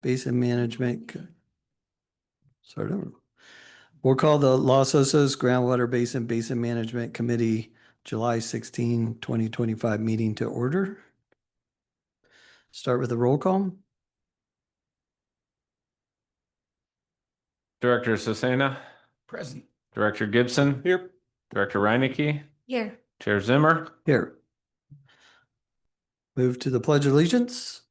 Basin Management. Start over. We'll call the Los Osos Groundwater Basin Management Committee July 16, 2025 meeting to order. Start with a roll call. Director Cesena. Present. Director Gibson. Here. Director Reinecke. Here. Chair Zimmer. Here. Move to the Pledge of Allegiance.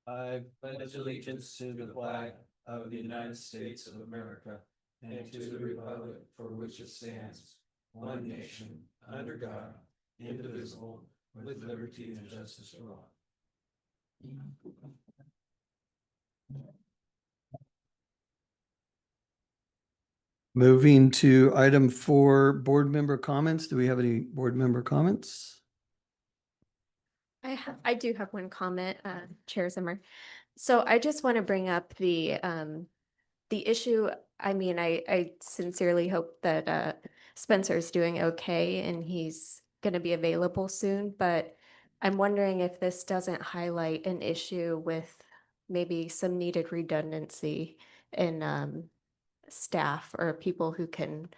I pledge allegiance to the flag of the United States of America and to the republic for which it stands, one nation, under God, indivisible, with liberty and justice for all. Moving to item 4, board member comments. Do we have any board member comments? I do have one comment, Chair Zimmer. So I just want to bring up the issue. I mean, I sincerely hope that Spencer's doing okay and he's going to be available soon, but I'm wondering if this doesn't highlight an issue with maybe some needed redundancy in staff or people who can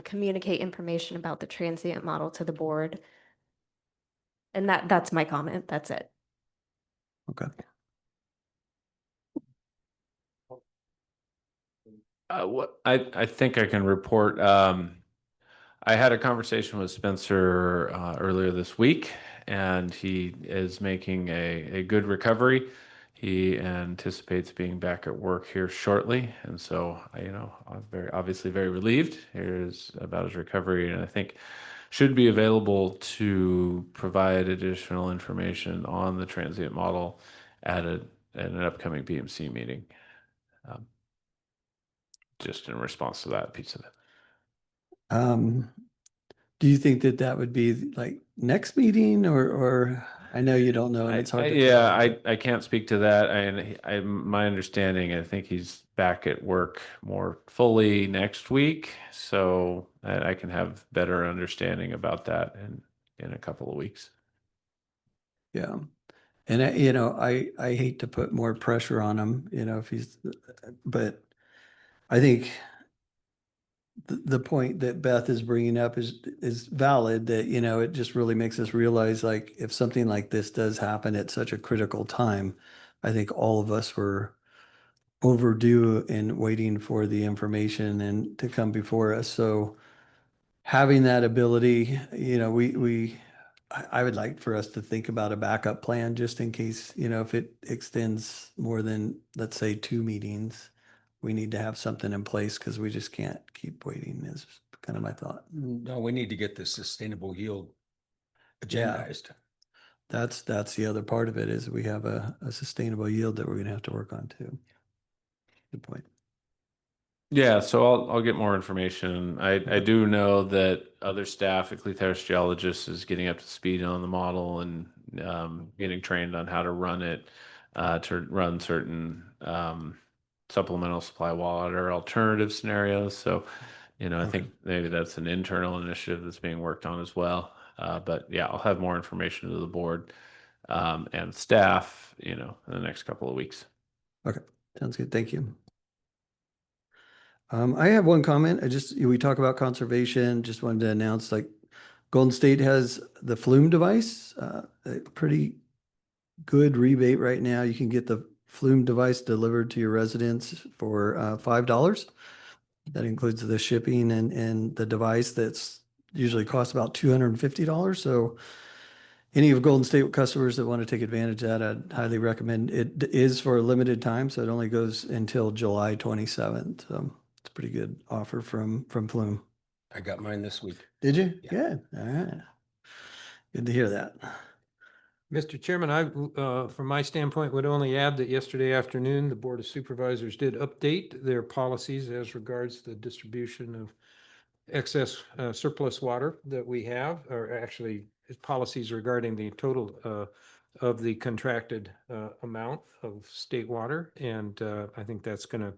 communicate information about the transient model to the board. And that's my comment. That's it. Okay. I think I can report. I had a conversation with Spencer earlier this week, and he is making a good recovery. He anticipates being back at work here shortly, and so I'm obviously very relieved. Here's about his recovery, and I think should be available to provide additional information on the transient model at an upcoming BMC meeting. Just in response to that piece of it. Do you think that would be like next meeting or I know you don't know and it's hard to tell. I can't speak to that. My understanding, I think he's back at work more fully next week, so I can have better understanding about that in a couple of weeks. Yeah. And I hate to put more pressure on him, but I think the point that Beth is bringing up is valid, that, it just really makes us realize, like, if something like this does happen at such a critical time, I think all of us were overdue in waiting for the information and to come before us. So having that ability, I would like for us to think about a backup plan just in case, if it extends more than, let's say, 2 meetings, we need to have something in place because we just can't keep waiting is kind of my thought. No, we need to get the sustainable yield Yeah. agendized. That's the other part of it, is we have a sustainable yield that we're going to have to work on too. Good point. Yeah, so I'll get more information. I do know that other staff, Aquifer geologist, is getting up to speed on the model and getting trained on how to run it, to run certain supplemental supply water alternative scenarios. So, I think maybe that's an internal initiative that's being worked on as well. But yeah, I'll have more information to the board and staff, in the next couple of weeks. Okay, sounds good. Thank you. I have one comment. We talk about conservation. Just wanted to announce, like, Golden State has the Flume device, a pretty good rebate right now. You can get the Flume device delivered to your residence for $5. That includes the shipping and the device that's usually costs about $250. So any of Golden State customers that want to take advantage of that, I'd highly recommend. It is for a limited time, so it only goes until July 27th. So it's a pretty good offer from Flume. I got mine this week. Did you? Yeah. Good. All right. Good to hear that. Mr. Chairman, from my standpoint, would only add that yesterday afternoon, the Board of Supervisors did update their policies as regards the distribution of excess surplus water that we have, or actually policies regarding the total of the contracted amount of state water. And I think that's going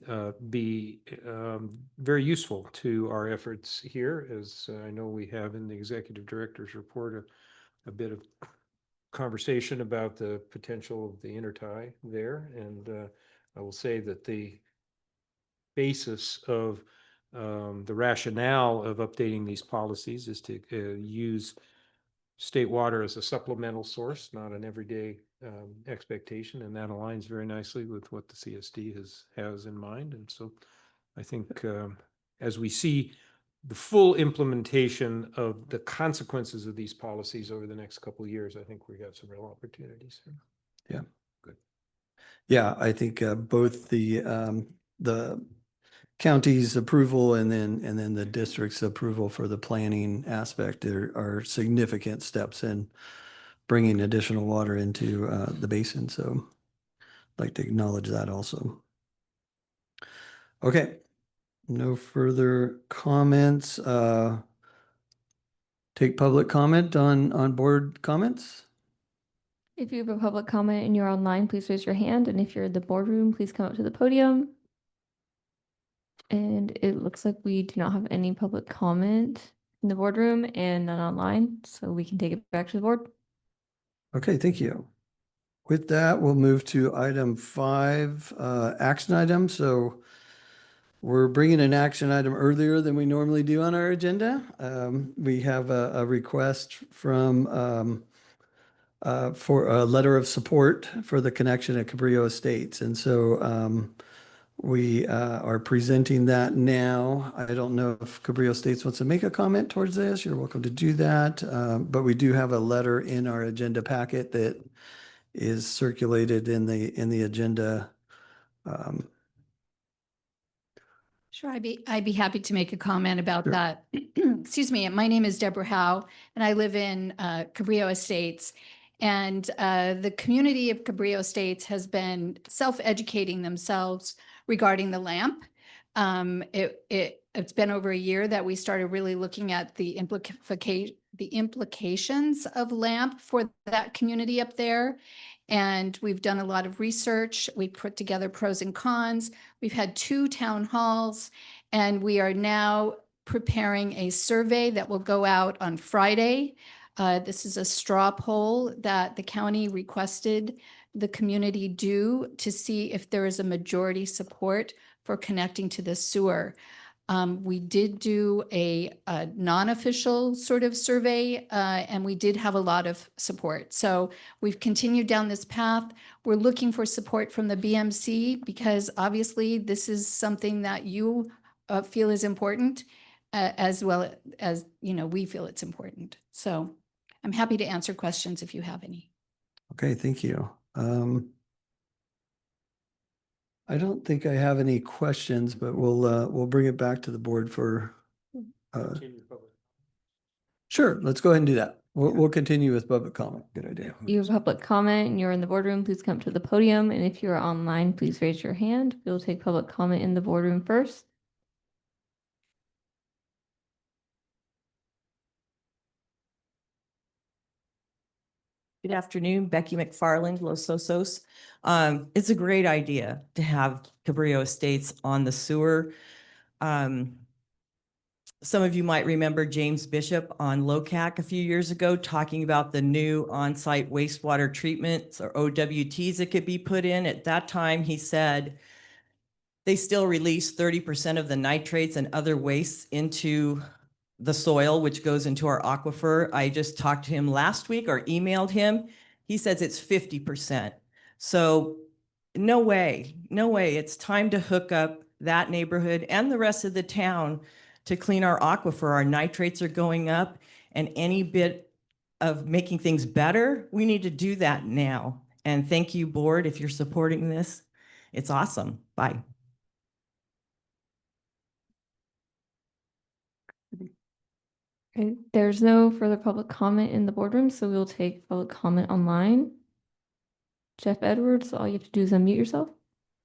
to be very useful to our efforts here, as I know we have in the Executive Director's report a bit of conversation about the potential of the intertie there. And I will say that the basis of the rationale of updating these policies is to use state water as a supplemental source, not an everyday expectation. And that aligns very nicely with what the CSD has in mind. And so I think as we see the full implementation of the consequences of these policies over the next couple of years, I think we got some real opportunities here. Yeah. Good. Yeah, I think both the county's approval and then the district's approval for the planning aspect are significant steps in bringing additional water into the basin. So I'd like to acknowledge that also. Okay, no further comments. Take public comment on board comments. If you have a public comment and you're online, please raise your hand. And if you're in the boardroom, please come up to the podium. And it looks like we do not have any public comment in the boardroom and none online, so we can take it back to the board. Okay, thank you. With that, we'll move to item 5, action item. So we're bringing an action item earlier than we normally do on our agenda. We have a request from for a letter of support for the connection at Cabrillo Estates. And so we are presenting that now. I don't know if Cabrillo Estates wants to make a comment towards this. You're welcome to do that. But we do have a letter in our agenda packet that is circulated in the agenda. Sure, I'd be happy to make a comment about Sure. that. Excuse me, my name is Deborah Howe, and I live in Cabrillo Estates. And the community of Cabrillo Estates has been self-educating themselves regarding the lamp. It's been over a year that we started really looking at the implications of lamp for that community up there. And we've done a lot of research. We put together pros and cons. We've had 2 town halls, and we are now preparing a survey that will go out on Friday. This is a straw poll that the county requested the community do to see if there is a majority support for connecting to the sewer. We did do a non-official sort of survey, and we did have a lot of support. So we've continued down this path. We're looking for support from the BMC because obviously this is something that you feel is important, as well as, we feel it's important. So I'm happy to answer questions if you have any. Okay, thank you. I don't think I have any questions, but we'll bring it back to the board for. Sure, let's go ahead and do that. We'll continue with public comment. Good idea. You have public comment and you're in the boardroom, please come to the podium. And if you're online, please raise your hand. We'll take public comment in the boardroom first. Good afternoon, Becky McFarland, Los Osos. It's a great idea to have Cabrillo Estates on the sewer. Some of you might remember James Bishop on LOCAC a few years ago talking about the new on-site wastewater treatments or OWTs that could be put in. At that time, he said they still release 30% of the nitrates and other wastes into the soil, which goes into our aquifer. I just talked to him last week or emailed him. He says it's 50%. So no way. It's time to hook up that neighborhood and the rest of the town to clean our aquifer. Our nitrates are going up, and any bit of making things better, we need to do that now. And thank you, board, if you're supporting this. It's awesome. Bye. Okay, there's no further public comment in the boardroom, so we'll take public comment online. Jeff Edwards, all you have to do is unmute yourself.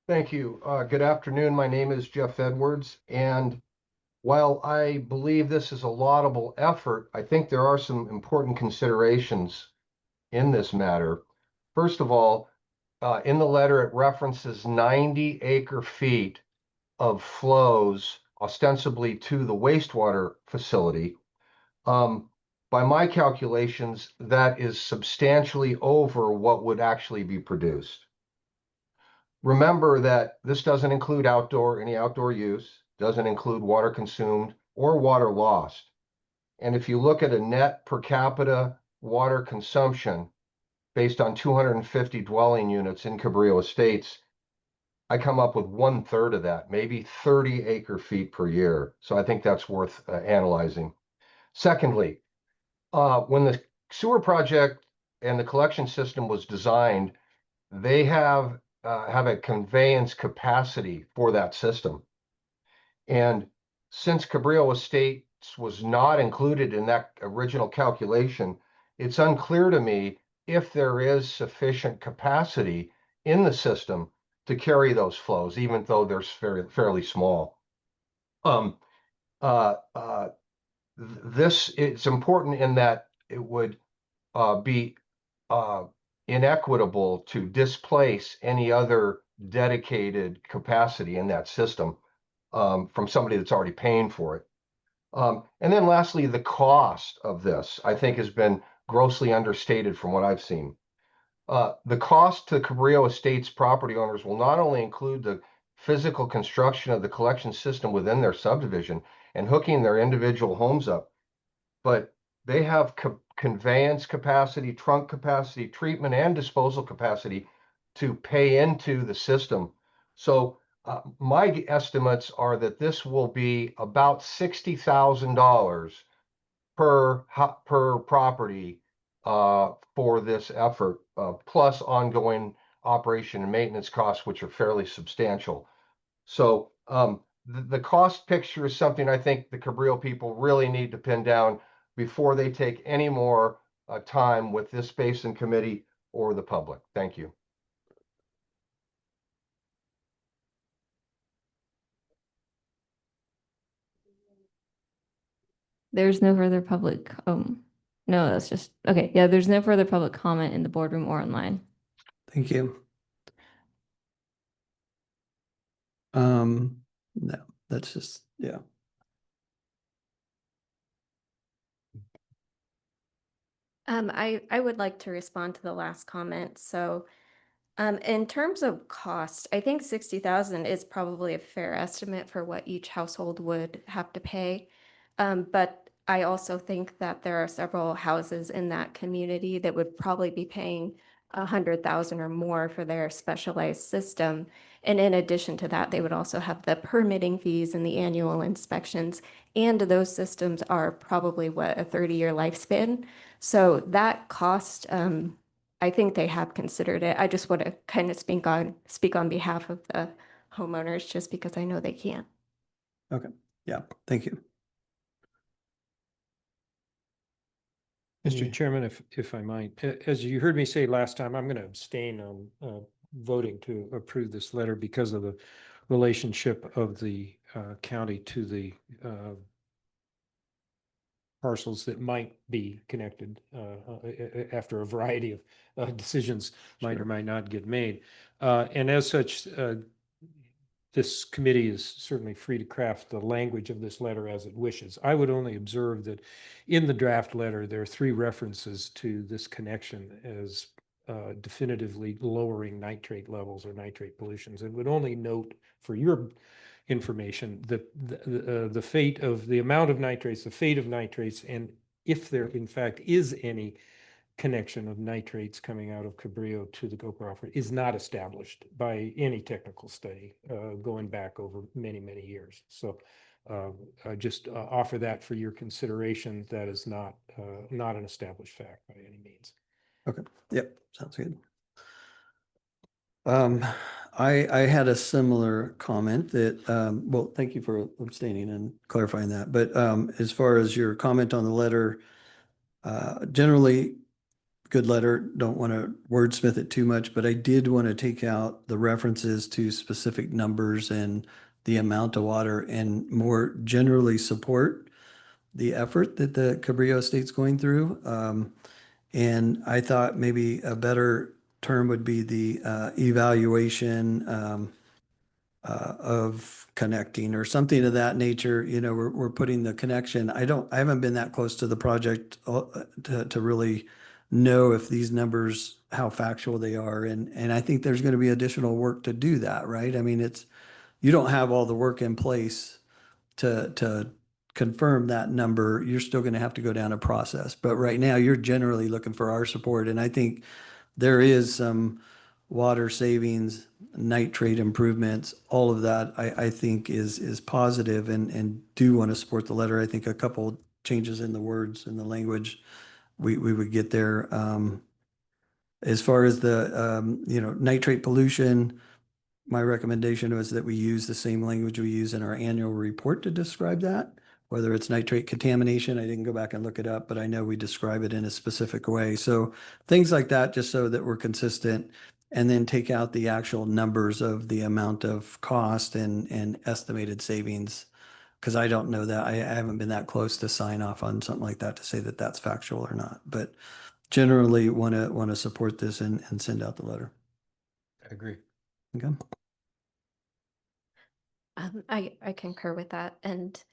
Thank you. Good afternoon. My name is Jeff Edwards, and while I believe this is a laudable effort, I think there are some important considerations in this matter. First of all, in the letter, it references 90 acre-feet of flows ostensibly to the wastewater facility. by my calculations, that is substantially over what would actually be produced. Remember that this doesn't include any outdoor use, doesn't include water consumed or water lost. And if you look at a net per capita water consumption based on 250 dwelling units in Cabrillo Estates, I come up with 1/3 of that, maybe 30 acre feet per year. So I think that's worth analyzing. Secondly, when the sewer project and the collection system was designed, they have a conveyance capacity for that system. And since Cabrillo Estates was not included in that original calculation, it's unclear to me if there is sufficient capacity in the system to carry those flows, even though they're fairly small. This it's important in that it would be inequitable to displace any other dedicated capacity in that system from somebody that's already paying for it. And then lastly, the cost of this, I think, has been grossly understated from what I've seen. The cost to Cabrillo Estates property owners will not only include the physical construction of the collection system within their subdivision and hooking their individual homes up, but they have conveyance capacity, trunk capacity, treatment and disposal capacity to pay into the system. So my estimates are that this will be about $60,000 per property for this effort, plus ongoing operation and maintenance costs, which are fairly substantial. So the cost picture is something I think the Cabrillo people really need to pin down before they take any more time with this Basin Committee or the public. Thank you. There's no further public, no, that's just, okay, yeah, there's no further public comment in the boardroom or online. Thank you. No, that's just, yeah. I would like to respond to the last comment. So, in terms of cost, I think 60,000 is probably a fair estimate for what each household would have to pay. But I also think that there are several houses in that community that would probably be paying 100,000 or more for their specialized system. And in addition to that, they would also have the permitting fees and the annual inspections. And those systems are probably what, a 30-year lifespan. So that cost, I think they have considered it. I just want to kind of speak on behalf of the homeowners, just because I know they can't. Okay. Yeah. Thank you. Mr. Chairman, if I might, as you heard me say last time, I'm going to abstain on voting to approve this letter because of the relationship of the county to the parcels that might be connected after a variety of decisions might or might not get made. And as such, this committee is certainly free to craft the language of this letter as it wishes. I would only observe that in the draft letter, there are 3 references to this connection as definitively lowering nitrate levels or nitrate pollutions, and would only note for your information that the fate of the amount of nitrates, the fate of nitrates, and if there in fact is any connection of nitrates coming out of Cabrillo to the Gopher is not established by any technical study going back over many, many years. So I just offer that for your consideration. That is not an established fact by any means. Okay. Yep. Sounds good. I had a similar comment that, well, thank you for abstaining and clarifying that. But as far as your comment on the letter, generally good letter, don't want to wordsmith it too much, but I did want to take out the references to specific numbers and the amount of water and more generally support the effort that the Cabrillo Estate's going through. And I thought maybe a better term would be the evaluation of connecting or something of that nature. You know, we're putting the connection. I haven't been that close to the project to really know if these numbers, how factual they are. And I think there's going to be additional work to do that, right? I mean, you don't have all the work in place to confirm that number. You're still going to have to go down a process. But right now, you're generally looking for our support. And I think there is some water savings, nitrate improvements, all of that, I think is positive and do want to support the letter. I think a couple changes in the words and the language, we would get there. As far as the, nitrate pollution, my recommendation was that we use the same language we use in our annual report to describe that, whether it's nitrate contamination. I didn't go back and look it up, but I know we describe it in a specific way. So things like that, just so that we're consistent, and then take out the actual numbers of the amount of cost and estimated savings. Because I don't know that. I haven't been that close to sign off on something like that to say that that's factual or not. But generally want to support this and send out the letter. I agree. Okay. I concur with that. And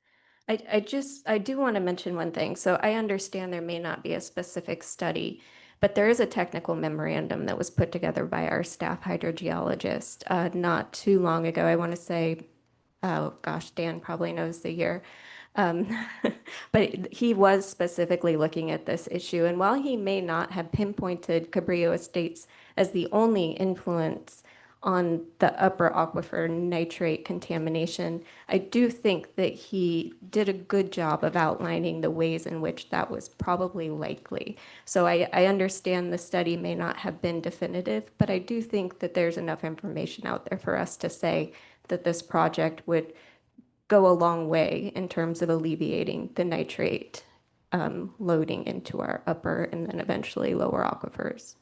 I do want to mention one thing. So I understand there may not be a specific study, but there is a technical memorandum that was put together by our staff hydrogeologist not too long ago. I want to say, oh gosh, Dan probably knows the year. Um, but he was specifically looking at this issue. And while he may not have pinpointed Cabrillo Estates as the only influence on the upper aquifer nitrate contamination, I do think that he did a good job of outlining the ways in which that was probably likely. So I understand the study may not have been definitive, but I do think that there's enough information out there for us to say that this project would go a long way in terms of alleviating the nitrate loading into our upper and then eventually lower aquifers.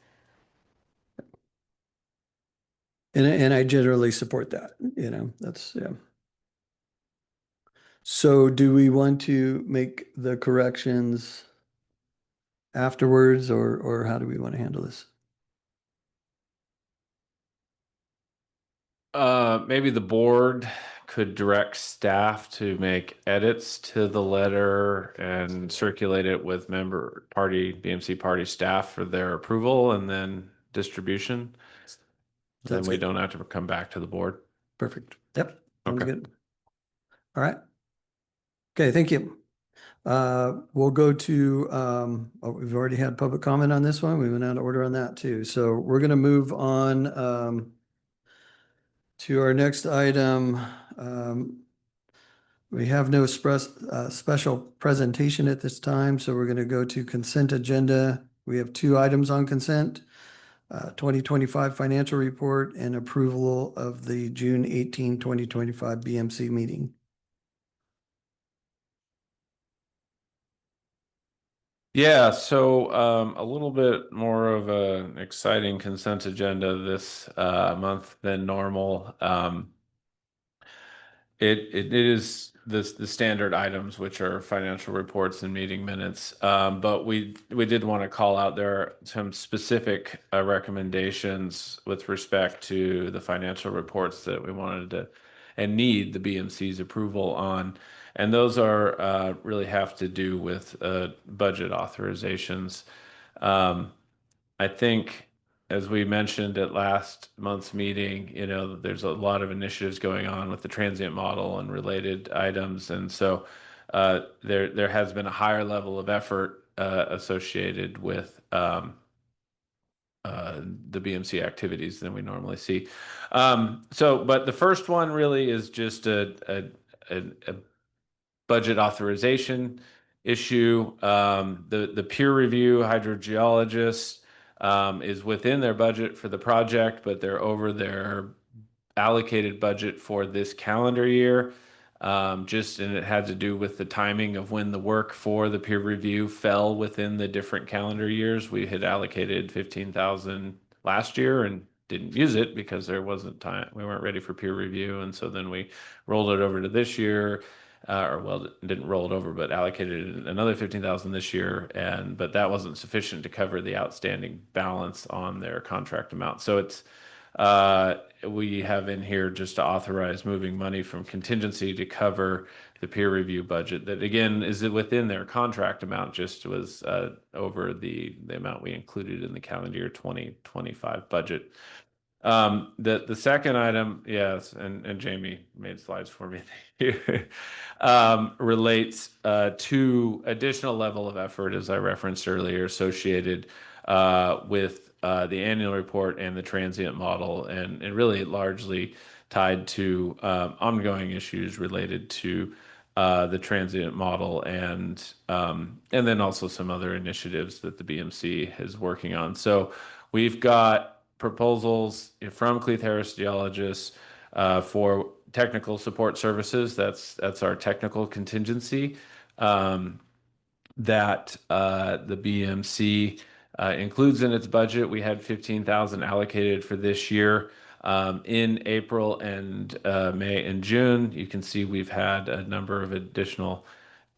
And I generally support that, that's, yeah. So do we want to make the corrections afterwards or how do we want to handle this? Maybe the board could direct staff to make edits to the letter and circulate it with BMC party staff for their approval and then distribution. Then Sounds we good. don't have to come back to the board. Perfect. Yep. Sounds Okay. good. All right. Okay, thank you. We'll go to, we've already had public comment on this one. We went out of order on that too. So we're going to move on to our next item. We have no special presentation at this time, so we're going to go to consent agenda. We have two items on consent. 2025 financial report and approval of the June 18, 2025 BMC meeting. Yeah, so a little bit more of an exciting consent agenda this month than normal. It is the standard items, which are financial reports and meeting minutes. But we did want to call out there are some specific recommendations with respect to the financial reports that we wanted to and need the BMC's approval on. And those are really have to do with budget authorizations. I think, as we mentioned at last month's meeting, there's a lot of initiatives going on with the transient model and related items. And so there has been a higher level of effort associated with the BMC activities than we normally see. But the first one really is just a budget authorization issue. The peer review hydrogeologist is within their budget for the project, but they're over their allocated budget for this calendar year. And it had to do with the timing of when the work for the peer review fell within the different calendar years. We had allocated 15,000 last year and didn't use it because there wasn't time. We weren't ready for peer review. And so then we rolled it over to this year. Didn't roll it over, but allocated another 15,000 this year, but that wasn't sufficient to cover the outstanding balance on their contract amount. So it's we have in here just to authorize moving money from contingency to cover the peer review budget. That again is within their contract amount, just was over the amount we included in the calendar year 2025 budget. The second item, yes, and Jamie made slides for me, relates to additional level of effort, as I referenced earlier, associated with the annual report and the transient model, and really largely tied to ongoing issues related to the transient model, and then also some other initiatives that the BMC is working on. So we've got proposals from Cleith Harris Geologists for technical support services. That's our technical contingency that the BMC includes in its budget. We had 15,000 allocated for this year. In April and May and June, you can see we've had a number of additional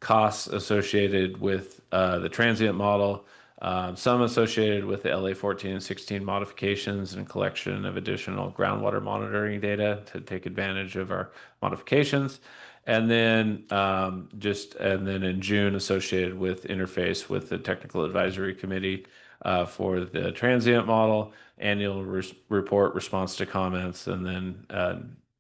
costs associated with the transient model, some associated with the LA 14 and 16 modifications and collection of additional groundwater monitoring data to take advantage of our modifications. And then in June, associated with interface with the Technical Advisory Committee for the transient model, annual report, response to comments, and then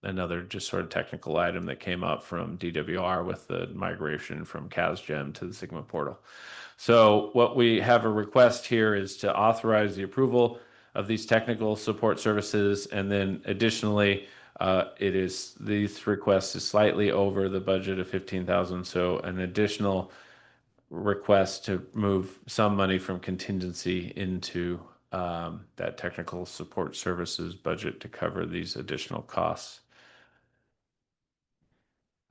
another just sort of technical item that came up from DWR with the migration from CASGEM to the Sigma portal. So what we have a request here is to authorize the approval of these technical support services, and then additionally, these requests is slightly over the budget of 15,000. So an additional request to move some money from contingency into that technical support services budget to cover these additional costs.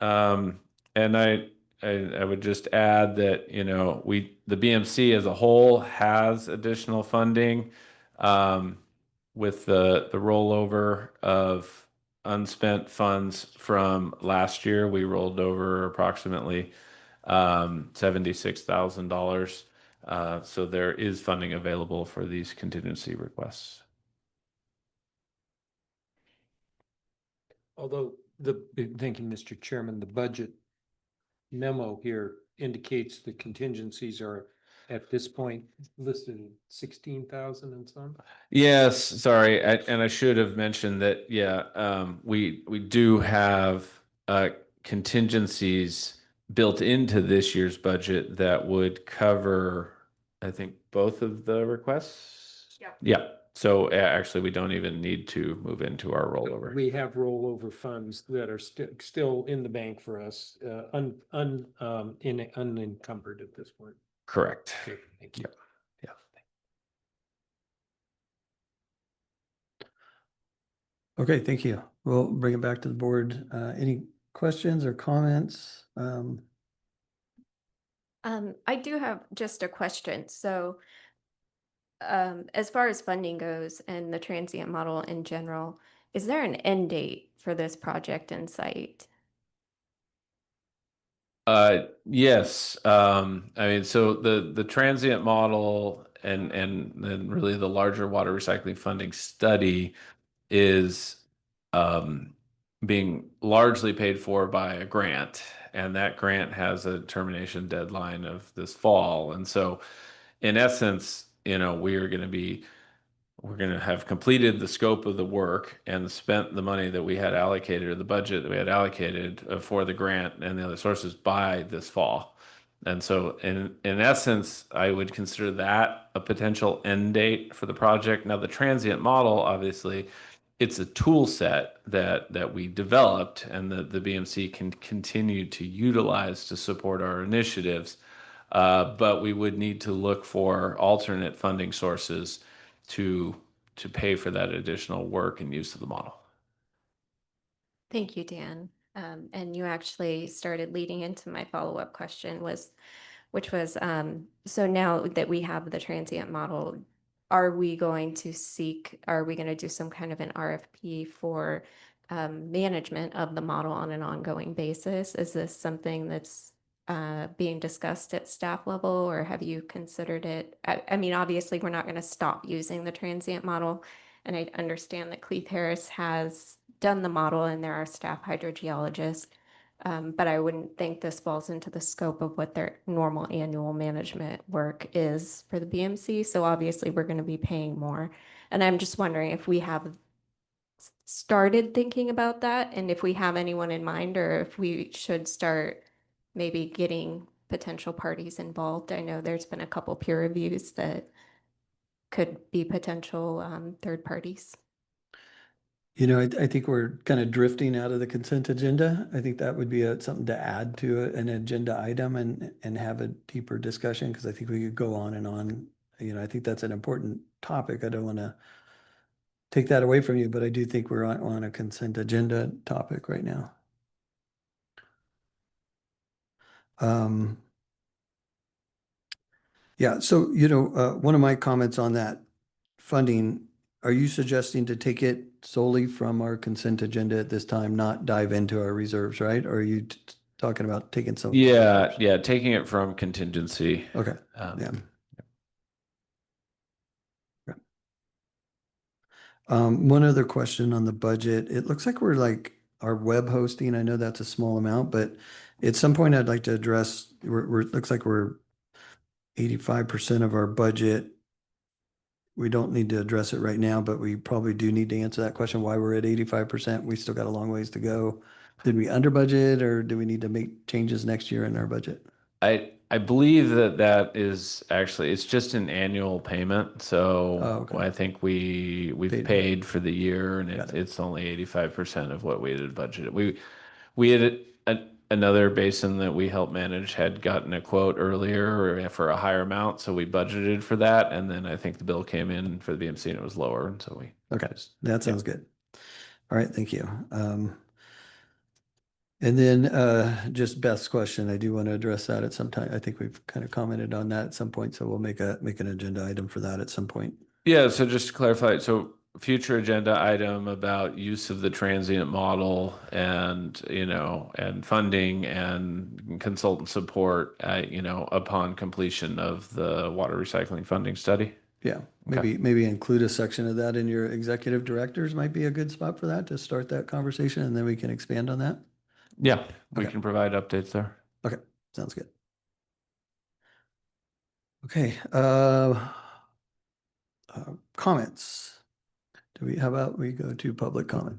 And I would just add that, you know, the BMC as a whole has additional funding with the rollover of unspent funds from last year. We rolled over approximately $76,000. So there is funding available for these contingency requests. Although thank you, Mr. Chairman, the budget memo here indicates the contingencies are at this point listed at 16,000 and some. Yes, sorry, and I should have mentioned that. Yeah, we do have contingencies built into this year's budget that would cover, I think, both of the requests. Yeah. Yeah. So actually, we don't even need to move into our rollover. We have rollover funds that are still in the bank for us, unencumbered at this point. Correct. Okay, thank you. Yeah. Okay, thank you. We'll bring it back to the board. Any questions or comments? I do have just a question. So, as far as funding goes and the transient model in general, is there an end date for this project in sight? Yes. I mean, so the transient model and then really the larger water recycling funding study is being largely paid for by a grant, and that grant has a termination deadline of this fall. And so, in essence, you know, we're going to have completed the scope of the work and spent the money that we had allocated, or the budget that we had allocated for the grant and the other sources by this fall. And so in essence, I would consider that a potential end date for the project. Now, the transient model, obviously, it's a tool set that we developed and the BMC can continue to utilize to support our initiatives. But we would need to look for alternate funding sources to pay for that additional work and use of the model. Thank you, Dan. And you actually started leading into my follow-up question, which was, so now that we have the transient model, are we going to do some kind of an RFP for management of the model on an ongoing basis? Is this something that's being discussed at staff level, or have you considered it? I mean, obviously, we're not going to stop using the transient model And I understand that Cleith Harris has done the model and there are staff hydrogeologists. But I wouldn't think this falls into the scope of what their normal annual management work is for the BMC. So obviously we're going to be paying more. And I'm just wondering if we have started thinking about that and if we have anyone in mind or if we should start maybe getting potential parties involved. I know there's been a couple peer reviews that could be potential third parties. You know, I think we're kind of drifting out of the consent agenda. I think that would be something to add to an agenda item and have a deeper discussion, because I think we could go on and on. You know, I think that's an important topic. I don't want to take that away from you, but I do think we're on a consent agenda topic right now. Yeah, so, you know, one of my comments on that funding, are you suggesting to take it solely from our consent agenda at this time, not dive into our reserves, right? Or are you talking about taking some? Yeah, yeah, taking it from contingency. Okay, yeah. One other question on the budget. It looks like we're like our web hosting. I know that's a small amount, but at some point I'd like to address, it looks like we're 85% of our budget. We don't need to address it right now, but we probably do need to answer that question, why we're at 85%. We still got a long ways to go. Did we under budget or do we need to make changes next year in our budget? I believe that is actually, it's just an annual payment. So okay. I think we've paid for the year, and it's only 85% of what we had budgeted. We had another basin that we helped manage had gotten a quote earlier for a higher amount, so we budgeted for that, and then I think the bill came in for the BMC and it was lower, and so we that sounds good. All right, thank you. And then just Beth's question, I do want to address that at some time. I think we've kind of commented on that at some point, so we'll make an agenda item for that at some point. Yeah, so just to clarify, so future agenda item about use of the transient model and, you know, and funding and consultant support, you know, upon completion of the water recycling funding study. Yeah, maybe include a section of that in your executive directors might be a good spot for that to start that conversation, and then we can expand on that. Yeah, we can provide updates there. Okay, sounds good. Okay, comments. How about we go to public comment?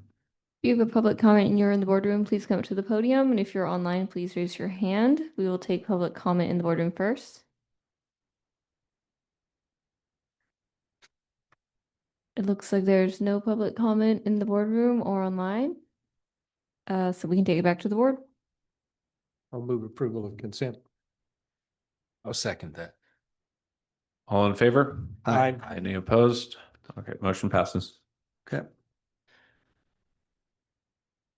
If you have a public comment and you're in the boardroom, please come up to the podium. And if you're online, please raise your hand. We will take public comment in the boardroom first. It looks like there's no public comment in the boardroom or online. So we can take it back to the board. I'll move approval of consent. I'll second that. All in favor? Aye. Any opposed? Okay, motion passes. Okay.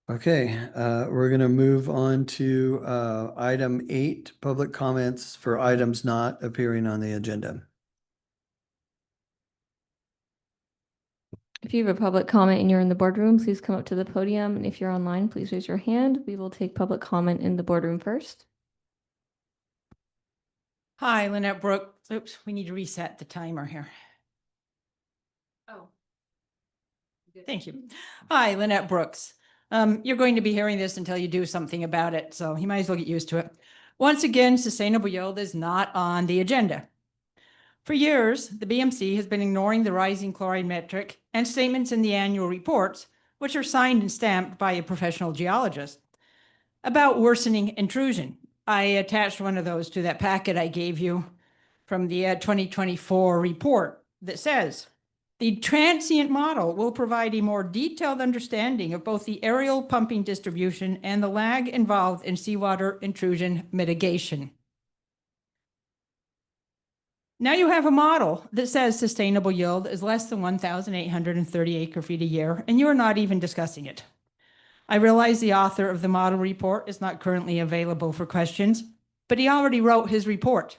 Okay, we're going to move on to item 8, public comments for items not appearing on the agenda. If you have a public comment and you're in the boardroom, please come up to the podium. And if you're online, please raise your hand. We will take public comment in the boardroom first. Hi, Lynette Brooks. Oops, we need to reset the timer here. Oh. Thank you. Hi, Lynette Brooks. You're going to be hearing this until you do something about it, so you might as well get used to it. Once again, sustainable yield is not on the agenda. For years, the BMC has been ignoring the rising chloride metric and statements in the annual reports, which are signed and stamped by a professional geologist, about worsening intrusion. I attached one of those to that packet I gave you from the 2024 report that says, the transient model will provide a more detailed understanding of both the aerial pumping distribution and the lag involved in seawater intrusion mitigation. Now you have a model that says sustainable yield is less than 1,830 acre-feet a year, and you are not even discussing it. I realize the author of the model report is not currently available for questions, but he already wrote his report.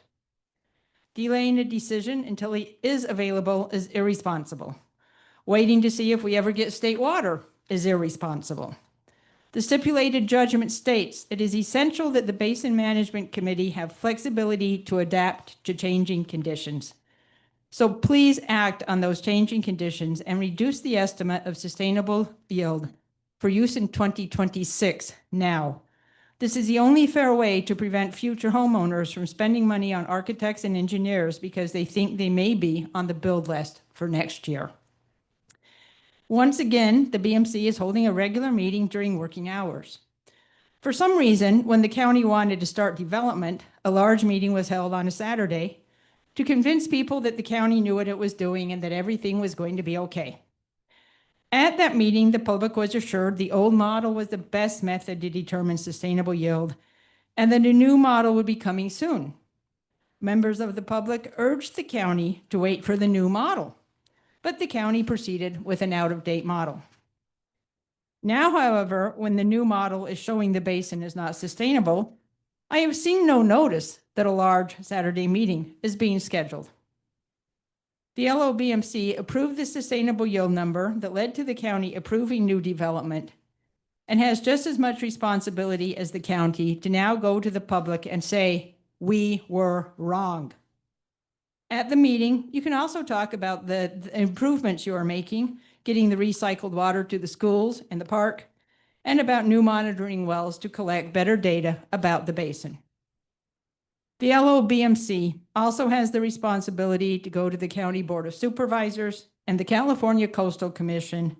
Delaying a decision until he is available is irresponsible. Waiting to see if we ever get state water is irresponsible. The stipulated judgment states it is essential that the Basin Management Committee have flexibility to adapt to changing conditions. So please act on those changing conditions and reduce the estimate of sustainable yield for use in 2026 now. This is the only fair way to prevent future homeowners from spending money on architects and engineers because they think they may be on the build list for next year. Once again, the BMC is holding a regular meeting during working hours. For some reason, when the county wanted to start development, a large meeting was held on a Saturday to convince people that the county knew what it was doing and that everything was going to be okay. At that meeting, the public was assured the old model was the best method to determine sustainable yield and that a new model would be coming soon. Members of the public urged the county to wait for the new model, but the county proceeded with an out-of-date model. Now, however, when the new model is showing the basin is not sustainable, I have seen no notice that a large Saturday meeting is being scheduled. The LOBMC approved the sustainable yield number that led to the county approving new development and has just as much responsibility as the county to now go to the public and say, we were wrong. At the meeting, you can also talk about the improvements you are making, getting the recycled water to the schools and the park, and about new monitoring wells to collect better data about the basin. The LOBMC also has the responsibility to go to the County Board of Supervisors and the California Coastal Commission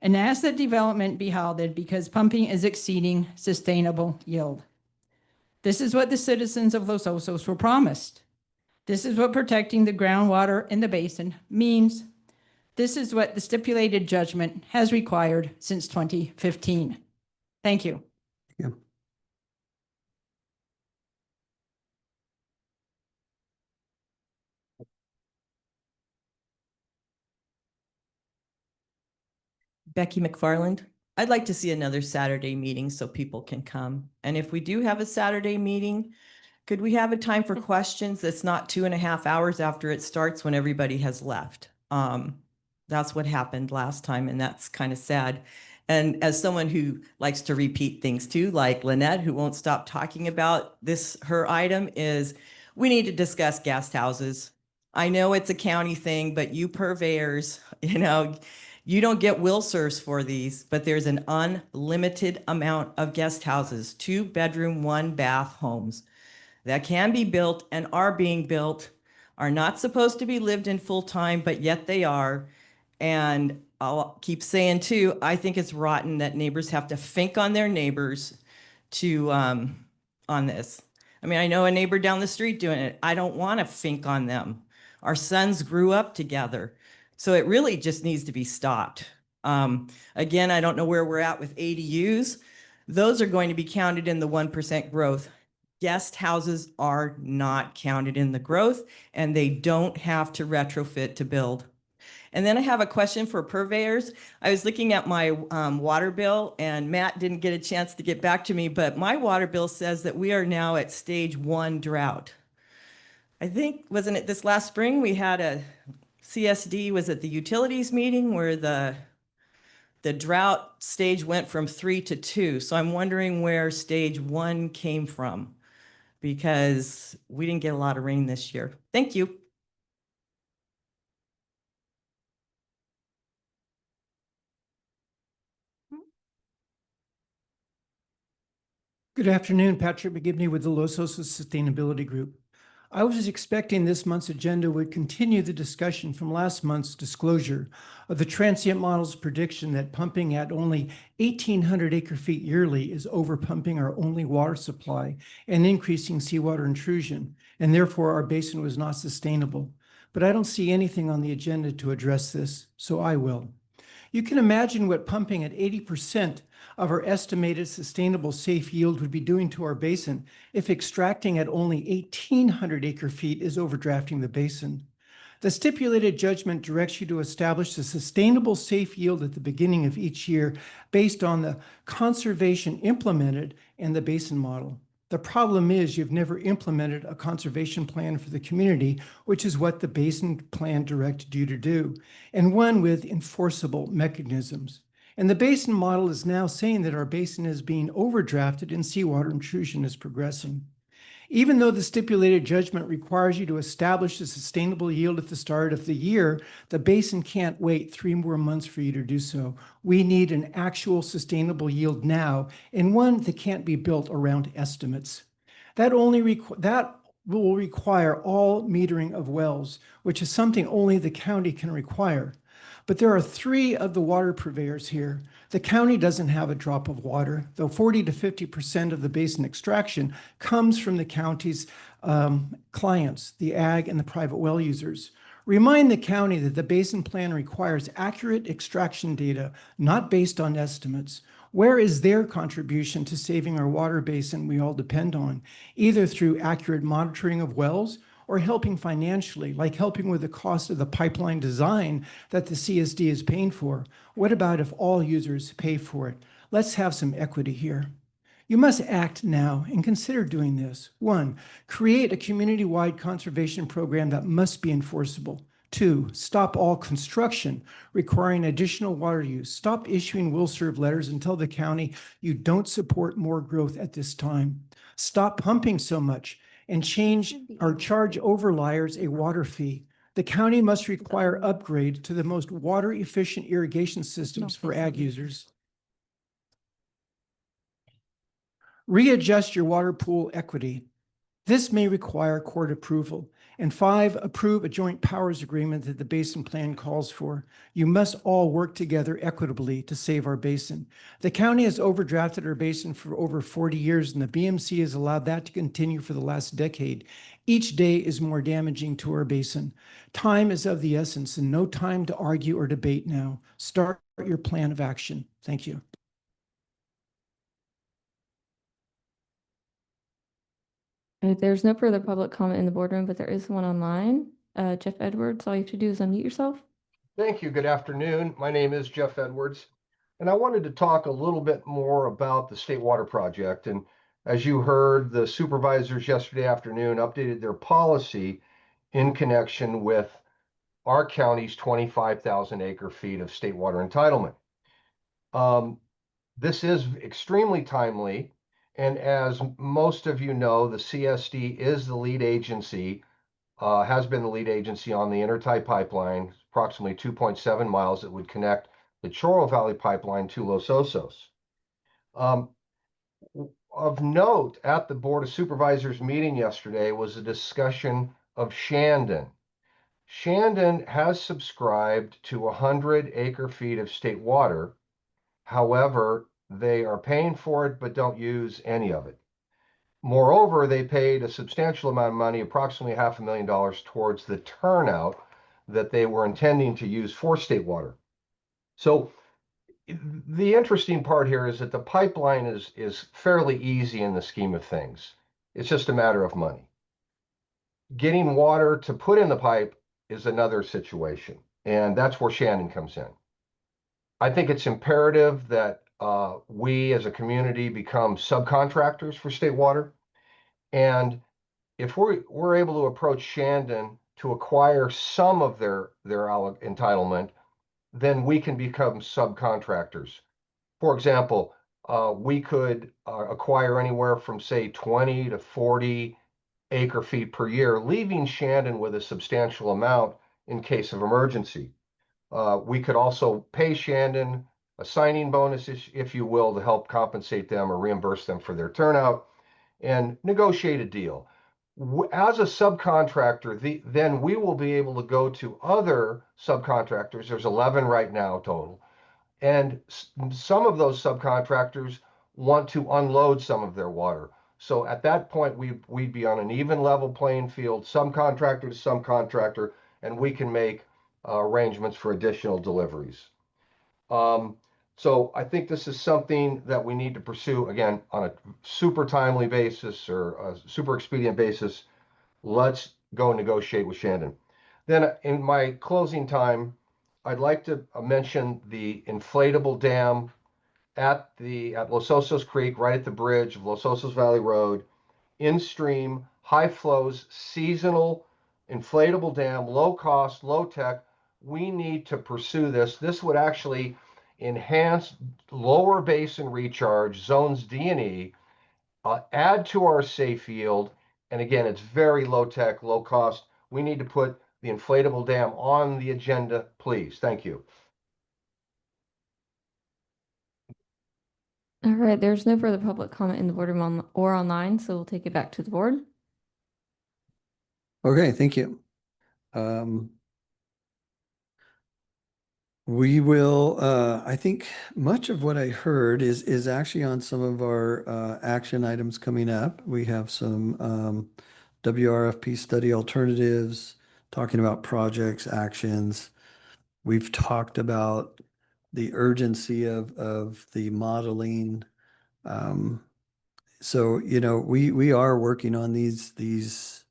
and ask that development be halted because pumping is exceeding sustainable yield. This is what the citizens of Los Osos were promised. This is what protecting the groundwater in the basin means. This is what the stipulated judgment has required since 2015. Thank you. Yeah. Becky McFarland. I'd like to see another Saturday meeting so people can come. And if we do have a Saturday meeting, could we have a time for questions that's not 2.5 hours after it starts when everybody has left? That's what happened last time, and that's kind of sad. And as someone who likes to repeat things too, like Lynette, who won't stop talking about this, her item is, we need to discuss guest houses. I know it's a county thing, but you purveyors, you don't get will serves for these, but there's an unlimited amount of guest houses, 2-bedroom, 1-bath homes that can be built and are being built, are not supposed to be lived in full time, but yet they are. And I'll keep saying too, I think it's rotten that neighbors have to think on their neighbors to, on this. I mean, I know a neighbor down the street doing it. I don't want to think on them. Our sons grew up together. So it really just needs to be stopped. Again, I don't know where we're at with ADUs. Those are going to be counted in the 1% growth. Guest houses are not counted in the growth, and they don't have to retrofit to build. And then I have a question for purveyors. I was looking at my water bill, and Matt didn't get a chance to get back to me, but my water bill says that we are now at stage 1 drought. I think, wasn't it this last spring, we had a CSD, was at the utilities meeting where the drought stage went from 3 to 2. So I'm wondering where stage 1 came from, because we didn't get a lot of rain this year. Thank you. Good afternoon, Patrick McGibney with the Los Osos Sustainability Group. I was expecting this month's agenda would continue the discussion from last month's disclosure of the transient model's prediction that pumping at only 1,800 acre-feet yearly is overpumping our only water supply and increasing seawater intrusion, and therefore our basin was not sustainable. But I don't see anything on the agenda to address this, so I will. You can imagine what pumping at 80% of our estimated sustainable safe yield would be doing to our basin if extracting at only 1,800 acre-feet is overdrafting the basin. The stipulated judgment directs you to establish a sustainable safe yield at the beginning of each year based on the conservation implemented and the basin model. The problem is you've never implemented a conservation plan for the community, which is what the basin plan directed you to do, and one with enforceable mechanisms. And the basin model is now saying that our basin is being overdrafted and seawater intrusion is progressing. Even though the stipulated judgment requires you to establish a sustainable yield at the start of the year, the basin can't wait 3 more months for you to do so. We need an actual sustainable yield now, and one that can't be built around estimates. That will require all metering of wells, which is something only the county can require. But there are 3 of the water purveyors here. The county doesn't have a drop of water, though 40 to 50% of the basin extraction comes from the county's clients, the ag and the private well users. Remind the county that the basin plan requires accurate extraction data, not based on estimates. Where is their contribution to saving our water basin we all depend on, either through accurate monitoring of wells or helping financially, like helping with the cost of the pipeline design that the CSD is paying for? What about if all users pay for it? Let's have some equity here. You must act now and consider doing this. 1, create a community-wide conservation program that must be enforceable. 2, stop all construction requiring additional water use. Stop issuing will serve letters and tell the county you don't support more growth at this time. Stop pumping so much and change or charge overliers a water fee. The county must require upgrades to the most water efficient irrigation systems for ag users. Readjust your water pool equity. This may require court approval. And 5, approve a joint powers agreement that the basin plan calls for. You must all work together equitably to save our basin. The county has overdrafted our basin for over 40 years, and the BMC has allowed that to continue for the last decade. Each day is more damaging to our basin. Time is of the essence, and no time to argue or debate now. Start your plan of action. Thank you. There's no further public comment in the boardroom, but there is one online. Jeff Edwards, all you have to do is unmute yourself. Thank you. Good afternoon. My name is Jeff Edwards, and I wanted to talk a little bit more about the State Water Project. And as you heard, the supervisors yesterday afternoon updated their policy in connection with our county's 25,000 acre feet of state water entitlement. This is extremely timely. And as most of you know, the CSD is the lead agency, has been the lead agency on the Intertie pipeline, approximately 2.7 miles that would connect the Choro Valley pipeline to Los Osos. Of note, at the Board of Supervisors meeting yesterday was a discussion of Shandon. Shandon has subscribed to 100 acre feet of state water. However, they are paying for it, but don't use any of it. Moreover, they paid a substantial amount of money, approximately $500,000, towards the turnout that they were intending to use for state water. So the interesting part here is that the pipeline is fairly easy in the scheme of things. It's just a matter of money. Getting water to put in the pipe is another situation, and that's where Shandon comes in. I think it's imperative that we as a community become subcontractors for state water. And if we're able to approach Shandon to acquire some of their entitlement, then we can become subcontractors. For example, we could acquire anywhere from, say, 20 to 40 acre feet per year, leaving Shandon with a substantial amount in case of emergency. We could also pay Shandon a signing bonus, if you will, to help compensate them or reimburse them for their turnout and negotiate a deal. As a subcontractor, then we will be able to go to other subcontractors. There's 11 right now total. And some of those subcontractors want to unload some of their water. So at that point, we'd be on an even level playing field, subcontractor to subcontractor, and we can make arrangements for additional deliveries. So I think this is something that we need to pursue, again, on a super timely basis or a super expedient basis. Let's go negotiate with Shandon. Then in my closing time, I'd like to mention the inflatable dam at Los Osos Creek, right at the bridge of Los Osos Valley Road, in stream, high flows, seasonal, inflatable dam, low cost, low tech. We need to pursue this. This would actually enhance lower basin recharge, zones D and E, add to our safe yield, And again, it's very low tech, low cost. We need to put the inflatable dam on the agenda, please. Thank you. All right, there's no further public comment in the boardroom or online, so we'll take it back to the board. Okay, thank you. We will, I think much of what I heard is actually on some of our action items coming up. We have some WRFP study alternatives, talking about projects, actions. We've talked about the urgency of the modeling. So, you know, we are working on these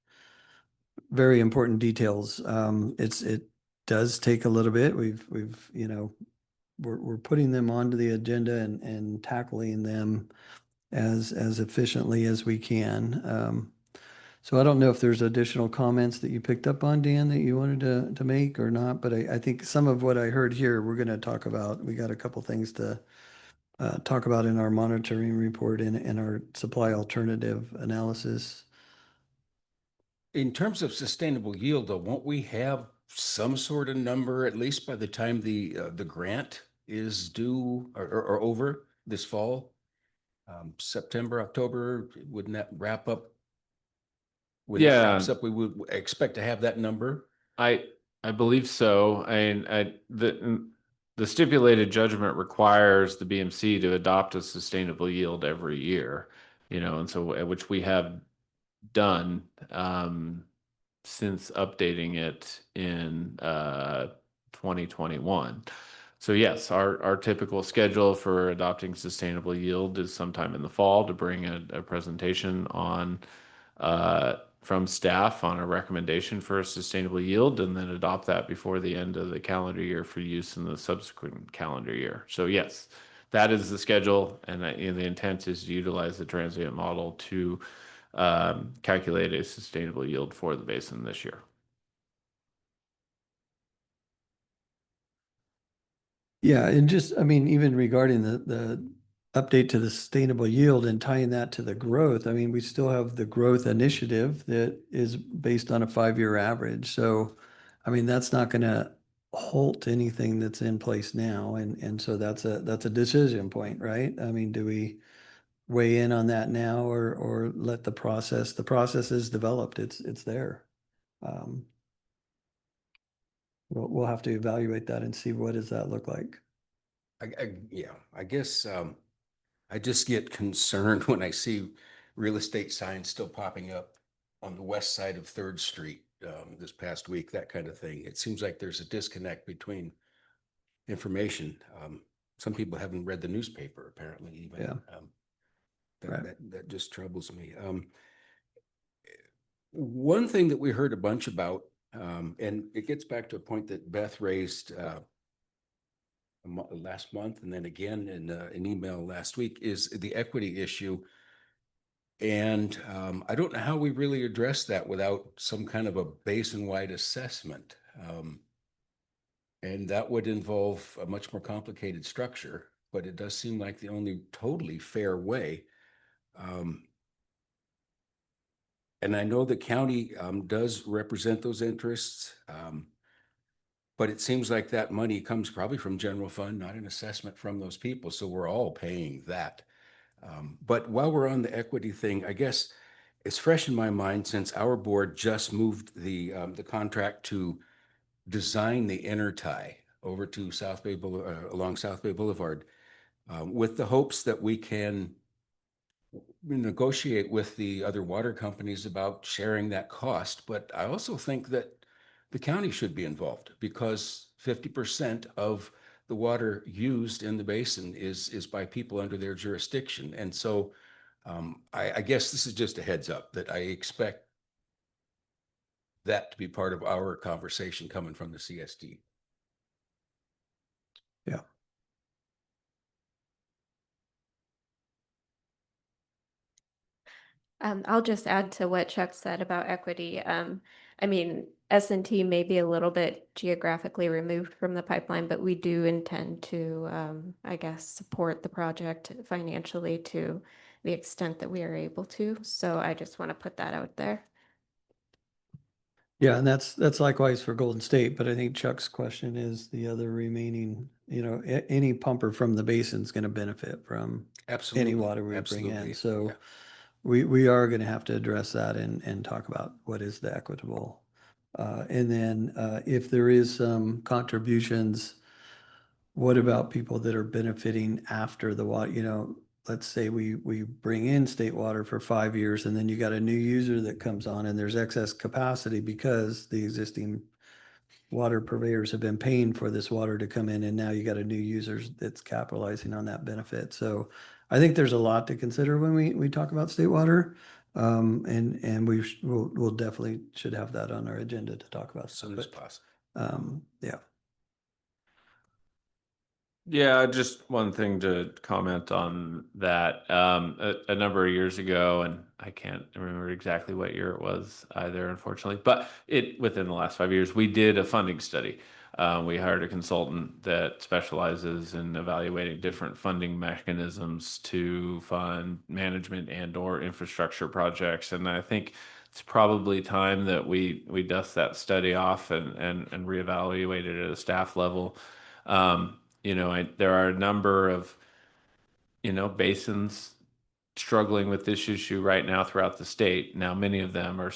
very important details. It does take a little bit. We've, you know, we're putting them onto the agenda and tackling them as efficiently as we can. So I don't know if there's additional comments that you picked up on, Dan, that you wanted to make or not, but I think some of what I heard here, we're going to talk about. We got a couple things to talk about in our monitoring report and our supply alternative analysis. In terms of sustainable yield, though, won't we have some sort of number, at least by the time the grant is due or over this fall? September, October, wouldn't that wrap up? When that wraps up, we would expect to have that number? I believe so. The stipulated judgment requires the BMC to adopt a sustainable yield every year, you know, and so which we have done since updating it in 2021. So yes, our typical schedule for adopting sustainable yield is sometime in the fall to bring a presentation on from staff on a recommendation for a sustainable yield, and then adopt that before the end of the calendar year for use in the subsequent calendar year. So yes, that is the schedule, and the intent is to utilize the transient model to calculate a sustainable yield for the basin this year. Yeah, and just, I mean, even regarding the update to the sustainable yield and tying that to the growth, I mean, we still have the growth initiative that is based on a 5-year average. So, I mean, that's not going to halt anything that's in place now. And so that's a decision point, right? I mean, do we weigh in on that now or let the process is developed, it's there. We'll have to evaluate that and see what does that look like. Yeah, I guess I just get concerned when I see real estate signs still popping up on the west side of 3rd Street this past week, that kind of thing. It seems like there's a disconnect between information. Some people haven't read the newspaper, apparently, even. Yeah. That just troubles me. One thing that we heard a bunch about, and it gets back to a point that Beth raised last month, and then again in an email last week, is the equity issue. And I don't know how we really address that without some kind of a basin-wide assessment. And that would involve a much more complicated structure, but it does seem like the only totally fair way. And I know the county does represent those interests, but it seems like that money comes probably from general fund, not an assessment from those people. So we're all paying that. But while we're on the equity thing, I guess it's fresh in my mind since our board just moved the contract to design the inner tie over to South Bay along South Bay Boulevard, with the hopes that we can negotiate with the other water companies about sharing that cost. But I also think that the county should be involved, because 50% of the water used in the basin is by people under their jurisdiction. And so I guess this is just a heads up that I expect that to be part of our conversation coming from the CSD. Yeah. I'll just add to what Chuck said about equity. I mean, S&T may be a little bit geographically removed from the pipeline, but we do intend to, I guess, support the project financially to the extent that we are able to. So I just want to put that out there. Yeah, and that's likewise for Golden State, but I think Chuck's question is the other remaining, any pumper from the basin is going to benefit from Absolutely. any water we bring Absolutely. in. So Yeah. we are going to have to address that and talk about what is the equitable. And then if there is some contributions, what about people that are benefiting after the water, let's say we bring in state water for 5 years and then you got a new user that comes on and there's excess capacity because the existing water purveyors have been paying for this water to come in and now you got a new user that's capitalizing on that benefit. So I think there's a lot to consider when we talk about state water. And we'll definitely should have that on our agenda to talk about. As soon as possible. Yeah. Yeah, just one thing to comment on that. A number of years ago, and I can't remember exactly what year it was either, unfortunately, but within the last 5 years, we did a funding study. We hired a consultant that specializes in evaluating different funding mechanisms to fund management and/or infrastructure projects. And I think it's probably time that we dust that study off and reevaluate it at a staff level. There are a number of, basins struggling with this issue right now throughout the state. Now, many of them are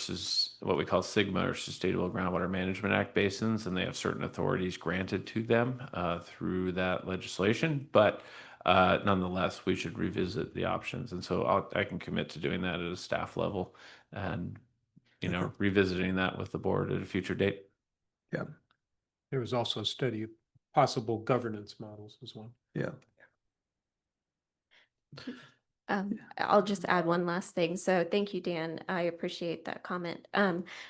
what we call SGMA or Sustainable Groundwater Management Act basins, and they have certain authorities granted to them through that legislation. But nonetheless, we should revisit the options. And so I can commit to doing that at a staff level and, revisiting that with the board at a future date. Yeah. There was also a study of possible governance models as well. Yeah. I'll just add one last thing. So thank you, Dan. I appreciate that comment.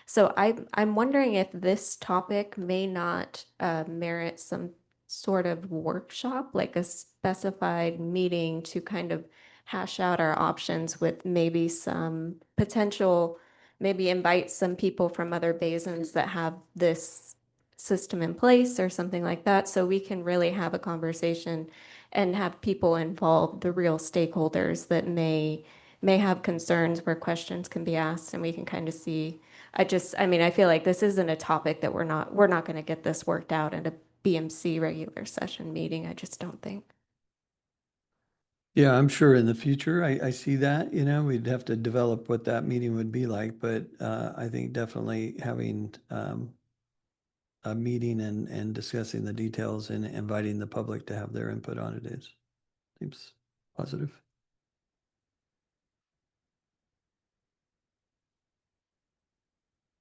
So I'm wondering if this topic may not merit some sort of workshop, like a specified meeting to kind of hash out our options with maybe some potential, maybe invite some people from other basins that have this system in place or something like that, so we can really have a conversation and have people involved, the real stakeholders that may have concerns where questions can be asked and we can kind of see. I feel like this isn't a topic that we're not going to get this worked out at a BMC regular session meeting. I just don't think. Yeah, I'm sure in the future, I see that, we'd have to develop what that meeting would be like, but I think definitely having a meeting and discussing the details and inviting the public to have their input on it seems positive.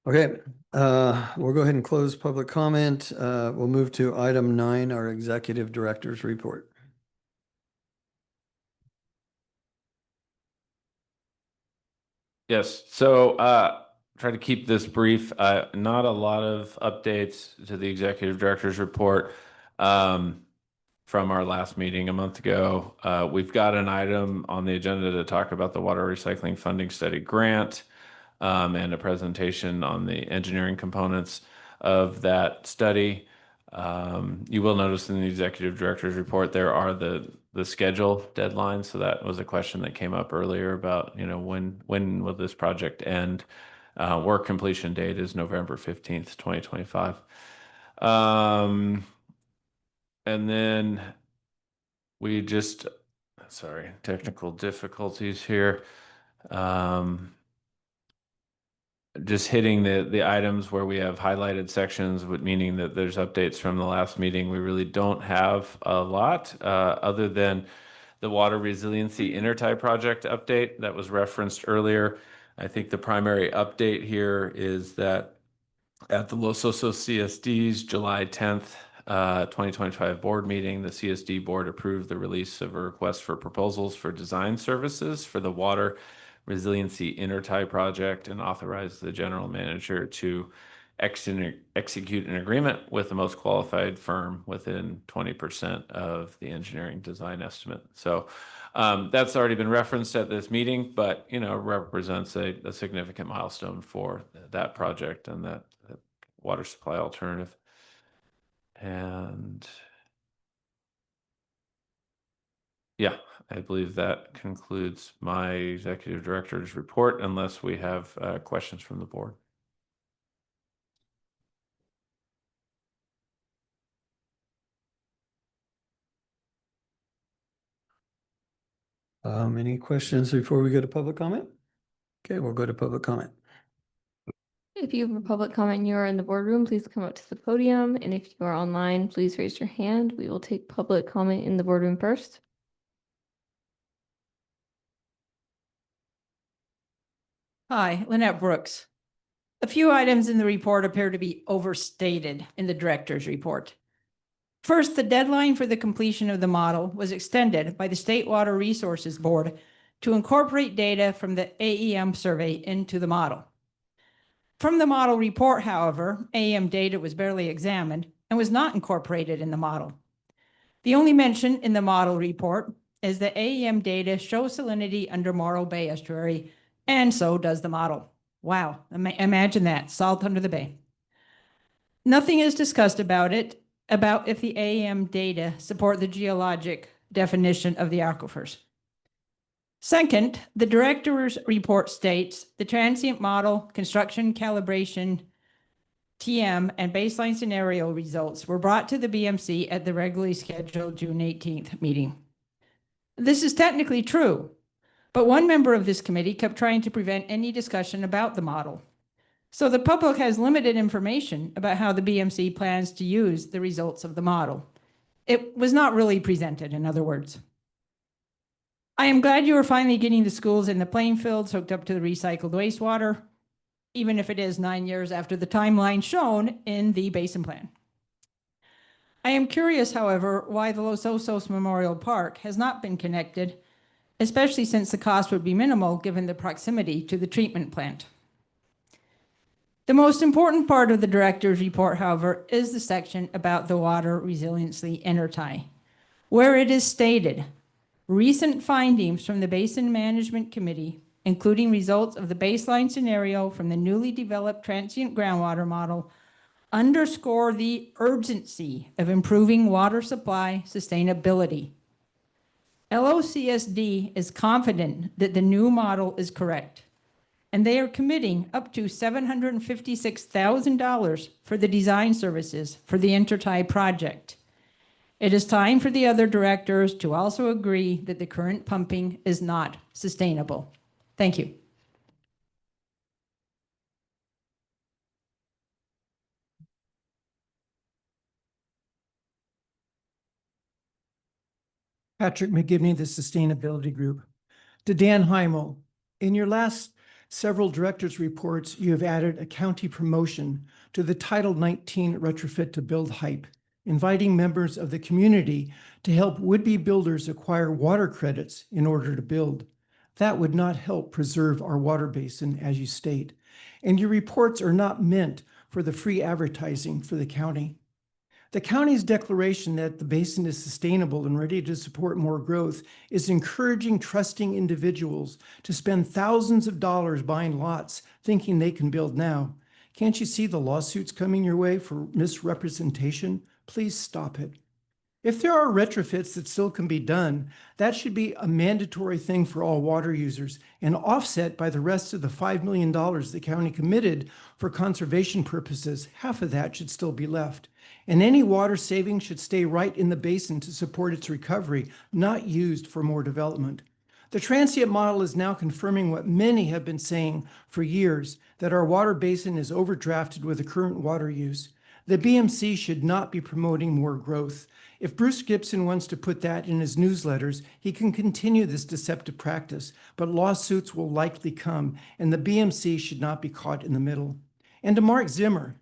Okay, we'll go ahead and close public comment. We'll move to item 9, our executive director's report. Yes, so try to keep this brief. Not a lot of updates to the executive director's report from our last meeting a month ago. We've got an item on the agenda to talk about the water recycling funding study grant and a presentation on the engineering components of that study. You will notice in the executive director's report there are the schedule deadlines. So that was a question that came up earlier about when will this project end? Work completion date is November 15th, 2025. And then we just, sorry, technical difficulties here. Just hitting the items where we have highlighted sections, meaning that there's updates from the last meeting. We really don't have a lot other than the water resiliency intertie project update that was referenced earlier. I think the primary update here is that at the Los Osos CSD's July 10th, 2025 board meeting, the CSD board approved the release of a request for proposals for design services for the water resiliency intertie project and authorized the general manager to execute an agreement with the most qualified firm within 20% of the engineering design estimate. So that's already been referenced at this meeting, but represents a significant milestone for that project and that water supply alternative. And Yeah, I believe that concludes my executive director's report unless we have questions from the board. Any questions before we go to public comment? Okay, we'll go to public comment. If you have a public comment and you are in the boardroom, please come up to the podium. And if you are online, please raise your hand. We will take public comment in the boardroom first. Hi, Lynette Brooks. A few items in the report appear to be overstated in the director's report. First, the deadline for the completion of the model was extended by the State Water Resources Board to incorporate data from the AEM survey into the model. From the model report, however, AEM data was barely examined and was not incorporated in the model. The only mention in the model report is that AEM data shows salinity under Morro Bay estuary, and so does the model. Wow, imagine that, salt under the bay. Nothing is discussed about if the AEM data support the geologic definition of the aquifers. Second, the director's report states the transient model, construction calibration, TM, and baseline scenario results were brought to the BMC at the regularly scheduled June 18th meeting. This is technically true, but one member of this committee kept trying to prevent any discussion about the model. So the public has limited information about how the BMC plans to use the results of the model. It was not really presented, in other words. I am glad you are finally getting the schools in the playing fields hooked up to the recycled wastewater, even if it is 9 years after the timeline shown in the Basin Plan. I am curious, however, why the Los Osos Memorial Park has not been connected, especially since the cost would be minimal given the proximity to the treatment plant. The most important part of the director's report, however, is the section about the Water Resiliency Intertie, where it is stated, recent findings from the Basin Management Committee, including results of the baseline scenario from the newly developed transient groundwater model, underscore the urgency of improving water supply sustainability. LOCSD is confident that the new model is correct, and they are committing up to $756,000 for the design services for the Intertie project. It is time for the other directors to also agree that the current pumping is not sustainable. Thank you. Patrick McGivney, the Sustainability Group. To Dan Heimel, in your last several directors' reports, you have added a county promotion to the Title 19 retrofit to build hype, inviting members of the community to help would-be builders acquire water credits in order to build. That would not help preserve our water basin, as you state, and your reports are not meant for the free advertising for the county. The county's declaration that the basin is sustainable and ready to support more growth is encouraging trusting individuals to spend thousands of dollars buying lots thinking they can build now. Can't you see the lawsuits coming your way for misrepresentation? Please stop it. If there are retrofits that still can be done, that should be a mandatory thing for all water users and offset by the rest of the $5 million the county committed for conservation purposes. Half of that should still be left. And any water savings should stay right in the basin to support its recovery, not used for more development. The transient model is now confirming what many have been saying for years, that our water basin is overdrafted with the current water use. The BMC should not be promoting more growth. If Bruce Gibson wants to put that in his newsletters, he can continue this deceptive practice, but lawsuits will likely come, and the BMC should not be caught in the middle. And to Mark Zimmer,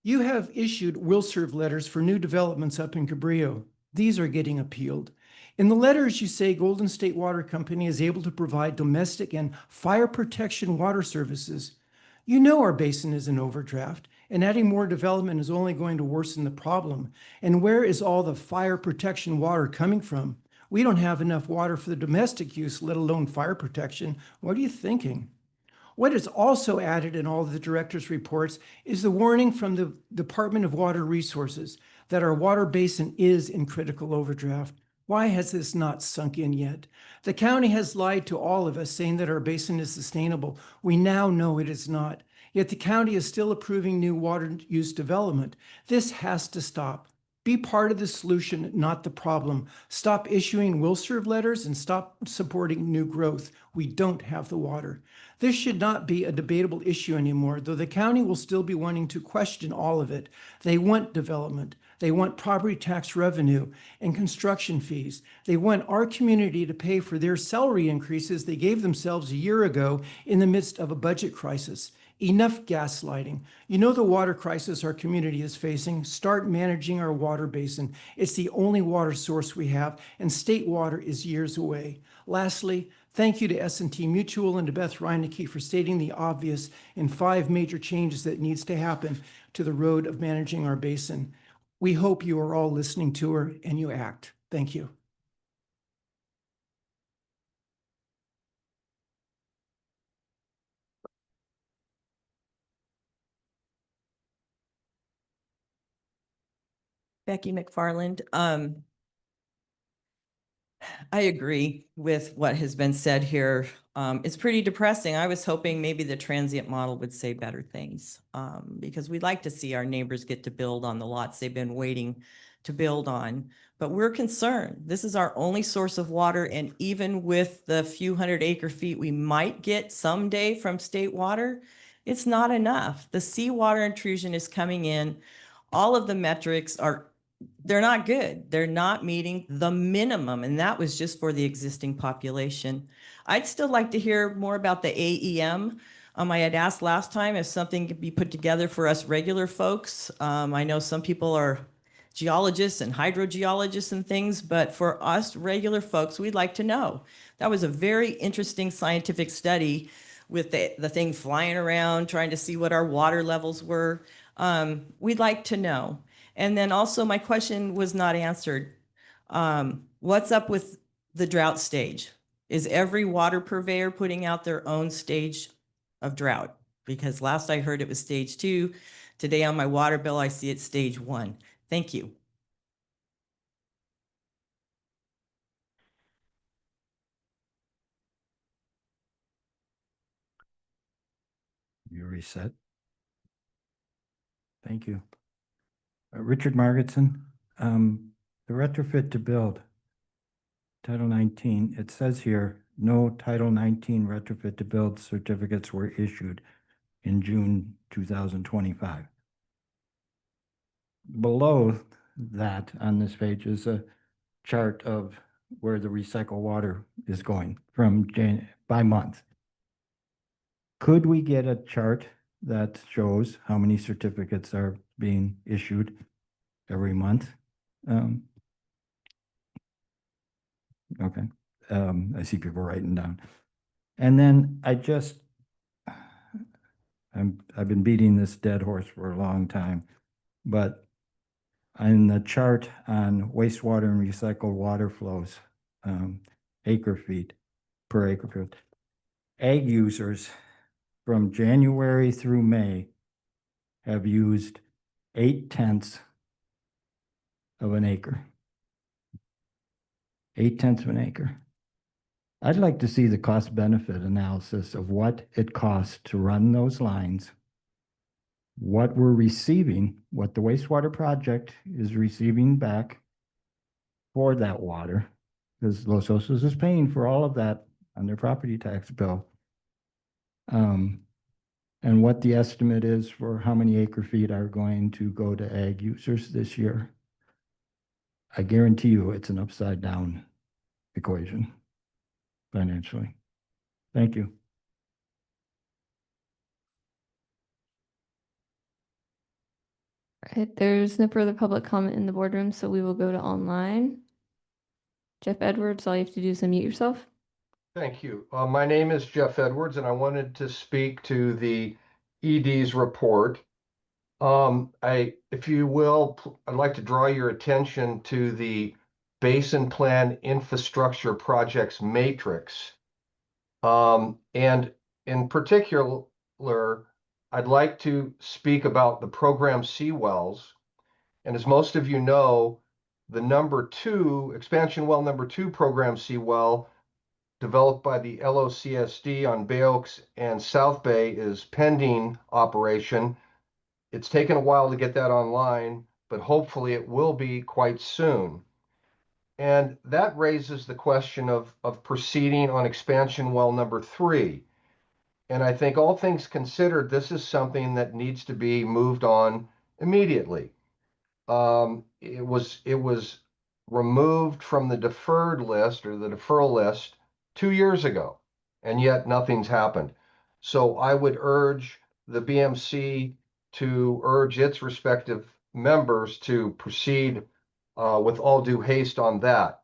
you have issued will-serve letters for new developments up in Cabrillo. These are getting appealed. In the letters, you say Golden State Water Company is able to provide domestic and fire protection water services. You know our basin is in overdraft, and adding more development is only going to worsen the problem. And where is all the fire protection water coming from? We don't have enough water for the domestic use, let alone fire protection. What are you thinking? What is also added in all of the director's reports is the warning from the Department of Water Resources that our water basin is in critical overdraft. Why has this not sunk in yet? The county has lied to all of us, saying that our basin is sustainable. We now know it is not. Yet the county is still approving new water use development. This has to stop. Be part of the solution, not the problem. Stop issuing will serve letters and stop supporting new growth. We don't have the water. This should not be a debatable issue anymore, though the county will still be wanting to question all of it. They want development. They want property tax revenue and construction fees. They want our community to pay for their salary increases they gave themselves a year ago in the midst of a budget crisis. Enough gaslighting. You know the water crisis our community is facing. Start managing our water basin. It's the only water source we have, and state water is years away. Lastly, thank you to S&T Mutual and to Beth Reinecke for stating the obvious in 5 major changes that needs to happen to the road of managing our basin. We hope you are all listening to her and you act. Thank you. Becky McFarland. I agree with what has been said here. It's pretty depressing. I was hoping maybe the transient model would say better things, because we'd like to see our neighbors get to build on the lots they've been waiting to build on. But we're concerned. This is our only source of water, and even with the few hundred acre feet we might get someday from state water, it's not enough. The seawater intrusion is coming in. All of the metrics they're not good. They're not meeting the minimum, and that was just for the existing population. I'd still like to hear more about the AEM. I had asked last time if something could be put together for us regular folks. I know some people are geologists and hydrogeologists and things, but for us regular folks, we'd like to know. That was a very interesting scientific study with the thing flying around, trying to see what our water levels were. We'd like to know. And then also my question was not answered. What's up with the drought stage? Is every water purveyor putting out their own stage of drought? Because last I heard it was stage 2. Today on my water bill, I see it's stage 1. Thank you. You reset. Thank you. Richard Margetson, the retrofit to build, Title 19, it says here, no Title 19 retrofit to build certificates were issued in June 2025. Below that on this page is a chart of where the recycled water is going from by month. Could we get a chart that shows how many certificates are being issued every month? Okay. I see people writing down. And then I've been beating this dead horse for a long time, but on the chart on wastewater and recycled water flows, acre feet per acre feet, ag users from January through May have used 0.8 of an acre. 0.8 of an acre. I'd like to see the cost benefit analysis of what it costs to run those lines, what we're receiving, what the wastewater project is receiving back for that water, because Los Osos is paying for all of that on their property tax bill. And what the estimate is for how many acre feet are going to go to ag users this year. I guarantee you it's an upside down equation financially. Thank you. Right, there's no further public comment in the boardroom, so we will go to online. Jeff Edwards, all you have to do is unmute yourself. Thank you. My name is Jeff Edwards, and I wanted to speak to the ED's report. If you will, I'd like to draw your attention to the Basin Plan Infrastructure Projects Matrix. And in particular, I'd like to speak about the program Seawells. And as most of you know, the expansion well number 2 program C well developed by the LOCSD on Bay Oaks and South Bay is pending operation. It's taken a while to get that online, but hopefully it will be quite soon. And that raises the question of proceeding on expansion well number 3. And I think all things considered, this is something that needs to be moved on immediately. It was removed from the deferred list or the deferral list 2 years ago, and yet nothing's happened. So I would urge the BMC to urge its respective members to proceed with all due haste on that.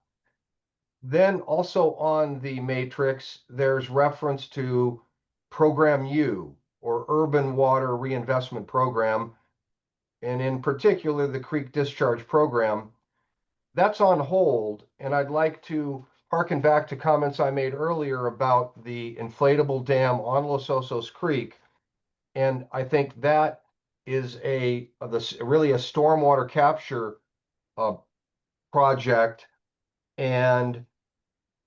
Then also on the matrix, there's reference to Program U, or Urban Water Reinvestment Program, and in particular, the Creek Discharge Program. That's on hold, and I'd like to harken back to comments I made earlier about the inflatable dam on Los Osos Creek. And I think that is really a stormwater capture project, and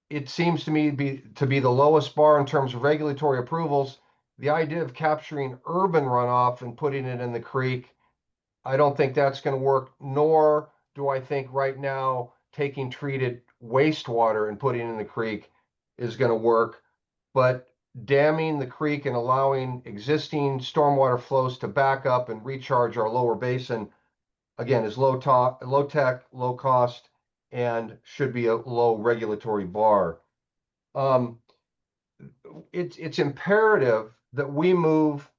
it seems to me to be the lowest bar in terms of regulatory approvals. The idea of capturing urban runoff and putting it in the creek, I don't think that's going to work, nor do I think right now taking treated wastewater and putting it in the creek is going to work. But damming the creek and allowing existing stormwater flows to back up and recharge our lower basin, again, is low tech, low cost, and should be a low regulatory bar. It's imperative that we move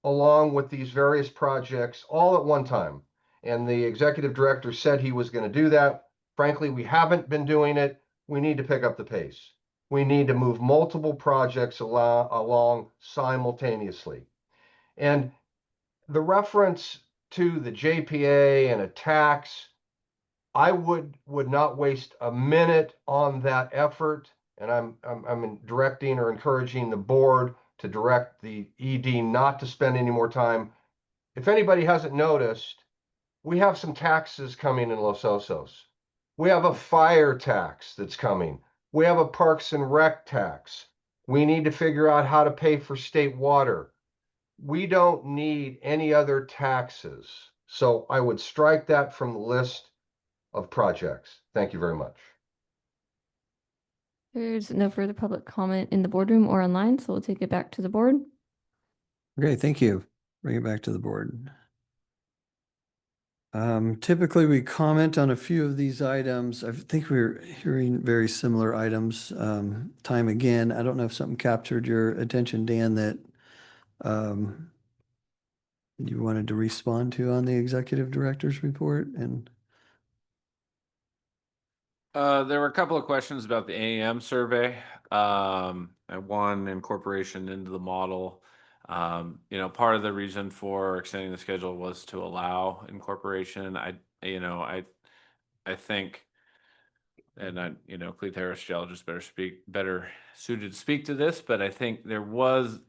along with these various projects all at one time. And the executive director said he was going to do that. Frankly, we haven't been doing it. We need to pick up the pace. We need to move multiple projects along simultaneously. And the reference to the JPA and a tax, I would not waste a minute on that effort. And I'm directing or encouraging the board to direct the ED not to spend any more time. If anybody hasn't noticed, we have some taxes coming in Los Osos. We have a fire tax that's coming. We have a Parks and Rec tax. We need to figure out how to pay for state water. We don't need any other taxes. So I would strike that from the list of projects. Thank you very much. There's no further public comment in the boardroom or online, so we'll take it back to the board. Okay, thank you. Bring it back to the board. Typically, we comment on a few of these items. I think we're hearing very similar items time again. I don't know if something captured your attention, Dan, that you wanted to respond to on the executive director's report. And there were a couple of questions about the AEM survey, and one incorporation into the model. Part of the reason for extending the schedule was to allow incorporation. I think, and Clete Harris, geologist, better suited to speak to this, but I think there was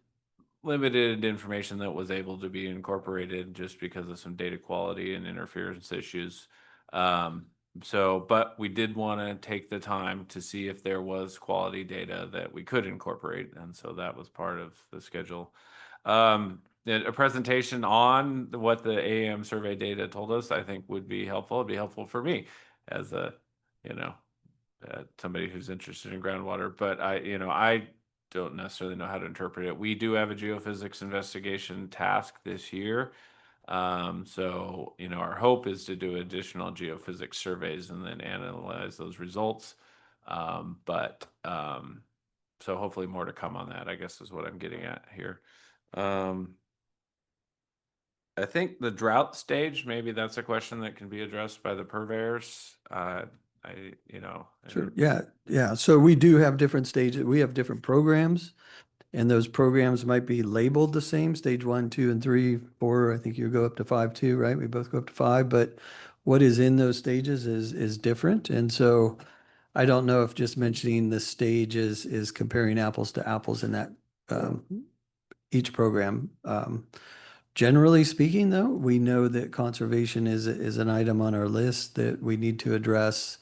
limited information that was able to be incorporated just because of some data quality and interference issues. But we did want to take the time to see if there was quality data that we could incorporate. And so that was part of the schedule. A presentation on what the AEM survey data told us, I think would be helpful. It'd be helpful for me as somebody who's interested in groundwater, but I don't necessarily know how to interpret it. We do have a geophysics investigation task this year. So our hope is to do additional geophysics surveys and then analyze those results. So hopefully more to come on that, I guess, is what I'm getting at here. I think the drought stage, maybe that's a question that can be addressed by the purveyors. Sure. Yeah. So we do have different stages. We have different programs, and those programs might be labeled the same, stage 1, 2, and 3, 4. I think you go up to 5 too, right? We both go up to 5, but what is in those stages is different. And so I don't know if just mentioning the stages is comparing apples to apples in that each program. Generally speaking, though, we know that conservation is an item on our list that we need to address.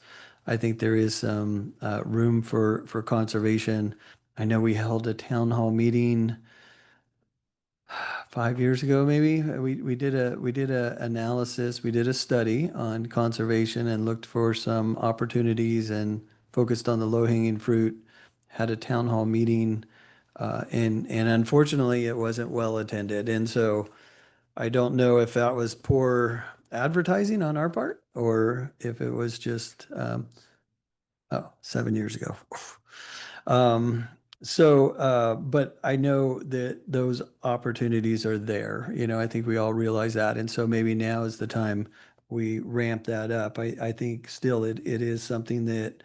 I think there is some room for conservation. I know we held a town hall meeting 5 years ago, maybe. We did a analysis, we did a study on conservation and looked for some opportunities and focused on the low-hanging fruit. Had a town hall meeting, and unfortunately, it wasn't well attended. And so I don't know if that was poor advertising on our part or if it was just, 7 years ago. Um, but I know that those opportunities are there. I think we all realize that. And so maybe now is the time we ramp that up. I think still it is something that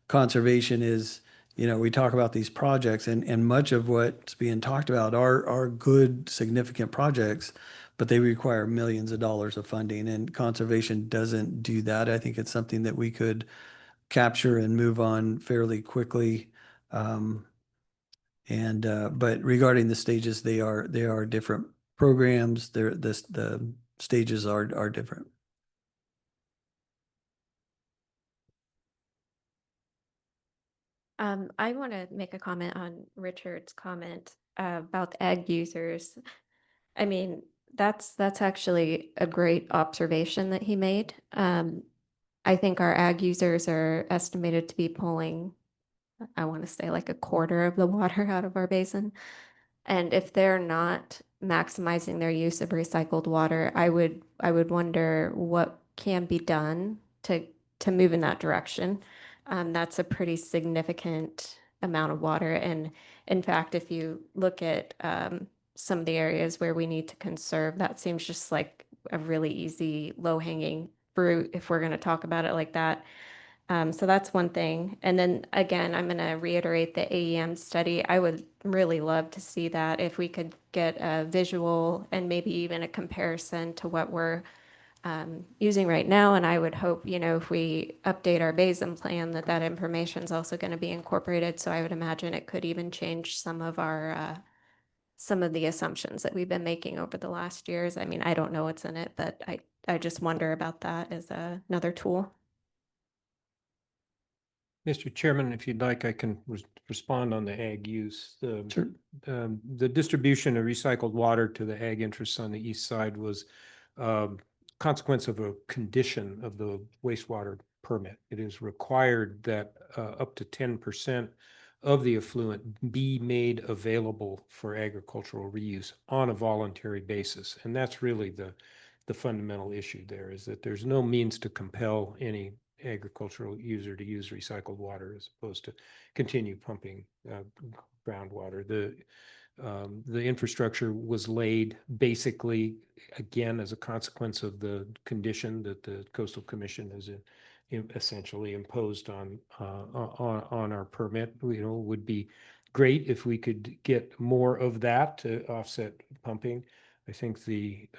conservation is, we talk about these projects and much of what's being talked about are good, significant projects, but they require millions of dollars of funding, and conservation doesn't do that. I think it's something that we could capture and move on fairly quickly. But regarding the stages, they are different programs. The stages are different. I want to make a comment on Richard's comment about the ag users. I mean, that's actually a great observation that he made. I think our ag users are estimated to be pulling, I want to say like a quarter of the water out of our basin. And if they're not maximizing their use of recycled water, I would wonder what can be done to move in that direction. That's a pretty significant amount of water. And in fact, if you look at some of the areas where we need to conserve, that seems just like a really easy, low-hanging fruit if we're going to talk about it like that. So that's one thing. And then again, I'm going to reiterate the AEM study. I would really love to see that if we could get a visual and maybe even a comparison to what we're using right now. And I would hope, if we update our Basin plan, that information is also going to be incorporated. So I would imagine it could even change some of the assumptions that we've been making over the last years. I mean, I don't know what's in it, but I just wonder about that as another tool. Mr. Chairman, if you'd like, I can respond on the ag use. The distribution of recycled water to the ag interests on the east side was consequence of a condition of the wastewater permit. It is required that up to 10% of the effluent be made available for agricultural reuse on a voluntary basis. And that's really the fundamental issue there, is that there's no means to compel any agricultural user to use recycled water as opposed to continue pumping groundwater. The infrastructure was laid basically, again, as a consequence of the condition that the Coastal Commission has essentially imposed on our permit. Would be great if we could get more of that to offset pumping. I think the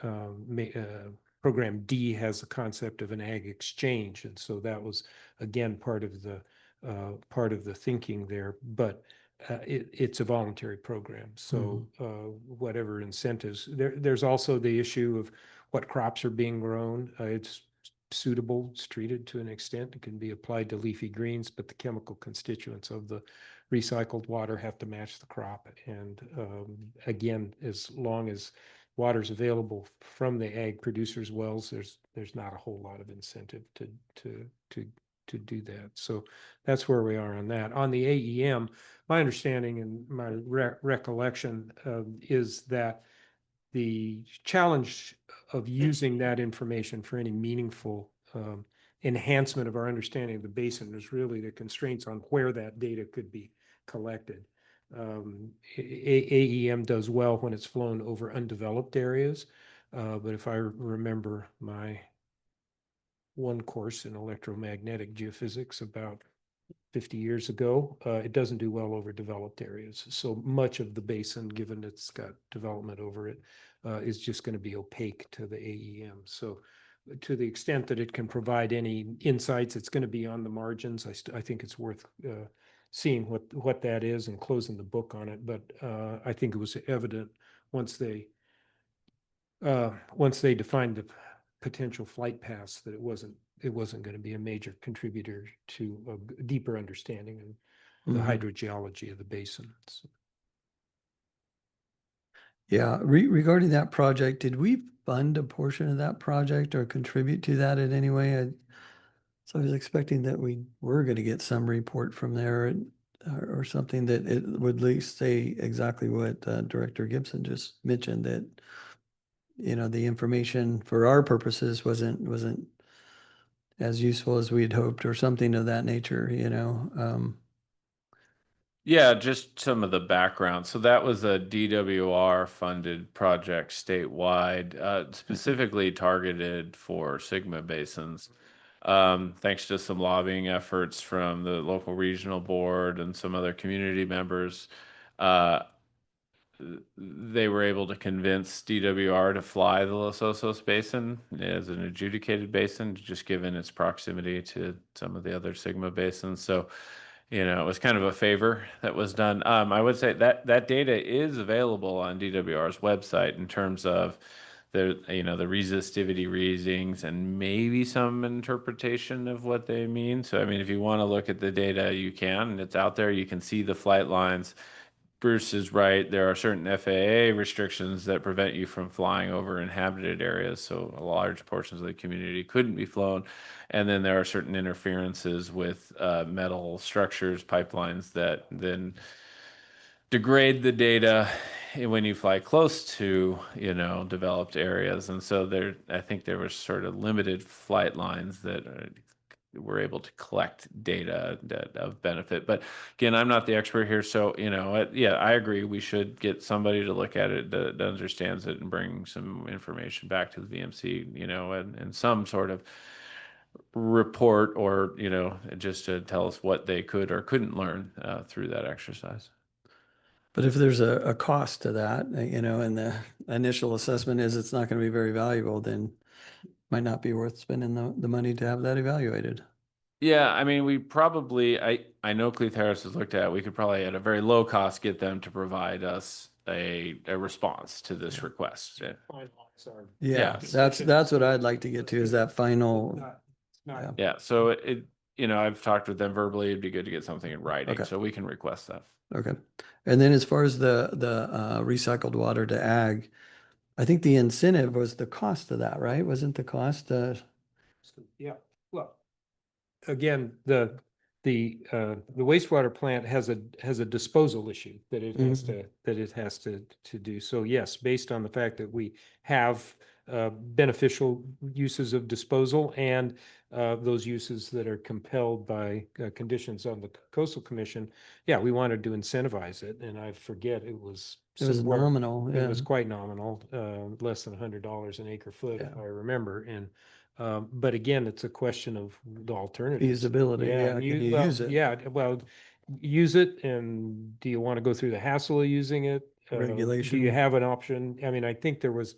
Program D has the concept of an ag exchange, and so that was again part of the thinking there. But it's a voluntary program, so whatever incentives. There's also the issue of what crops are being grown. It's suitable, it's treated to an extent. It can be applied to leafy greens, but the chemical constituents of the recycled water have to match the crop. And again, as long as water's available from the ag producers' wells, there's not a whole lot of incentive to do that. So that's where we are on that. On the AEM, my understanding and my recollection is that the challenge of using that information for any meaningful enhancement of our understanding of the basin is really the constraints on where that data could be collected. AEM does well when it's flown over undeveloped areas, but if I remember my one course in electromagnetic geophysics about 50 years ago, it doesn't do well over developed areas. So much of the basin, given it's got development over it, is just going to be opaque to the AEM. So to the extent that it can provide any insights, it's going to be on the margins. I think it's worth seeing what that is and closing the book on it. But I think it was evident once they once they defined the potential flight paths, that it wasn't going to be a major contributor to a deeper understanding of the Mhm. hydrogeology of the basin. So, Yeah, regarding that project, did we fund a portion of that project or contribute to that in any way? So I was expecting that we were going to get some report from there or something that it would at least say exactly what Director Gibson just mentioned, that, you know, the information for our purposes wasn't as useful as we'd hoped or something of that nature, you know. Yeah, just some of the background. So that was a DWR funded project statewide, specifically targeted for Sigma basins. Thanks to some lobbying efforts from the local regional board and some other community members, uh, they were able to convince DWR to fly the Los Osos Basin as an adjudicated basin, just given its proximity to some of the other Sigma basins. So, you know, it was kind of a favor that was done. I would say that that data is available on DWR's website in terms of the, you know, the resistivity readings and maybe some interpretation of what they mean. So, I mean, if you want to look at the data, you can, and it's out there. You can see the flight lines. Bruce is right. There are certain FAA restrictions that prevent you from flying over inhabited areas. So large portions of the community couldn't be flown. And then there are certain interferences with metal structures, pipelines that then degrade the data when you fly close to, you know, developed areas. And so there, I think there was sort of limited flight lines that were able to collect data that of benefit. But again, I'm not the expert here, so, you know, yeah, I agree. We should get somebody to look at it that understands it and bring some information back to the BMC, you know, and some sort of report, or, you know, just to tell us what they could or couldn't learn through that exercise. But if there's a cost to that, you know, and the initial assessment is it's not going to be very valuable, then might not be worth spending the money to have that evaluated. Yeah, I mean, we probably, I know Cleith Harris has looked at it. We could probably at a very low cost get them to provide us a response to this request. Yeah. Yeah, Yes. that's what I'd like to get to, is that final. Yeah. Yeah, so it, you know, I've talked with them verbally. It'd be good to get something in writing, Okay. so we can request that. Okay. And then as far as the recycled water to ag, I think the incentive was the cost of that, right? Wasn't the cost? yeah, well, again, the wastewater plant has a disposal issue that it has to do. So yes, based on the fact that we have beneficial uses of disposal and those uses that are compelled by conditions on the coastal commission, yeah, we wanted to incentivize it, and I forget, it was nominal. it Yeah. was quite nominal, less than $100 an acre foot, if I remember. And but again, it's a question of the alternatives. Feasibility. Yeah. Can you use it? Yeah, well, use it. And do you want to go through the hassle of using it? Do Regulation. you have an option? I mean, I think there was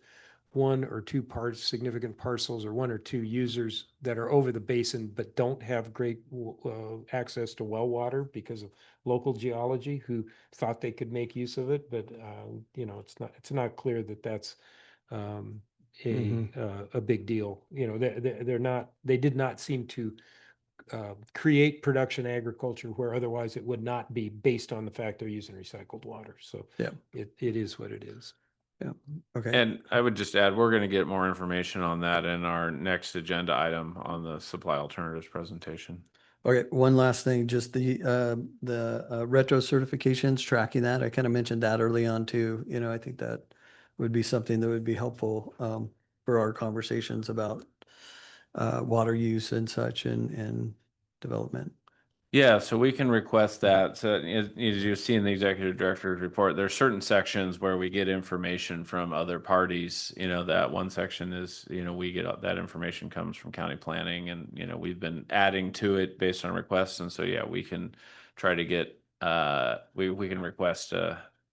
one or two significant parcels, or one or two users that are over the basin but don't have great access to well water because of local geology, who thought they could make use of it. But you know, it's not clear that that's a big deal. You know, they did not seem to create production agriculture where otherwise it would not be, based on the fact they're using recycled water. So yeah, it is what it is. Yeah. Okay. And I would just add, we're going to get more information on that in our next agenda item on the supply alternatives presentation. Okay, one last thing, just the retro certifications, tracking that. I kind of mentioned that early on too. You know, I think that would be something that would be helpful for our conversations about water use and such and development. Yeah, so we can request that. So as you see in the executive director's report, there's certain sections where we get information from other parties. You know, that one section is, you know, we get that information comes from county planning, and, you know, we've been adding to it based on requests. And so, yeah, we can try to get, we can request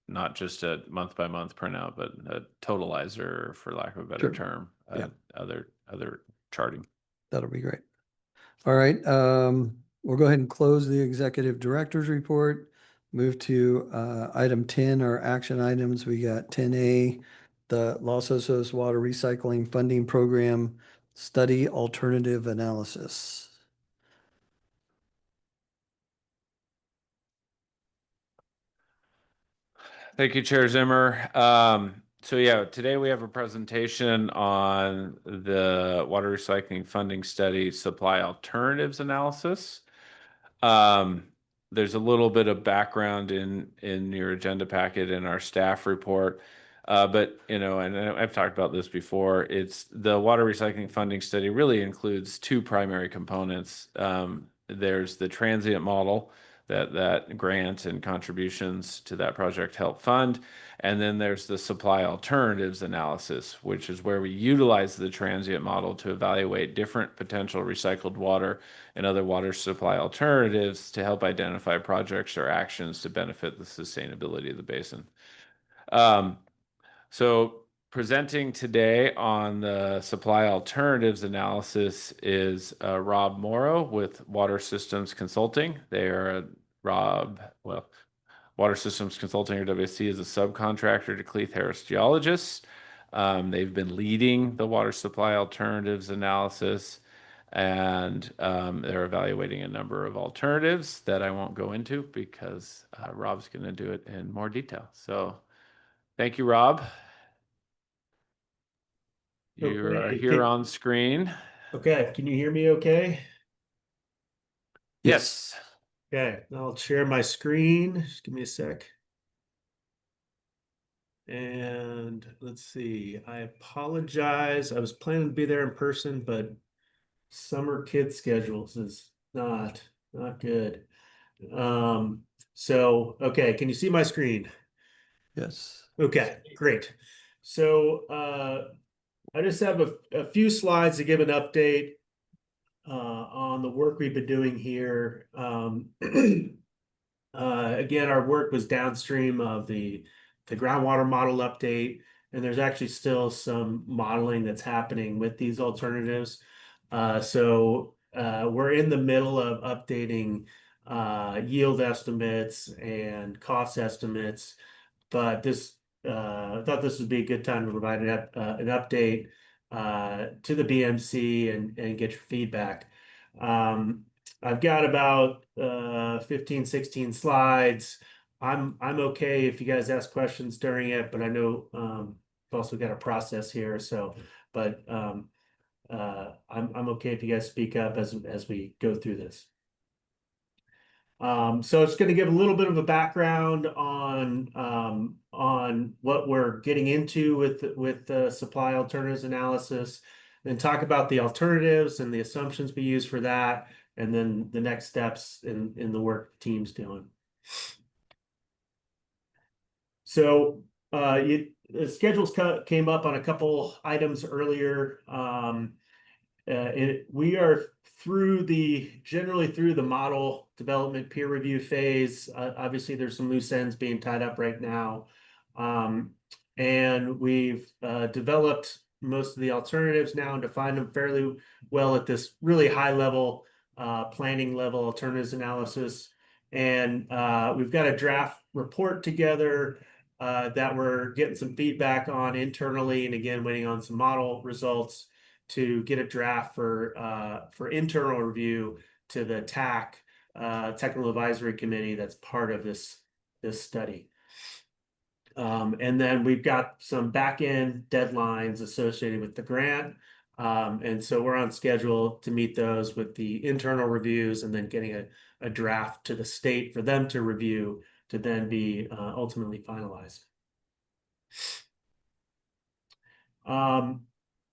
not just a month by month printout, but a totalizer, for lack of a better term, other charting. That'll be great. All right. We'll go ahead and close the executive director's report. Move to item 10, our action items. We got 10A, the Los Osos Water Recycling Funding Program Study Alternative Analysis. Thank you, Chair Zimmer. So yeah, today we have a presentation on the water recycling funding study supply alternatives analysis. There's a little bit of background in your agenda packet in our staff report. But, you know, and I've talked about this before, it's the water recycling funding study really includes two primary components. There's the transient model that grant and contributions to that project help fund. And then there's the supply alternatives analysis, which is where we utilize the transient model to evaluate different potential recycled water and other water supply alternatives to help identify projects or actions to benefit the sustainability of the basin. So presenting today on the supply alternatives analysis is Rob Morrow with Water Systems Consulting. They are Water Systems Consulting, or WSC, is a subcontractor to Cleith Harris Geologists. They've been leading the water supply alternatives analysis, and they're evaluating a number of alternatives that I won't go into because Rob's going to do it in more detail. So thank you, Rob. You're Okay, here on screen. Okay, can you hear me okay? Yes. Okay, I'll share my screen. Just give me a sec. And let's see, I apologize. I was planning to be there in person, but summer kid schedules is not good. So, okay, can you see my screen? Yes. Okay, great. So, I just have a few slides to give an update on the work we've been doing here. Again, our work was downstream of the groundwater model update, and there's actually still some modeling that's happening with these alternatives. So we're in the middle of updating yield estimates and cost estimates, but I thought this would be a good time to provide an update to the BMC and get your feedback. I've got about 15, 16 slides. I'm okay if you guys ask questions during it, but I know I've also got a process here. So, but I'm okay if you guys speak up as we go through this. So it's going to give a little bit of a background on what we're getting into with the supply alternatives analysis, then talk about the alternatives and the assumptions we use for that, and then the next steps in the work the team's doing. So the schedules came up on a couple items earlier. We are generally through the model development peer review phase. Obviously, there's some loose ends being tied up right now. And we've developed most of the alternatives now and defined them fairly well at this really high level, planning level alternatives analysis. And we've got a draft report together that we're getting some feedback on internally, and again, waiting on some model results to get a draft for internal review to the TAC, Technical Advisory Committee, that's part of this study. And then we've got some back-end deadlines associated with the grant. And so we're on schedule to meet those with the internal reviews and then getting a draft to the state for them to review to then be ultimately finalized.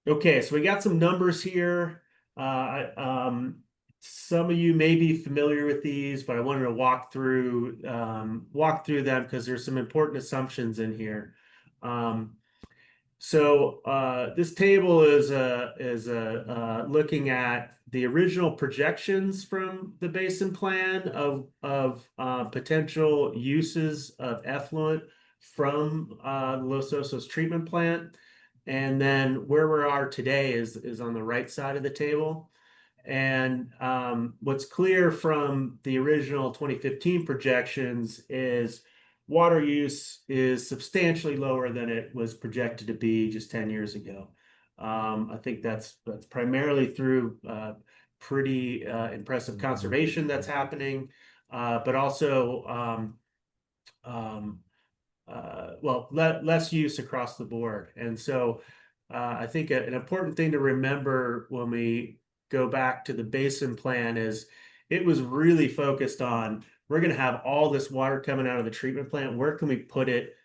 Okay, so we got some numbers here. Some of you may be familiar with these, but I wanted to walk through them because there's some important assumptions in here. So this table is looking at the original projections from the Basin Plan of potential uses of effluent from Los Osos treatment plant. And then where we are today is on the right side of the table. And what's clear from the original 2015 projections is water use is substantially lower than it was projected to be just 10 years ago. I think that's primarily through pretty impressive conservation that's happening, but also less use across the board. And so I think an important thing to remember when we go back to the Basin plan is it was really focused on, we're going to have all this water coming out of the treatment plant. Where can we put it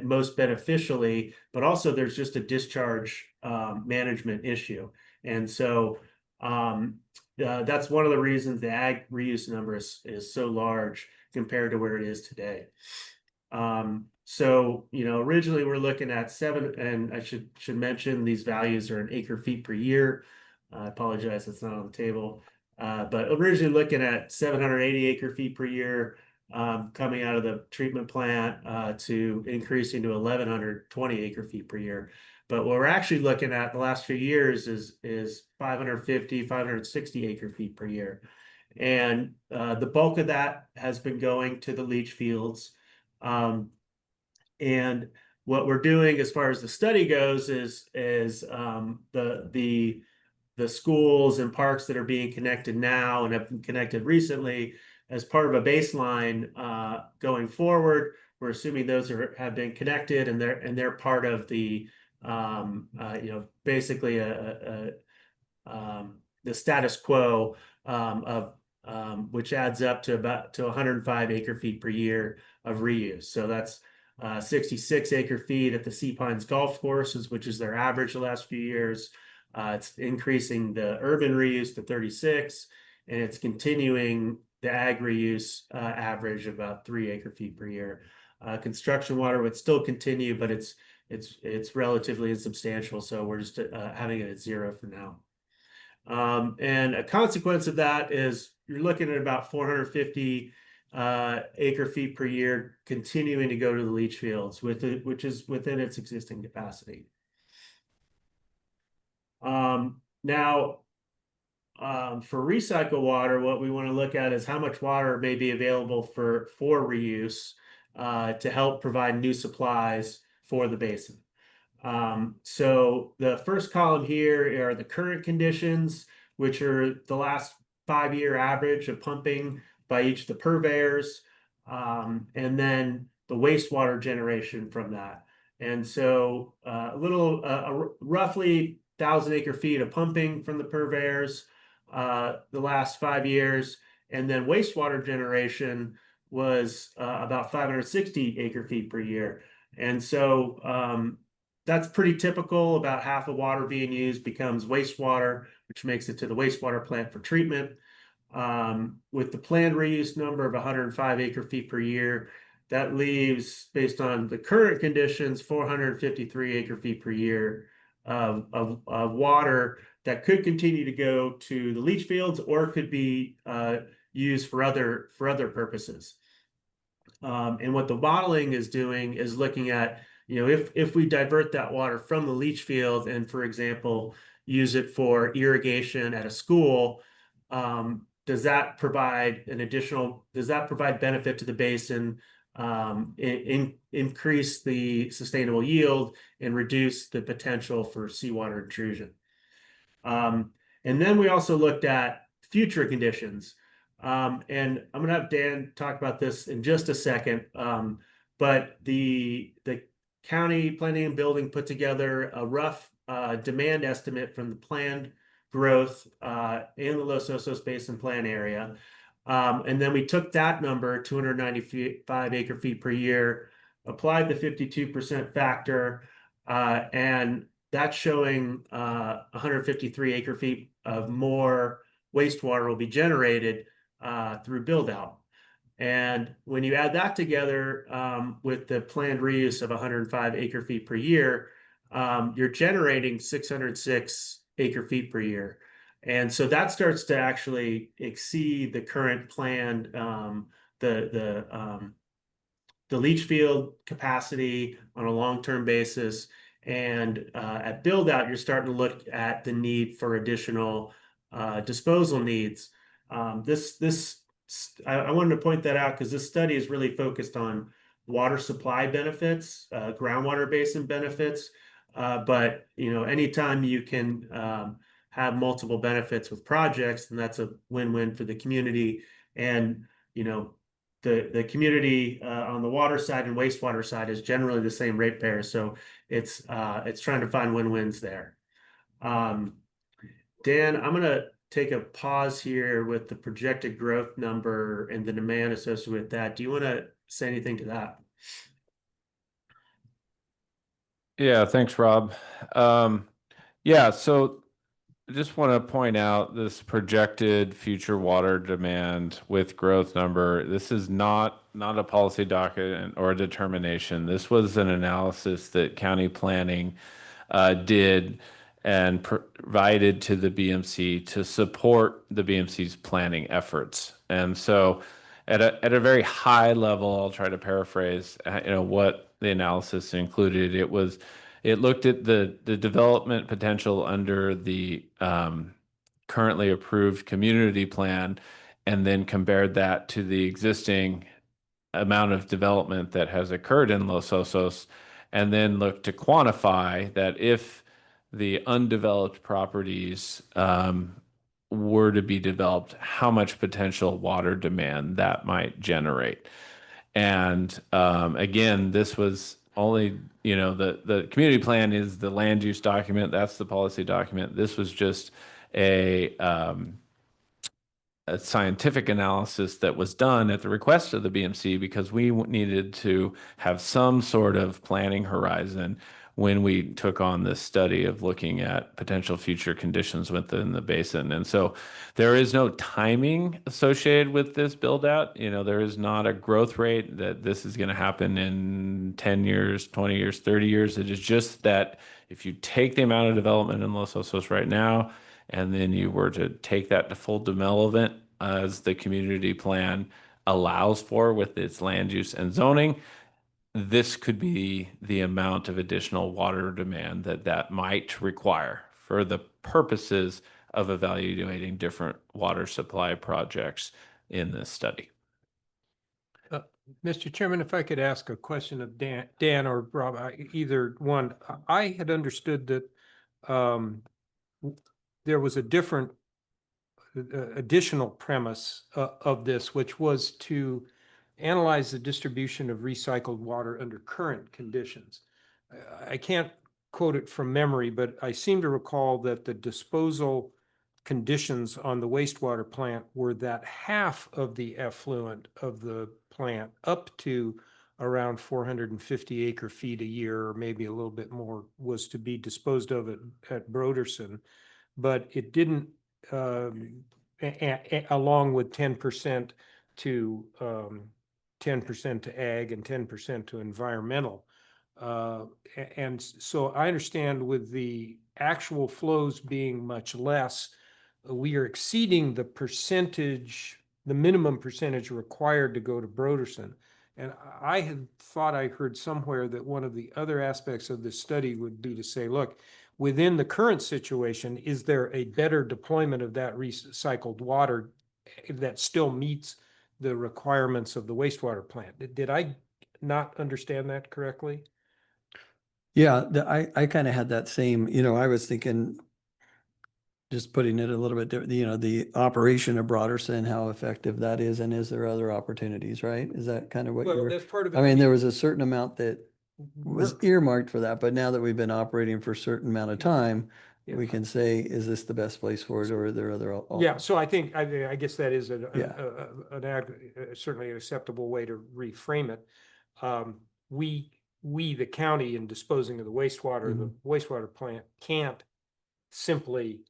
most beneficially? But also there's just a discharge management issue. And so that's one of the reasons the ag reuse number is so large compared to where it is today. So, originally we're looking at 7, and I should mention these values are in acre feet per year. I apologize, it's not on the table. But originally looking at 780 acre feet per year coming out of the treatment plant to increasing to 1,120 acre feet per year. But what we're actually looking at the last few years is 550, 560 acre feet per year. And the bulk of that has been going to the leach fields. And what we're doing as far as the study goes is the schools and parks that are being connected now and have been connected recently as part of a baseline going forward. We're assuming those have been connected and they're part of the basically the status quo of which adds up to 105 acre feet per year of reuse. So that's 66 acre feet at the Sea Pines golf courses, which is their average the last few years. It's increasing the urban reuse to 36, and it's continuing the ag reuse average of about 3 acre feet per year. Construction water would still continue, but it's relatively insubstantial. So we're just having it at 0 for now. And a consequence of that is you're looking at about 450 acre feet per year continuing to go to the leach fields which is within its existing capacity. Now, for recycled water, what we want to look at is how much water may be available for reuse to help provide new supplies for the basin. So the first column here are the current conditions, which are the last 5-year average of pumping by each of the purveyors, and then the wastewater generation from that. And so roughly 1,000 acre feet of pumping from the purveyors the last 5 years, and then wastewater generation was about 560 acre feet per year. And so that's pretty typical. About half of water being used becomes wastewater, which makes it to the wastewater plant for treatment. With the planned reuse number of 105 acre feet per year, that leaves, based on the current conditions, 453 acre feet per year of water that could continue to go to the leach fields or could be used for other purposes. And what the modeling is doing is looking at, if we divert that water from the leach field and, for example, use it for irrigation at a school, does that provide benefit to the basin, increase the sustainable yield, and reduce the potential for seawater intrusion? And then we also looked at future conditions. And I'm going to have Dan talk about this in just a second. But the county planning and building put together a rough demand estimate from the planned growth in the Los Osos Basin Plan area. And then we took that number, 295 acre feet per year, applied the 52% factor, and that's showing 153 acre feet of more wastewater will be generated through build out. And when you add that together with the planned reuse of 105 acre feet per year, you're generating 606 acre feet per year. And so that starts to actually exceed the current planned, the leach field capacity on a long-term basis. And at build out, you're starting to look at the need for additional disposal needs. I wanted to point that out because this study is really focused on water supply benefits, groundwater basin benefits. But anytime you can have multiple benefits with projects, then that's a win-win for the community. And the community on the water side and wastewater side is generally the same ratepayer, so it's trying to find win-wins there. Dan, I'm gonna take a pause here with the projected growth number and the demand associated with that. Do you want to say anything to that? Yeah, thanks, Rob. Yeah, so I just want to point out this projected future water demand with growth number. This is not a policy document or a determination. This was an analysis that county planning did and provided to the BMC to support the BMC's planning efforts. And so at a very high level, I'll try to paraphrase, what the analysis included. It looked at the development potential under the currently approved community plan, and then compared that to the existing amount of development that has occurred in Los Osos, and then looked to quantify that if the undeveloped properties were to be developed, how much potential water demand that might generate. And again, this was only, the community plan is the land use document. That's the policy document. This was just a scientific analysis that was done at the request of the BMC because we needed to have some sort of planning horizon when we took on this study of looking at potential future conditions within the basin. And so there is no timing associated with this build out. There is not a growth rate that this is going to happen in 10 years, 20 years, 30 years. It is just that if you take the amount of development in Los Osos right now, and then you were to take that to full development as the community plan allows for with its land use and zoning, this could be the amount of additional water demand that might require for the purposes of evaluating different water supply projects in this study. Mr. Chairman, if I could ask a question of Dan or Rob, either one. I had understood that there was a different additional premise of this, which was to analyze the distribution of recycled water under current conditions. I can't quote it from memory, but I seem to recall that the disposal conditions on the wastewater plant were that half of the effluent of the plant up to around 450 acre feet a year, or maybe a little bit more, was to be disposed of at Broderson. But it didn't, along with 10% to 10% to ag and 10% to environmental. And so I understand with the actual flows being much less, we are exceeding the percentage, the minimum percentage required to go to Broderson. And I had thought I heard somewhere that one of the other aspects of this study would be to say, look, within the current situation, is there a better deployment of that recycled water that still meets the requirements of the wastewater plant? Did I not understand that correctly? Yeah, I kind of had that same, I was thinking, just putting it a little bit different, the operation of Broderson, how effective that is, and is there other opportunities, right? Is that kind of what you were? That's part of it. I mean, there was a certain amount that was earmarked for that, but now that we've been operating for a certain amount of time, we can say, is this the best place for it, or are there other? Yeah, so I think, I guess that is certainly an acceptable way to reframe it. We, the county, in disposing of the wastewater, the wastewater plant can't simply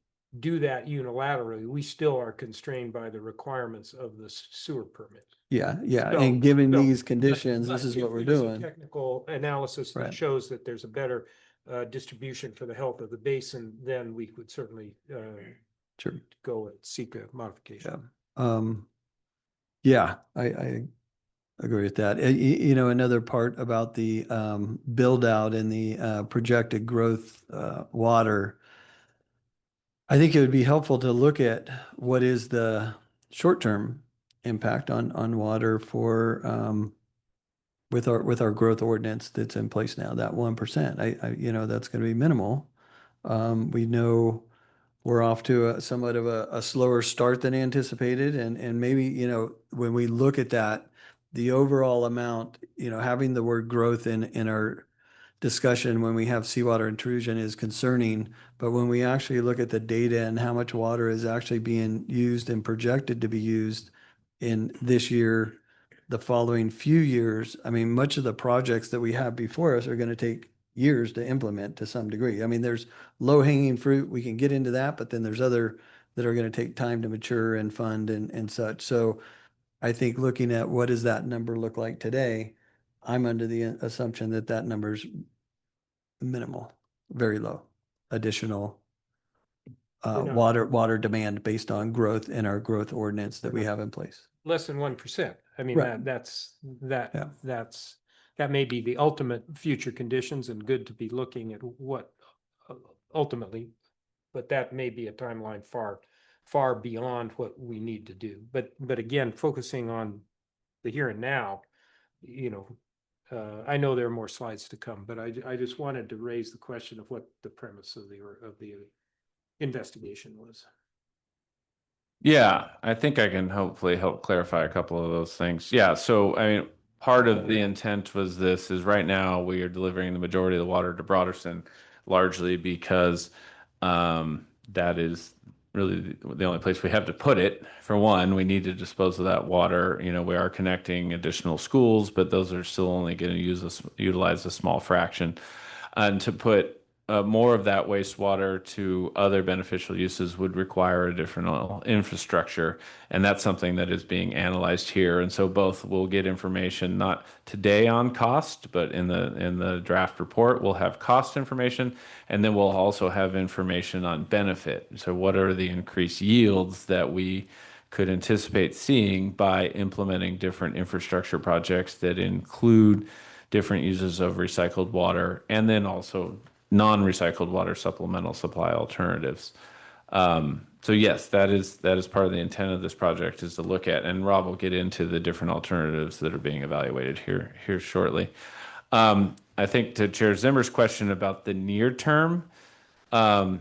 do that unilaterally. We still are constrained by the requirements of the sewer permit. Yeah, So- and given so- these conditions, but this is if what we're there's a doing. Technical analysis that Right. shows that there's a better distribution for the health of the basin, then we would certainly Sure. go and seek a modification. Yeah, I agree with that. Another part about the build out and the projected growth water, I think it would be helpful to look at what is the short-term impact on water for with our growth ordinance that's in place now, that 1%. That's going to be minimal. We know we're off to somewhat of a slower start than anticipated, and maybe, when we look at that, the overall amount, having the word growth in our discussion when we have seawater intrusion is concerning, but when we actually look at the data and how much water is actually being used and projected to be used in this year, the following few years, I mean, much of the projects that we have before us are going to take years to implement to some degree. I mean, there's low hanging fruit, we can get into that, but then there's other that are going to take time to mature and fund and such. So I think looking at what does that number look like today, I'm under the assumption that that number's minimal, very low, additional water demand based on growth in our growth ordinance that we have in place. Less than 1%. I mean, Right. Yeah. that may be the ultimate future conditions, and good to be looking at what ultimately, but that may be a timeline far beyond what we need to do. But again, focusing on the here and now, I know there are more slides to come, but I just wanted to raise the question of what the premise of the investigation was. Yeah, I think I can hopefully help clarify a couple of those things. Yeah, so I mean, part of the intent was this is right now we are delivering the majority of the water to Broderson, largely because that is really the only place we have to put it. For one, we need to dispose of that water. We are connecting additional schools, but those are still only going to utilize a small fraction. And to put more of that wastewater to other beneficial uses would require additional infrastructure, and that's something that is being analyzed here. And so both will get information not today on cost, but in the draft report we'll have cost information, and then we'll also have information on benefit. So what are the increased yields that we could anticipate seeing by implementing different infrastructure projects that include different uses of recycled water, and then also non-recycled water supplemental supply alternatives. So yes, that is part of the intent of this project, is to look at, and Rob will get into the different alternatives that are being evaluated here shortly. I think to Chair Zimmer's question about the near term, I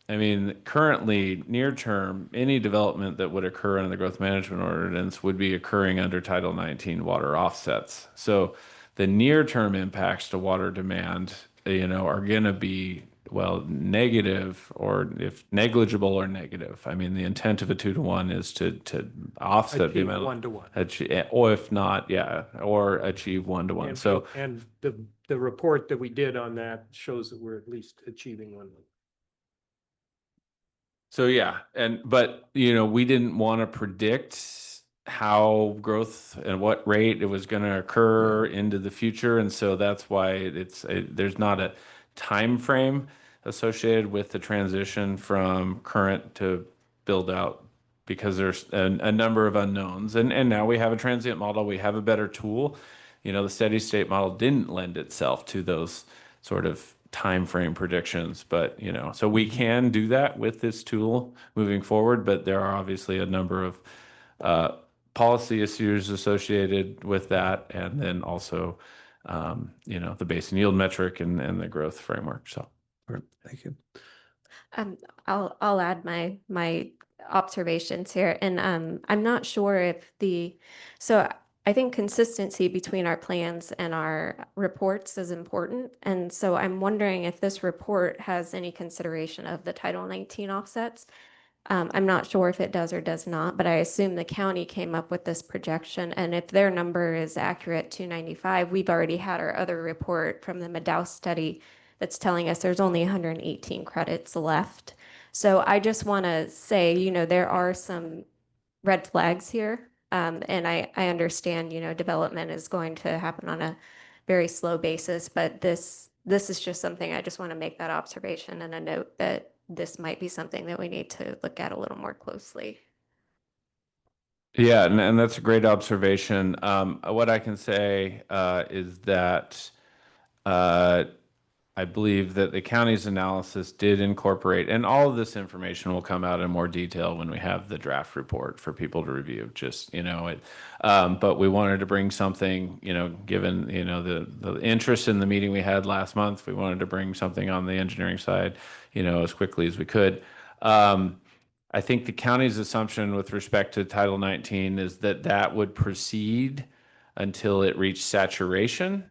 mean, currently near term, any development that would occur under the growth management ordinance would be occurring under Title 19 water offsets. So the near term impacts to water demand, are going to be, well, negative, or if negligible or negative. I mean, the intent of a 2-to-1 is to offset the Achieve amount. 1-to-1. Or if not, or achieve 1-to-1. And So, and the report that we did on that shows that we're at least achieving 1. So yeah, but we didn't want to predict how growth and what rate it was going to occur into the future, and so that's why there's not a time frame associated with the transition from current to build out, because there's a number of unknowns, and now we have a transient model, we have a better tool. The steady state model didn't lend itself to those sort of time frame predictions, but so we can do that with this tool moving forward, but there are obviously a number of policy issues associated with that, and then also the basin yield metric and the growth framework. So Thank you. I'll add my observations here, and I'm not sure if so I think consistency between our plans and our reports is important, and so I'm wondering if this report has any consideration of the Title 19 offsets. I'm not sure if it does or does not, but I assume the county came up with this projection, and if their number is accurate, 295, we've already had our other report from the Medow study that's telling us there's only 118 credits left. So I just want to say, there are some red flags here. And I understand, development is going to happen on a very slow basis, but this is just something, I just want to make that observation and a note that this might be something that we need to look at a little more closely. yeah, and that's a great observation. What I can say is that I believe that the county's analysis did incorporate, and all of this information will come out in more detail when we have the draft report for people to review. Just, but we wanted to bring something, given, the interest in the meeting we had last month, we wanted to bring something on the engineering side, as quickly as we could. I think the county's assumption with respect to Title 19 is that that would proceed until it reached saturation.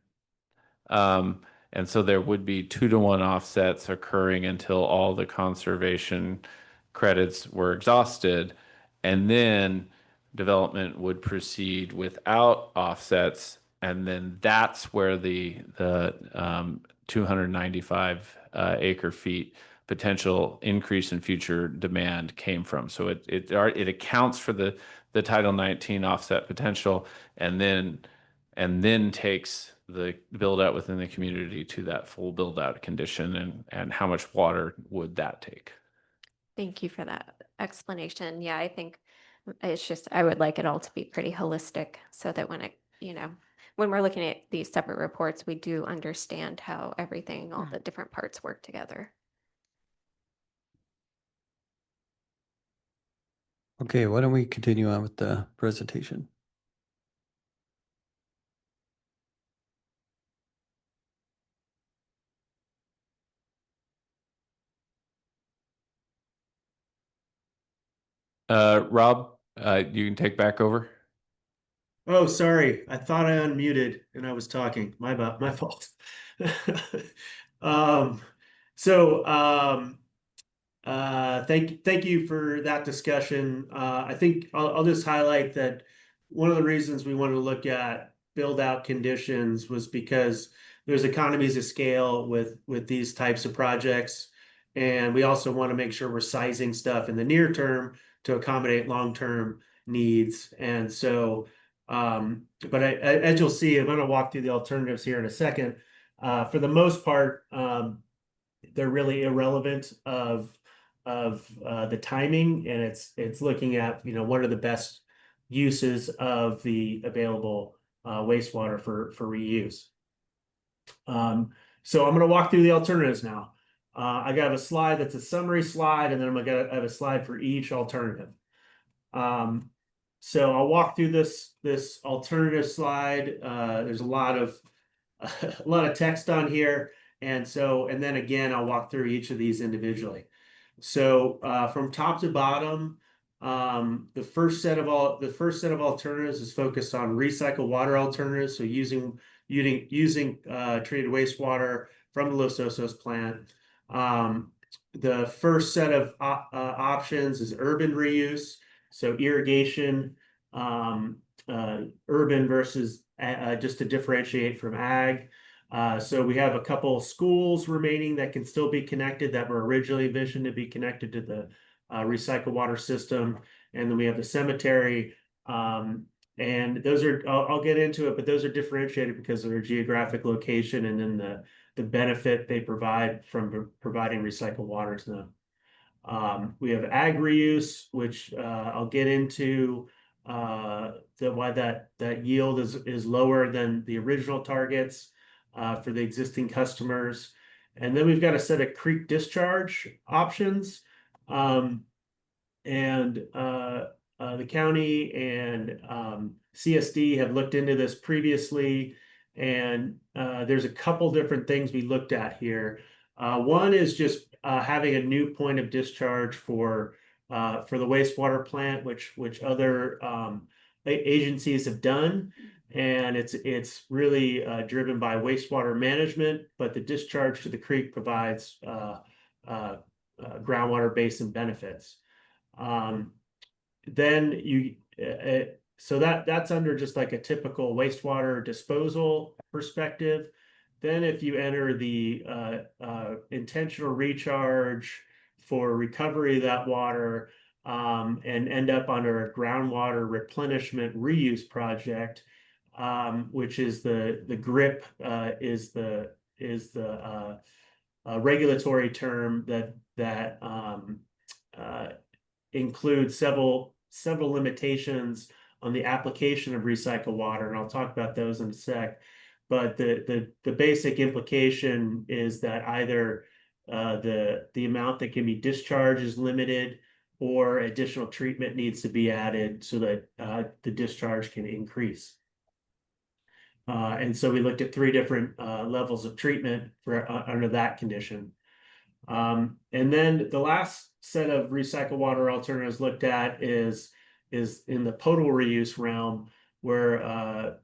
And so there would be 2-to-1 offsets occurring until all the conservation credits were exhausted. And then development would proceed without offsets. And then that's where the 295 acre feet potential increase in future demand came from. So it accounts for the Title 19 offset potential, and then takes the build out within the community to that full build out condition, and how much water would that take? Thank you for that explanation. Yeah, I think it's just, I would like it all to be pretty holistic so that when when we're looking at these separate reports, we do understand how everything, all the different parts work together. Okay, why don't we continue on with the presentation? Rob, you can take back over. Oh, sorry. I thought I unmuted and I was talking. My fault. Um, so, thank you for that discussion. I think I'll just highlight that one of the reasons we wanted to look at build out conditions was because there's economies of scale with these types of projects. And we also want to make sure we're sizing stuff in the near term to accommodate long-term needs. And so, but as you'll see, I'm going to walk through the alternatives here in a second. For the most part, they're really irrelevant of the timing, and it's looking at what are the best uses of the available wastewater for reuse. So I'm going to walk through the alternatives now. I got a slide that's a summary slide, and then I have a slide for each alternative. So I'll walk through this alternative slide. There's a lot of text on here, and then again I'll walk through each of these individually. So from top to bottom, the first set of alternatives is focused on recycled water alternatives. So using treated wastewater from the Los Osos plant. The first set of options is urban reuse. So irrigation, urban versus just to differentiate from ag. So we have a couple of schools remaining that can still be connected that were originally envisioned to be connected to the recycled water system. And then we have the cemetery. And those are, I'll get into it, but those are differentiated because of their geographic location and then the benefit they provide from providing recycled water to them. We have ag reuse, which I'll get into why that yield is lower than the original targets for the existing customers. And then we've got a set of creek discharge options. The county and CSD have looked into this previously, and there's a couple different things we looked at here. One is just having a new point of discharge for the wastewater plant, which other agencies have done, and it's really driven by wastewater management, but the discharge to the creek provides groundwater basin benefits. Then so that's under just like a typical wastewater disposal perspective. Then if you enter the intentional recharge for recovery of that water and end up under a groundwater replenishment reuse project, which is the GRIP is the regulatory term that includes several limitations on the application of recycled water, and I'll talk about those in a sec. but the basic implication is that either the amount that can be discharged is limited, or additional treatment needs to be added so that the discharge can increase. And so we looked at 3 different levels of treatment for under that condition. And then the last set of recycled water alternatives looked at is in the potable reuse realm, where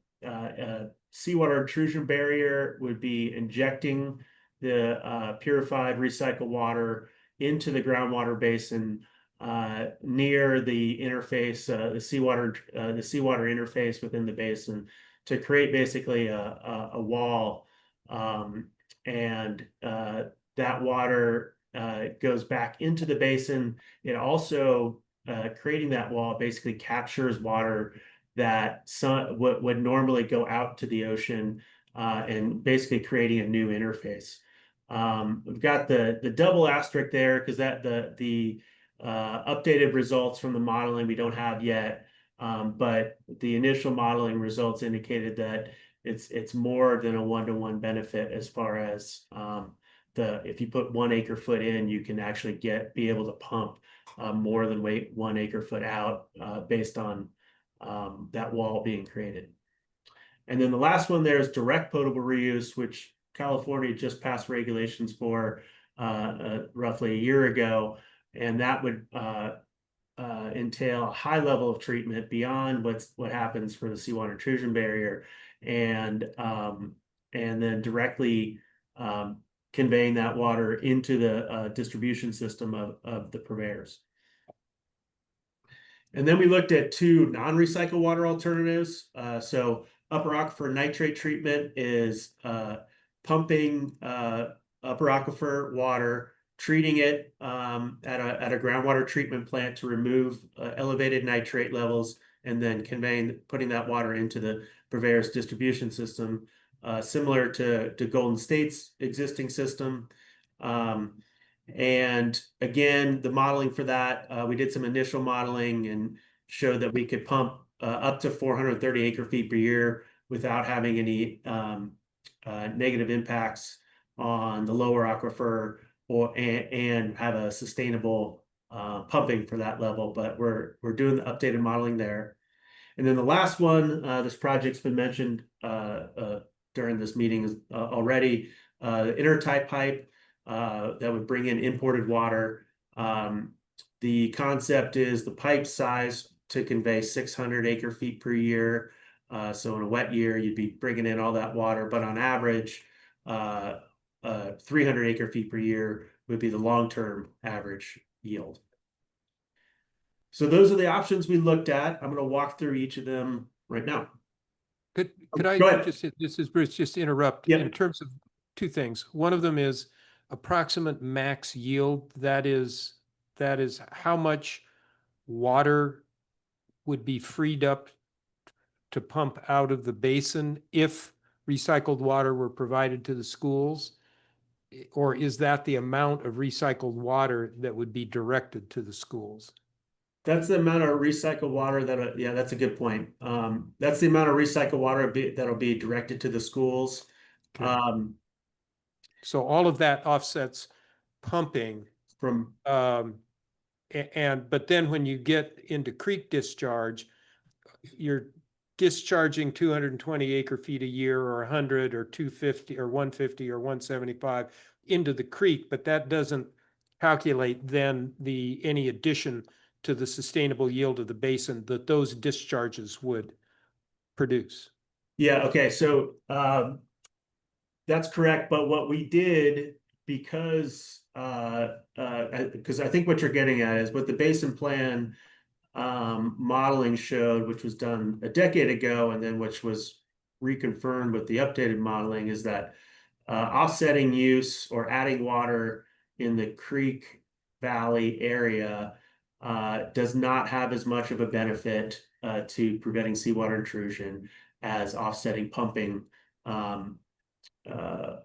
seawater intrusion barrier would be injecting the purified recycled water into the groundwater basin near the interface, the seawater interface within the basin, to create basically a wall, and that water goes back into the basin. It also, creating that wall, basically captures water that would normally go out to the ocean, and basically creating a new interface. We've got the double asterisk there because that the updated results from the modeling we don't have yet, but the initial modeling results indicated that it's more than a 1-to-1 benefit as far as if you put 1 acre-foot in, you can actually be able to pump more than 1 acre-foot out based on that wall being created. And then the last one there is direct potable reuse, which California just passed regulations for roughly a year ago, and that would entail a high level of treatment beyond what happens for the seawater intrusion barrier, and then directly conveying that water into the distribution system of the purveyors. And then we looked at 2 non-recycled water alternatives. So upper aquifer nitrate treatment is pumping upper aquifer water, treating it at a groundwater treatment plant to remove elevated nitrate levels, and then putting that water into the purveyor's distribution system, similar to Golden State's existing system. And again, the modeling for that, we did some initial modeling and showed that we could pump up to 430 acre-feet per year without having any negative impacts on the lower aquifer, and have a sustainable pumping for that level. But we're doing the updated modeling there. And then the last one, this project's been mentioned during this meeting already, the intertie pipe that would bring in imported water. The concept is the pipe size to convey 600 acre-feet per year. So in a wet year, you'd be bringing in all that water, but on average, 300 acre-feet per year would be the long-term average yield. So those are the options we looked at. I'm going to walk through each of them right now. Could Go I ahead. this is Bruce, just interrupt Yep. in terms of 2 things. One of them is approximate max yield. That is how much water would be freed up to pump out of the basin if recycled water were provided to the schools? Or is that the amount of recycled water that would be directed to the schools? That's the amount of recycled water that, yeah, that's a good point. That's the amount of recycled water that'll be directed to the schools. Okay. So all of that offsets pumping From but then when you get into creek discharge, you're discharging 220 acre-feet a year, or 100 or 250 or 150 or 175 into the creek, but that doesn't calculate then any addition to the sustainable yield of the basin that those discharges would produce. Yeah, okay, so that's correct. But what we did, because I think what you're getting at is what the basin plan modeling showed, which was done a decade ago, and then which was reconfirmed with the updated modeling, is that offsetting use or adding water in the creek valley area does not have as much of a benefit to preventing seawater intrusion as offsetting pumping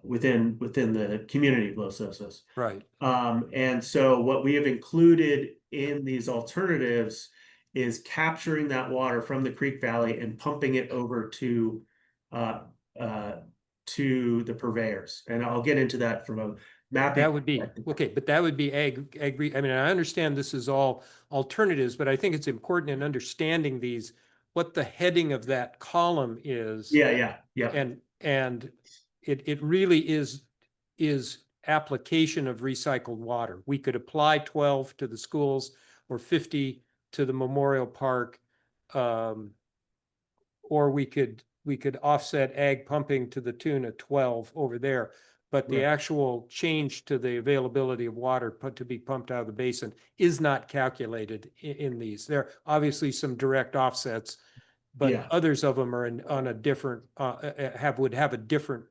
within the community of Los Osos. Right. And so what we have included in these alternatives is capturing that water from the creek valley and pumping it over to to the purveyors. And I'll get into that from a mapping. That would be, perspective. okay, but that would be I mean, I understand this is all alternatives, but I think it's important in understanding these, what the heading of that column is. Yeah. And it really is application of recycled water. We could apply 12 to the schools or 50 to the Memorial Park. Or we could offset ag pumping to the tune of 12 over there. But the Right. actual change to the availability of water to be pumped out of the basin is not calculated in these. There are obviously some direct offsets, but Yeah. others of them are on a different, would have a different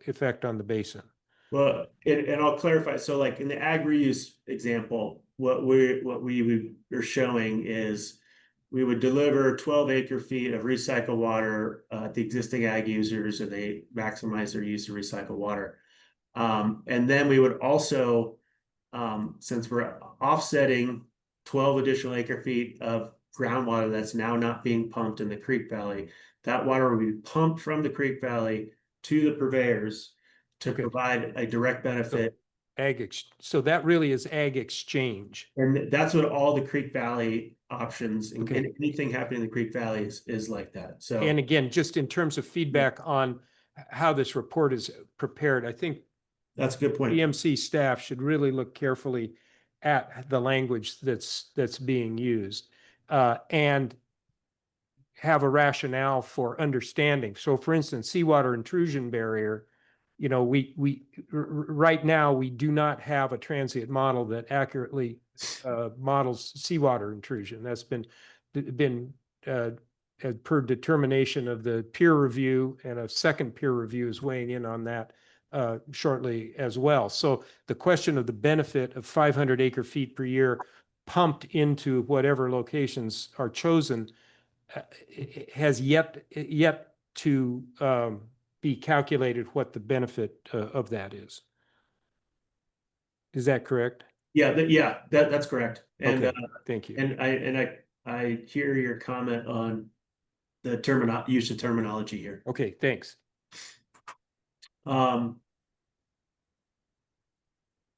effect on the basin. Well, and I'll clarify. So like in the ag reuse example, what we are showing is we would deliver 12 acre feet of recycled water at the existing ag users, and they maximize their use of recycled water. And then we would also, since we're offsetting 12 additional acre feet of groundwater that's now not being pumped in the creek valley, that water will be pumped from the creek valley to the purveyors to provide a direct benefit. So that really is ag exchange. And that's what all the Creek Valley options and anything happening in the Creek Valley is like that. So, and again, just in terms of feedback on how this report is prepared, I think that's a good point. BMC staff should really look carefully at the language that's being used and have a rationale for understanding. So for instance, seawater intrusion barrier, you know, right now we do not have a transient model that accurately models seawater intrusion. That's been per determination of the peer review, and a second peer review is weighing in on that shortly as well. So the question of the benefit of 500 acre feet per year pumped into whatever locations are chosen has yet to be calculated what the benefit of that is. Is that correct? Yeah, that's correct. And okay, thank you. And I hear your comment on the use of terminology here. Okay, thanks.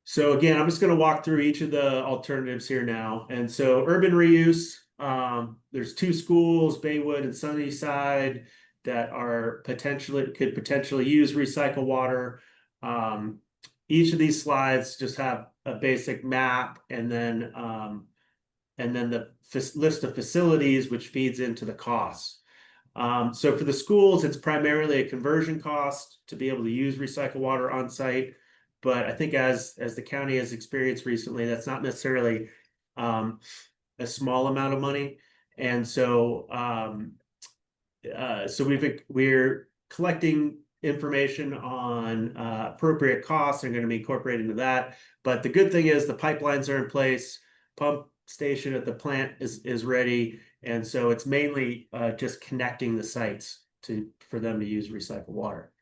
So again, I'm just going to walk through each of the alternatives here now. And so urban reuse, there's two schools, Baywood and Sunnyside, that are could potentially use recycled water. Each of these slides just have a basic map and then the list of facilities, which feeds into the costs. So for the schools, it's primarily a conversion cost to be able to use recycled water on site. But I think as the county has experienced recently, that's not necessarily a small amount of money. And so we're collecting information on appropriate costs and going to be incorporated into that. But the good thing is the pipelines are in place, pump station at the plant is ready. And so it's mainly just connecting the sites for them to use recycled water.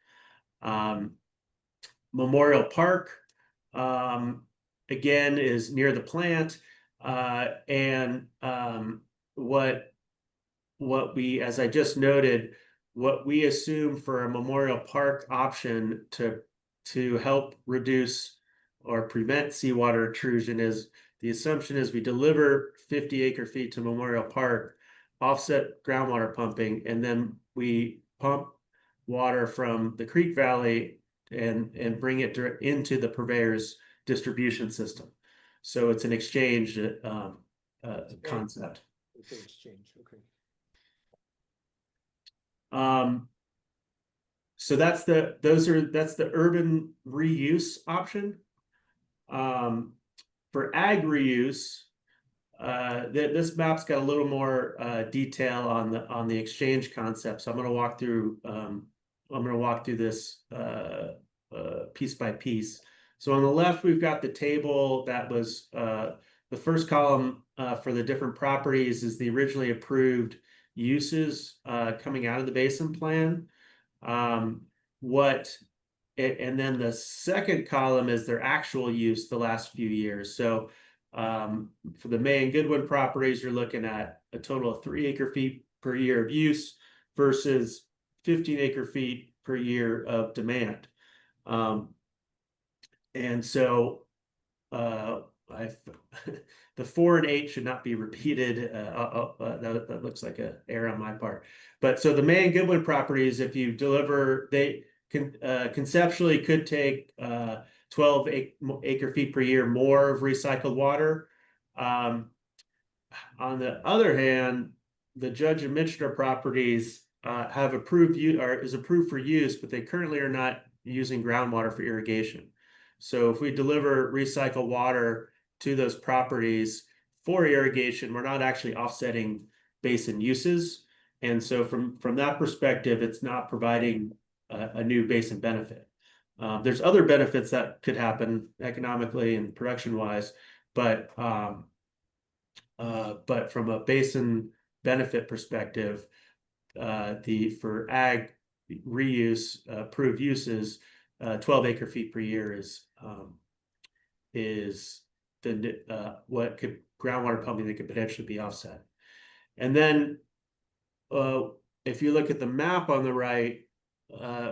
Memorial Park, again, is near the plant. And what we, as I just noted, what we assume for a Memorial Park option to help reduce or prevent seawater intrusion is the assumption is we deliver 50 acre feet to Memorial Park, offset groundwater pumping, and then we pump water from the Creek Valley and bring it into the purveyor's distribution system. So it's an exchange concept. It's an exchange, okay. So that's the urban reuse option. For ag reuse, this map's got a little more detail on the exchange concept. So I'm going to walk through this piece by piece. So on the left, we've got the table that was the first column for the different properties is the originally approved uses coming out of the basin plan. And then the second column is their actual use the last few years. So for the May and Goodwin properties, you're looking at a total of 3 acre feet per year of use versus 15 acre feet per year of demand. And so the 4 and 8 should not be repeated. That looks like an error on my part. But so the May and Goodwin properties, if you deliver, they can conceptually could take 12 acre feet per year more of recycled water. On the other hand, the Judge and Mitchell properties have approved is approved for use, but they currently are not using groundwater for irrigation. So if we deliver recycled water to those properties for irrigation, we're not actually offsetting basin uses. And so from that perspective, it's not providing a new basin benefit. There's other benefits that could happen economically and production wise, but from a basin benefit perspective, for ag reuse approved uses, 12 acre feet per year is what could groundwater pumping that could potentially be offset. And then if you look at the map on the right,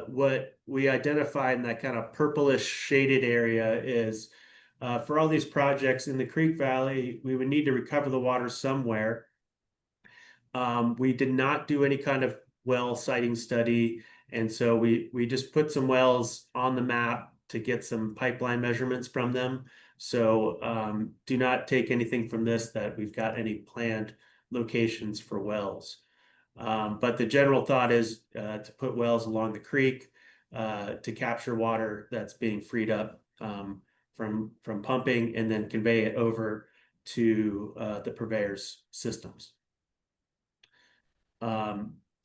what we identified in that kind of purplish shaded area is for all these projects in the Creek Valley, we would need to recover the water somewhere. We did not do any kind of well siting study, and so we just put some wells on the map to get some pipeline measurements from them. So do not take anything from this that we've got any planned locations for wells. But the general thought is to put wells along the creek to capture water that's being freed up from pumping and then convey it over to the purveyor's systems.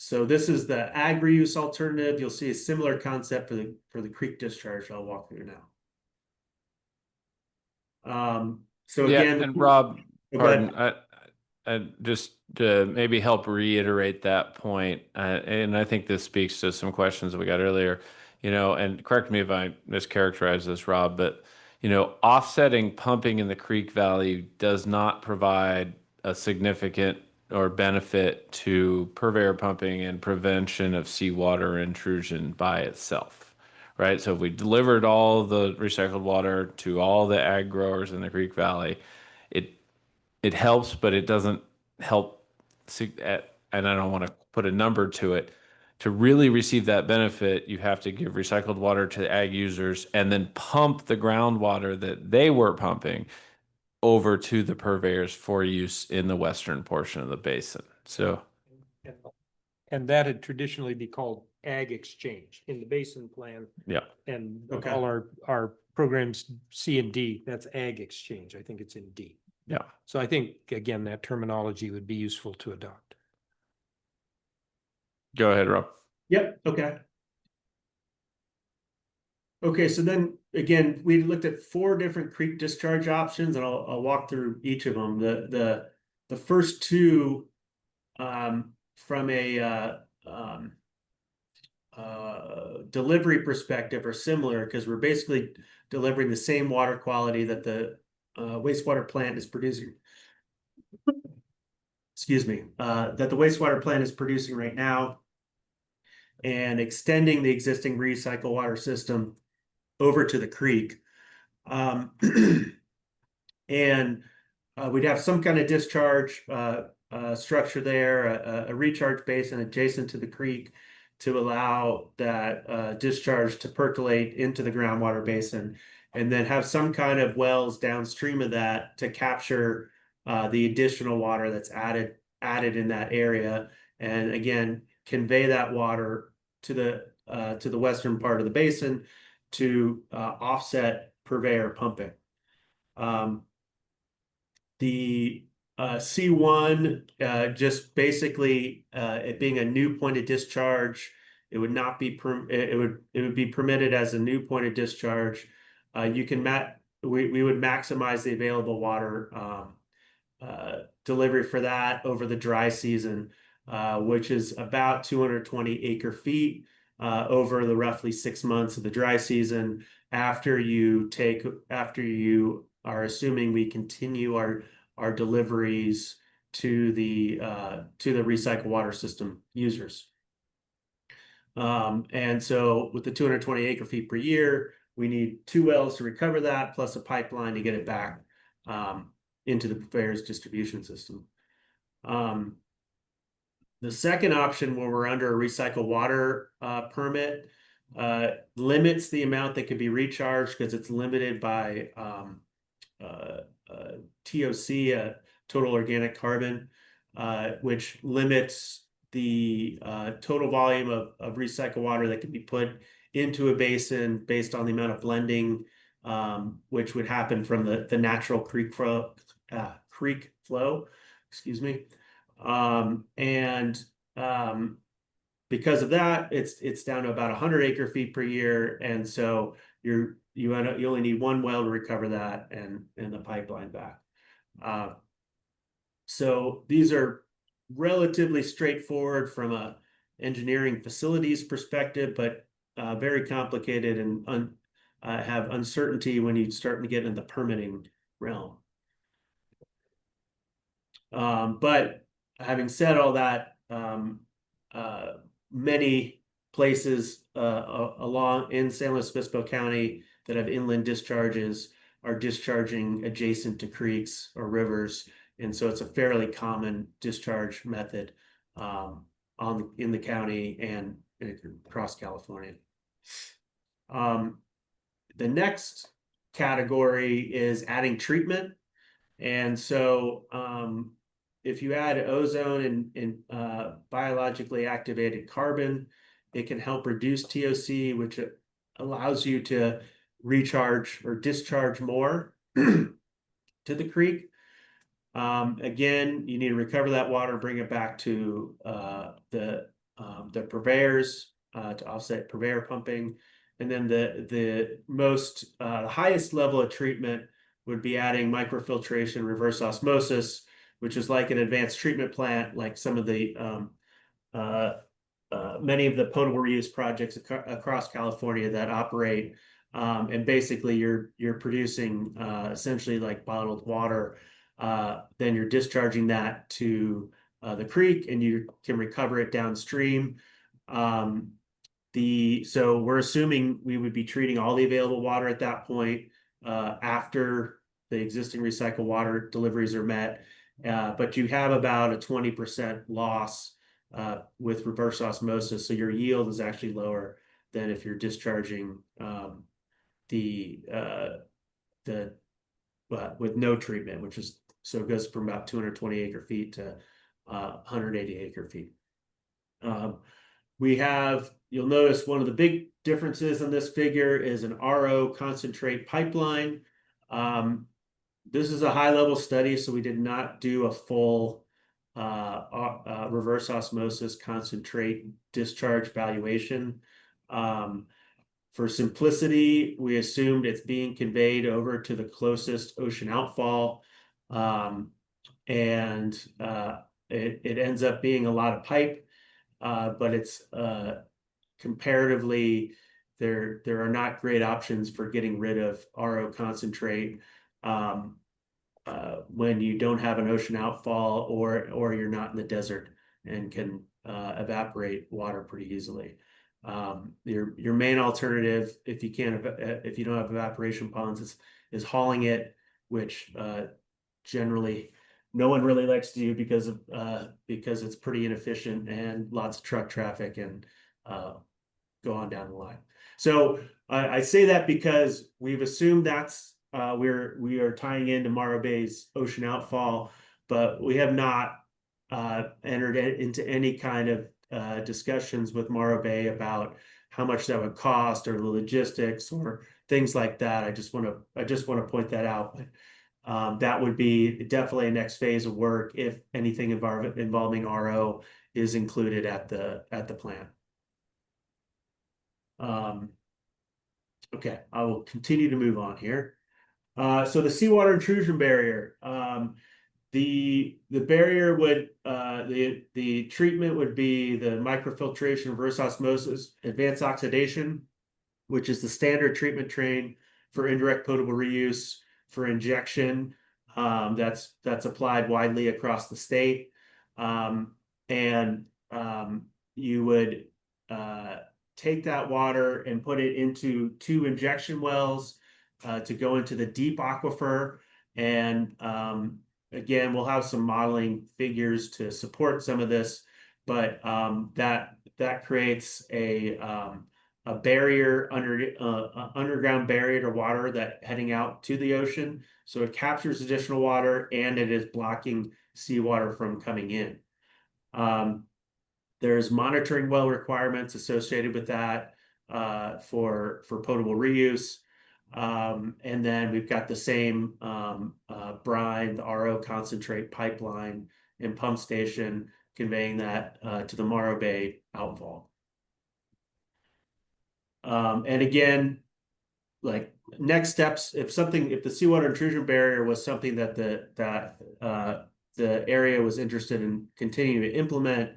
So this is the ag reuse alternative. You'll see a similar concept for the creek discharge I'll walk through now. So again, and Rob, pardon, I just to maybe help reiterate that point, and I think this speaks to some questions that we got earlier, and correct me if I mischaracterize this, Rob, but, offsetting pumping in the Creek Valley does not provide a significant or benefit to purveyor pumping and prevention of seawater intrusion by itself, right? So if we delivered all the recycled water to all the ag growers in the Creek Valley, it helps, but it doesn't help, and I don't want to put a number to it. To really receive that benefit, you have to give recycled water to the ag users and then pump the groundwater that they were pumping over to the purveyors for use in the western portion of the basin. So, and that had traditionally be called ag exchange in the basin plan. yeah. And Okay. all our programs C and D, that's ag exchange. I think it's in D. Yeah. So I think, again, that terminology would be useful to adopt. Go ahead, Rob. Yep. Okay. Okay. So then again, we looked at 4 different creek discharge options, and I'll walk through each of them. The first 2, from a delivery perspective, are similar because we're basically delivering the same water quality that the wastewater plant is producing. Excuse me. That the wastewater plant is producing right now, and extending the existing recycle water system over to the creek. And we'd have some kind of discharge structure there, a recharge basin adjacent to the creek to allow that discharge to percolate into the groundwater basin, and then have some kind of wells downstream of that to capture the additional water that's added in that area, and again convey that water to the western part of the basin to offset purveyor pumping. The C1 just basically it being a new point of discharge, it would not be it would be permitted as a new point of discharge. We would maximize the available water delivery for that over the dry season, which is about 220 acre feet over the roughly 6 months of the dry season. After you are assuming we continue our deliveries to the recycled water system users. And so with the 220 acre feet per year, we need 2 wells to recover that, plus a pipeline to get it back into the purveyor's distribution system. The second option, when we're under a recycled water permit, limits the amount that can be recharged because it's limited by TOC, total organic carbon, which limits the total volume of recycled water that can be put into a basin based on the amount of blending, which would happen from the natural creek flow, excuse me. Because of that, it's down to about 100 acre feet per year, and so you only need 1 well to recover that and the pipeline back. So these are relatively straightforward from a engineering facilities perspective, but very complicated and have uncertainty when you start to get into the permitting realm. But having said all that, many places along in San Luis Obispo County that have inland discharges are discharging adjacent to creeks or rivers, and so it's a fairly common discharge method in the county and across California. The next category is adding treatment, and so if you add ozone and biologically activated carbon, it can help reduce TOC, which allows you to recharge or discharge more to the creek. Again, you need to recover that water, bring it back to the purveyors to offset purveyor pumping. And then the highest level of treatment would be adding microfiltration, reverse osmosis, which is like an advanced treatment plant, like some of the many of the potable reuse projects across California that operate. And basically you're producing essentially like bottled water. Then you're discharging that to the creek, and you can recover it downstream. So we're assuming we would be treating all the available water at that point after the existing recycled water deliveries are met. But you have about a 20% loss with reverse osmosis, so your yield is actually lower than if you're discharging with no treatment, which is so it goes from about 220 acre feet to 180 acre feet. You'll notice one of the big differences in this figure is an RO concentrate pipeline. This is a high level study, so we did not do a full reverse osmosis concentrate discharge valuation. For simplicity, we assumed it's being conveyed over to the closest ocean outfall. It ends up being a lot of pipe, but it's comparatively, there are not great options for getting rid of RO concentrate when you don't have an ocean outfall or you're not in the desert and can evaporate water pretty easily. Your main alternative, if you don't have evaporation ponds, is hauling it, which generally no one really likes to do because it's pretty inefficient and lots of truck traffic and go on down the line. So I say that because we've assumed that's we are tying into Morro Bay's ocean outfall, but we have not entered into any kind of discussions with Morro Bay about how much that would cost or the logistics or things like that. I just want to point that out. But that would be definitely a next phase of work if anything involving RO is included at the plant. Okay, I will continue to move on here. So the seawater intrusion barrier. The barrier would the treatment would be the microfiltration, reverse osmosis, advanced oxidation, which is the standard treatment train for indirect potable reuse for injection. That's applied widely across the state. You would take that water and put it into 2 injection wells to go into the deep aquifer. And again, we'll have some modeling figures to support some of this, but that creates a barrier underground barrier to water that heading out to the ocean. So it captures additional water and it is blocking seawater from coming in. There's monitoring well requirements associated with that for potable reuse. And then we've got the same brine, the RO concentrate pipeline and pump station conveying that to the Morro Bay outfall. And again, like next steps, if the seawater intrusion barrier was something that the area was interested in continuing to implement,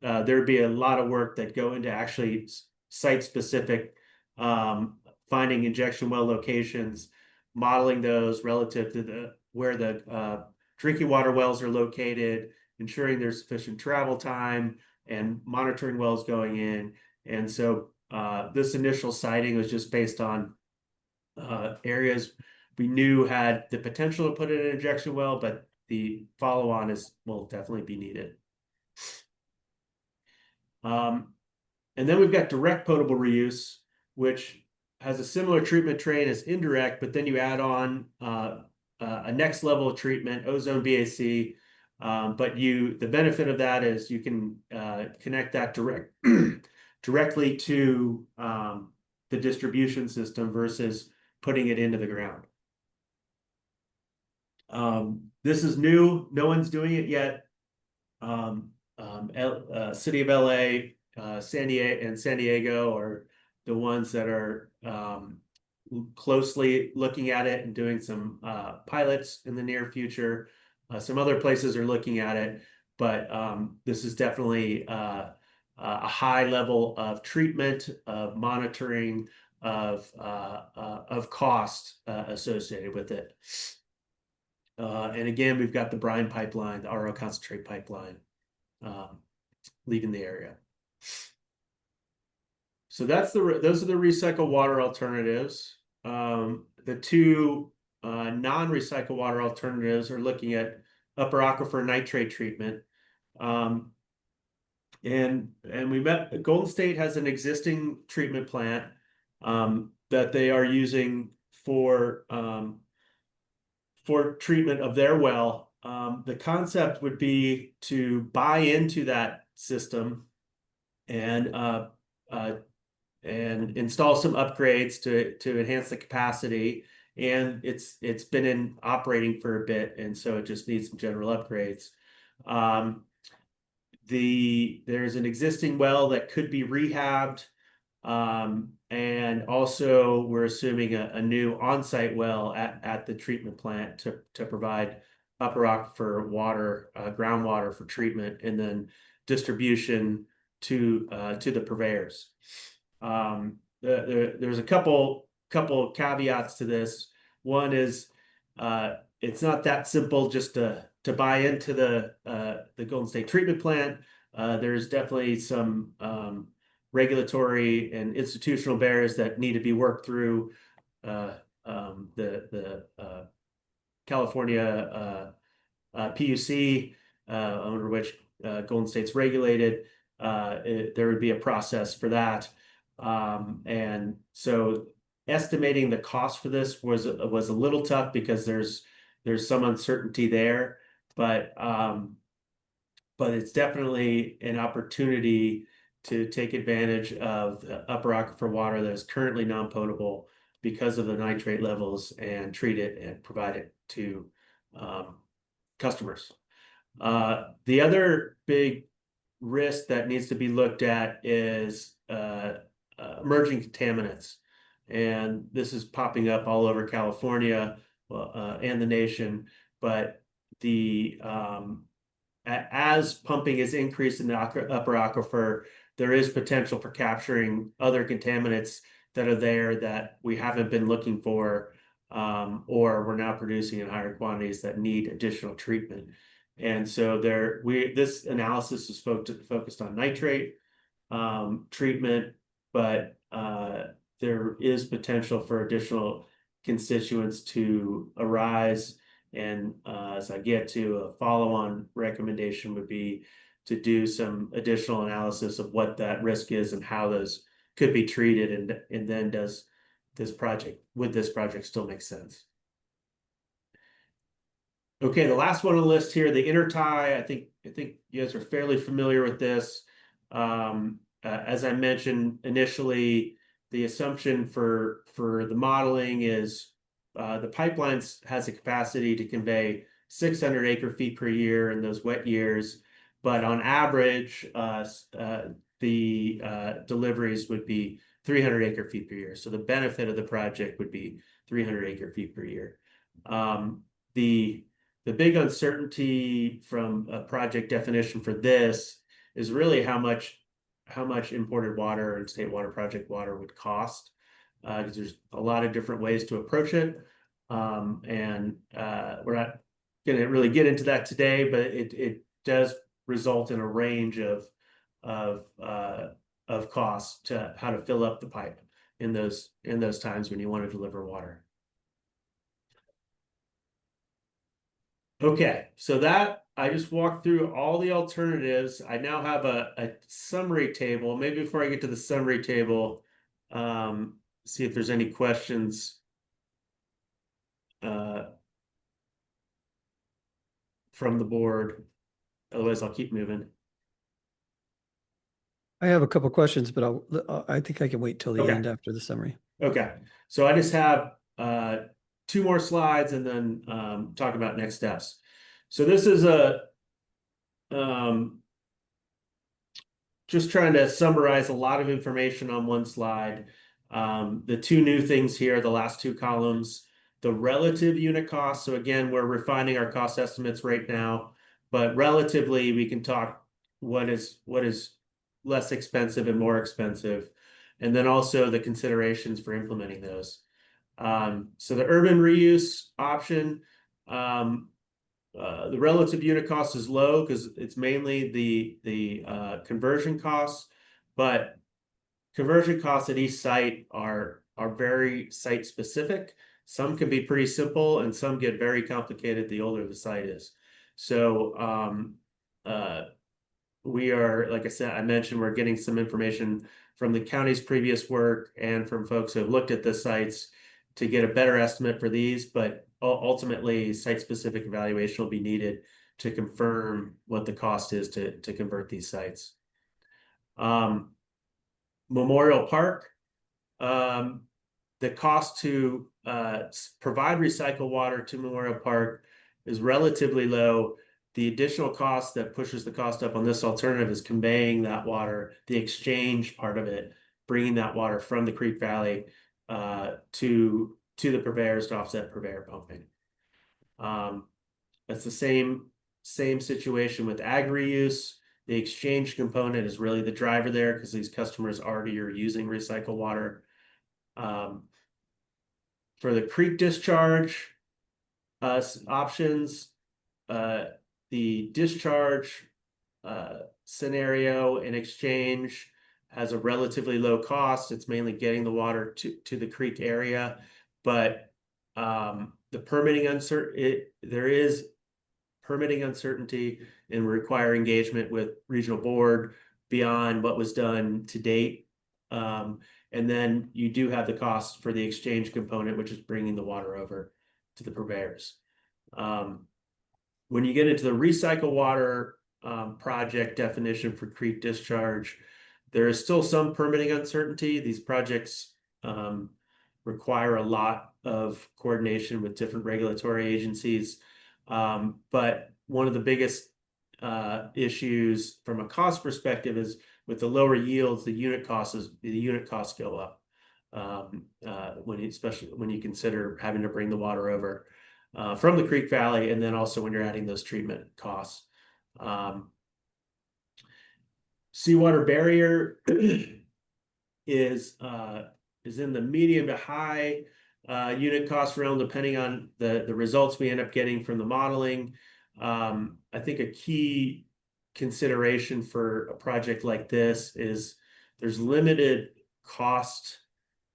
there'd be a lot of work that go into actually site-specific finding injection well locations, modeling those relative to where the drinking water wells are located, ensuring there's sufficient travel time, and monitoring wells going in. And so this initial siting was just based on areas we knew had the potential to put in an injection well, but the follow-on will definitely be needed. And then we've got direct potable reuse, which has a similar treatment train as indirect, but then you add on a next level of treatment, ozone BAC. But the benefit of that is you can connect that directly to the distribution system versus putting it into the ground. This is new. No one's doing it yet. City of LA, San Diego are the ones that are closely looking at it and doing some pilots in the near future. Some other places are looking at it, but this is definitely a high level of treatment, of monitoring, of cost associated with it. And again, we've got the brine pipeline, the RO concentrate pipeline leaving the area. So those are the recycled water alternatives. The 2 non-recycled water alternatives are looking at upper aquifer nitrate treatment. And Golden State has an existing treatment plant that they are using for treatment of their well. The concept would be to buy into that system and install some upgrades to enhance the capacity. And it's been operating for a bit, and so it just needs some general upgrades. There's an existing well that could be rehabbed, and also we're assuming a new on-site well at the treatment plant to provide upper aquifer water, groundwater for treatment, and then distribution to the purveyors. There's a couple caveats to this. One is it's not that simple just to buy into the Golden State treatment plant. There's definitely some regulatory and institutional barriers that need to be worked through. The California PUC, under which Golden State's regulated, there would be a process for that. And so estimating the cost for this was a little tough because there's some uncertainty there, but it's definitely an opportunity to take advantage of the upper aquifer water that is currently non-potable because of the nitrate levels and treat it and provide it to customers. The other big risk that needs to be looked at is emerging contaminants. And this is popping up all over California and the nation. But as pumping is increased in the upper aquifer, there is potential for capturing other contaminants that are there that we haven't been looking for, or we're now producing in higher quantities that need additional treatment. And so this analysis is focused on nitrate. treatment, but there is potential for additional constituents to arise. And as I get to a follow-on recommendation would be to do some additional analysis of what that risk is and how those could be treated, and then would this project still make sense? Okay, the last one on the list here, the intertie. I think you guys are fairly familiar with this. As I mentioned initially, the assumption for the modeling is the pipelines has a capacity to convey 600 acre-feet per year in those wet years, but on average, the deliveries would be 300 acre-feet per year. So the benefit of the project would be 300 acre-feet per year. The big uncertainty from a project definition for this is really how much imported water and state water project water would cost, because there's a lot of different ways to approach it. And we're not going to really get into that today, but it does result in a range of costs to how to fill up the pipe in those times when you want to deliver water. Okay, so that I just walked through all the alternatives. I now have a summary table. Maybe before I get to the summary table, see if there's any questions from the board. Otherwise, I'll keep moving. I have a couple questions, but I think I can wait till the Okay. end after the summary. Okay, so I just have 2 more slides and then talk about next steps. So this is just trying to summarize a lot of information on one slide. The 2 new things here, the last 2 columns, the relative unit cost. So again, we're refining our cost estimates right now, but relatively we can talk what is less expensive and more expensive, and then also the considerations for implementing those. So the urban reuse option, the relative unit cost is low because it's mainly the conversion costs, but conversion costs at each site are very site specific. Some can be pretty simple and some get very complicated the older the site is. So we are, like I said, I mentioned we're getting some information from the county's previous work and from folks who have looked at the sites to get a better estimate for these, but ultimately site-specific evaluation will be needed to confirm what the cost is to convert these sites. Memorial Park, the cost to provide recycled water to Memorial Park is relatively low. The additional cost that pushes the cost up on this alternative is conveying that water, the exchange part of it, bringing that water from the Creek Valley to the purveyors to offset purveyor pumping. That's the same situation with ag reuse. The exchange component is really the driver there because these customers already are using recycled water. For the creek discharge options, the discharge scenario in exchange has a relatively low cost. It's mainly getting the water to the creek area, but the permitting there is permitting uncertainty and require engagement with regional board beyond what was done to date. And then you do have the cost for the exchange component, which is bringing the water over to the purveyors. When you get into the recycle water project definition for creek discharge, there is still some permitting uncertainty. These projects require a lot of coordination with different regulatory agencies. But one of the biggest issues from a cost perspective is with the lower yields, the unit costs go up especially when you consider having to bring the water over from the Creek Valley, and then also when you're adding those treatment costs. Seawater barrier is in the medium to high unit cost realm, depending on the results we end up getting from the modeling. I think a key consideration for a project like this is there's limited cost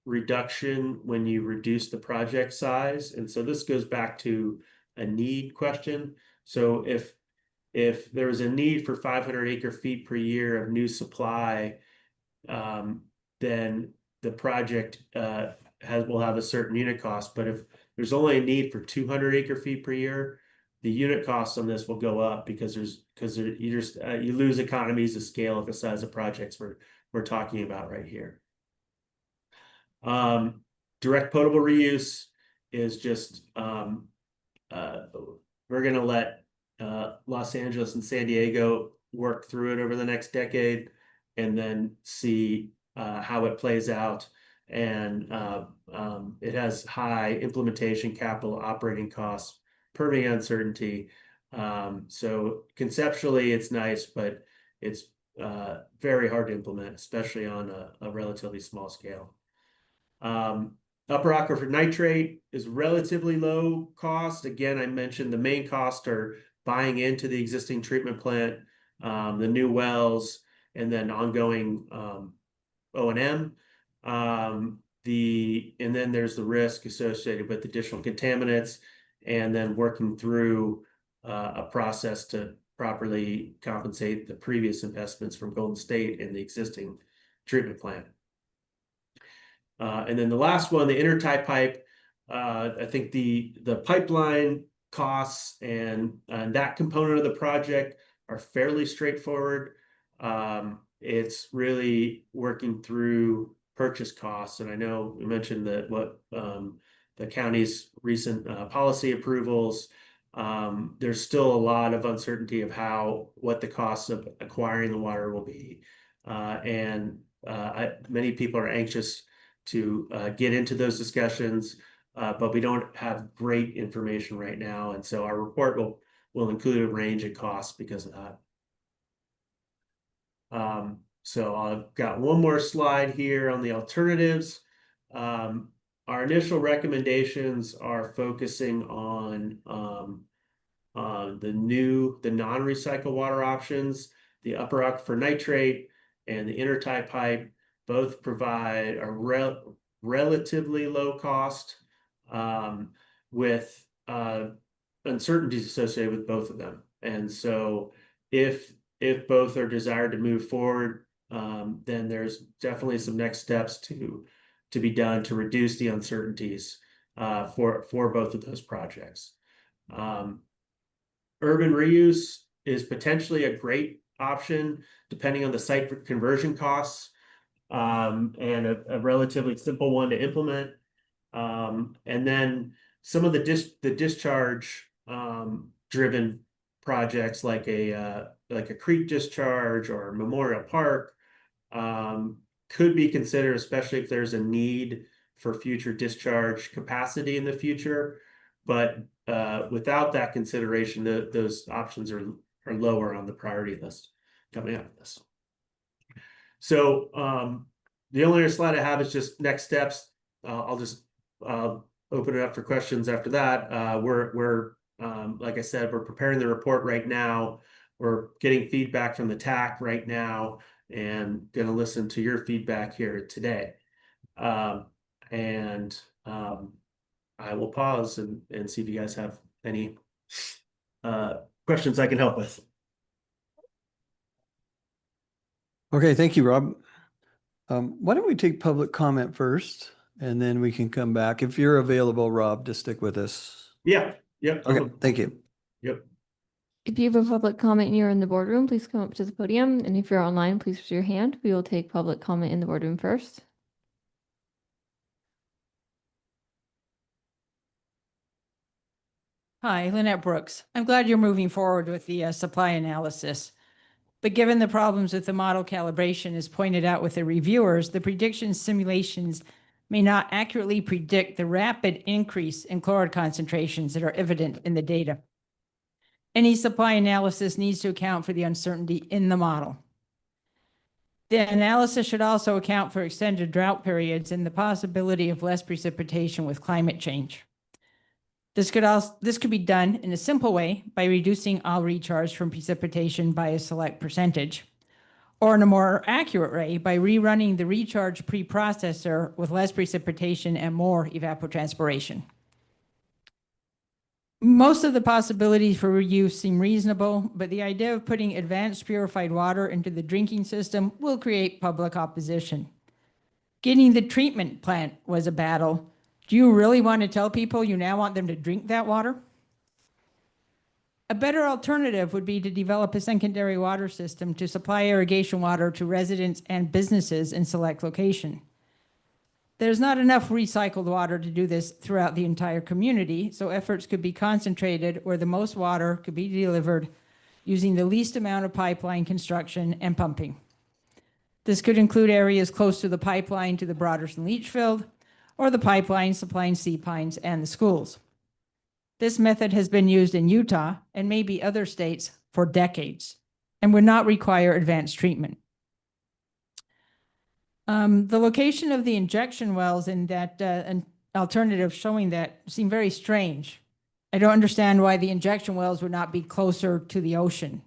reduction when you reduce the project size. And so this goes back to a need question. So if there was a need for 500 acre feet per year of new supply, then the project will have a certain unit cost. But if there's only a need for 200 acre feet per year, the unit costs on this will go up because you lose economies of scale at the size of projects we're talking about right here. Direct potable reuse is just we're going to let Los Angeles and San Diego work through it over the next decade, and then see how it plays out. And it has high implementation, capital, operating costs, permitting uncertainty. So conceptually, it's nice, but it's very hard to implement, especially on a relatively small scale. Upper aquifer nitrate is relatively low cost. Again, I mentioned the main costs are buying into the existing treatment plant, the new wells, and then ongoing O&M. And then there's the risk associated with additional contaminants, and then working through a process to properly compensate the previous investments from Golden State and the existing treatment plant. And then the last one, the intertie pipe, I think the pipeline costs and that component of the project are fairly straightforward. It's really working through purchase costs. And I know we mentioned that what the county's recent policy approvals, there's still a lot of uncertainty of what the costs of acquiring the water will be. Many people are anxious to get into those discussions, but we don't have great information right now. And so our report will include a range of costs because of that. So I've got one more slide here on the alternatives. Our initial recommendations are focusing on the non-recycled water options, the upper aquifer nitrate and the intertie pipe. Both provide a relatively low cost with uncertainties associated with both of them. And so if both are desired to move forward, then there's definitely some next steps to be done to reduce the uncertainties for both of those projects. Urban reuse is potentially a great option depending on the site conversion costs, and a relatively simple one to implement. And then some of the discharge driven projects like a creek discharge or Memorial Park could be considered, especially if there's a need for future discharge capacity in the future. But without that consideration, those options are lower on the priority list coming out of this. So the only other slide I have is just next steps. I'll just open it up for questions after that. We're like I said, we're preparing the report right now. We're getting feedback from the TAC right now and going to listen to your feedback here today. I will pause and see if you guys have any questions I can help with. Okay, thank you, Rob. Why don't we take public comment first, and then we can come back. If you're available, Rob, to stick with us. Yeah. Yep. Okay, thank you. Yep. If you have a public comment and you're in the boardroom, please come up to the podium. And if you're online, please raise your hand. We will take public comment in the boardroom first. Hi, Lynette Brooks. I'm glad you're moving forward with the supply analysis. But given the problems with the model calibration as pointed out with the reviewers, the prediction simulations may not accurately predict the rapid increase in chloride concentrations that are evident in the data. Any supply analysis needs to account for the uncertainty in the model. The analysis should also account for extended drought periods and the possibility of less precipitation with climate change. This could be done in a simple way by reducing all recharge from precipitation by a select percentage, or in a more accurate way by rerunning the recharge preprocessor with less precipitation and more evapotranspiration. Most of the possibilities for reuse seem reasonable, but the idea of putting advanced purified water into the drinking system will create public opposition. Getting the treatment plant was a battle. Do you really want to tell people you now want them to drink that water? A better alternative would be to develop a secondary water system to supply irrigation water to residents and businesses in select locations. There's not enough recycled water to do this throughout the entire community, so efforts could be concentrated where the most water could be delivered using the least amount of pipeline construction and pumping. This could include areas close to the pipeline to the Broderson leach field, or the pipeline supplying sea pines and the schools. This method has been used in Utah and maybe other states for decades and would not require advanced treatment. The location of the injection wells in that an alternative showing that seem very strange. I don't understand why the injection wells would not be closer to the ocean.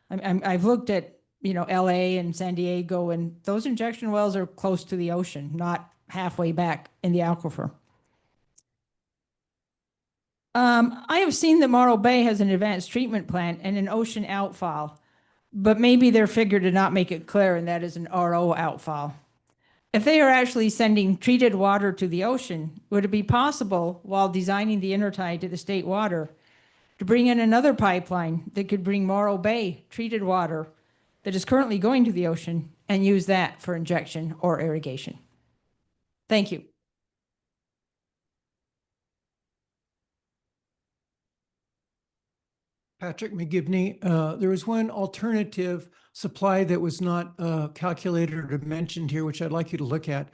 I've looked at, LA and San Diego, and those injection wells are close to the ocean, not halfway back in the aquifer. I have seen that Morro Bay has an advanced treatment plant and an ocean outfall, but maybe their figure did not make it clear, and that is an RO outfall. If they are actually sending treated water to the ocean, would it be possible, while designing the intertie to the state water, to bring in another pipeline that could bring Morro Bay treated water that is currently going to the ocean and use that for injection or irrigation? Thank you. Patrick McGibney, there was one alternative supply that was not calculated or mentioned here, which I'd like you to look at.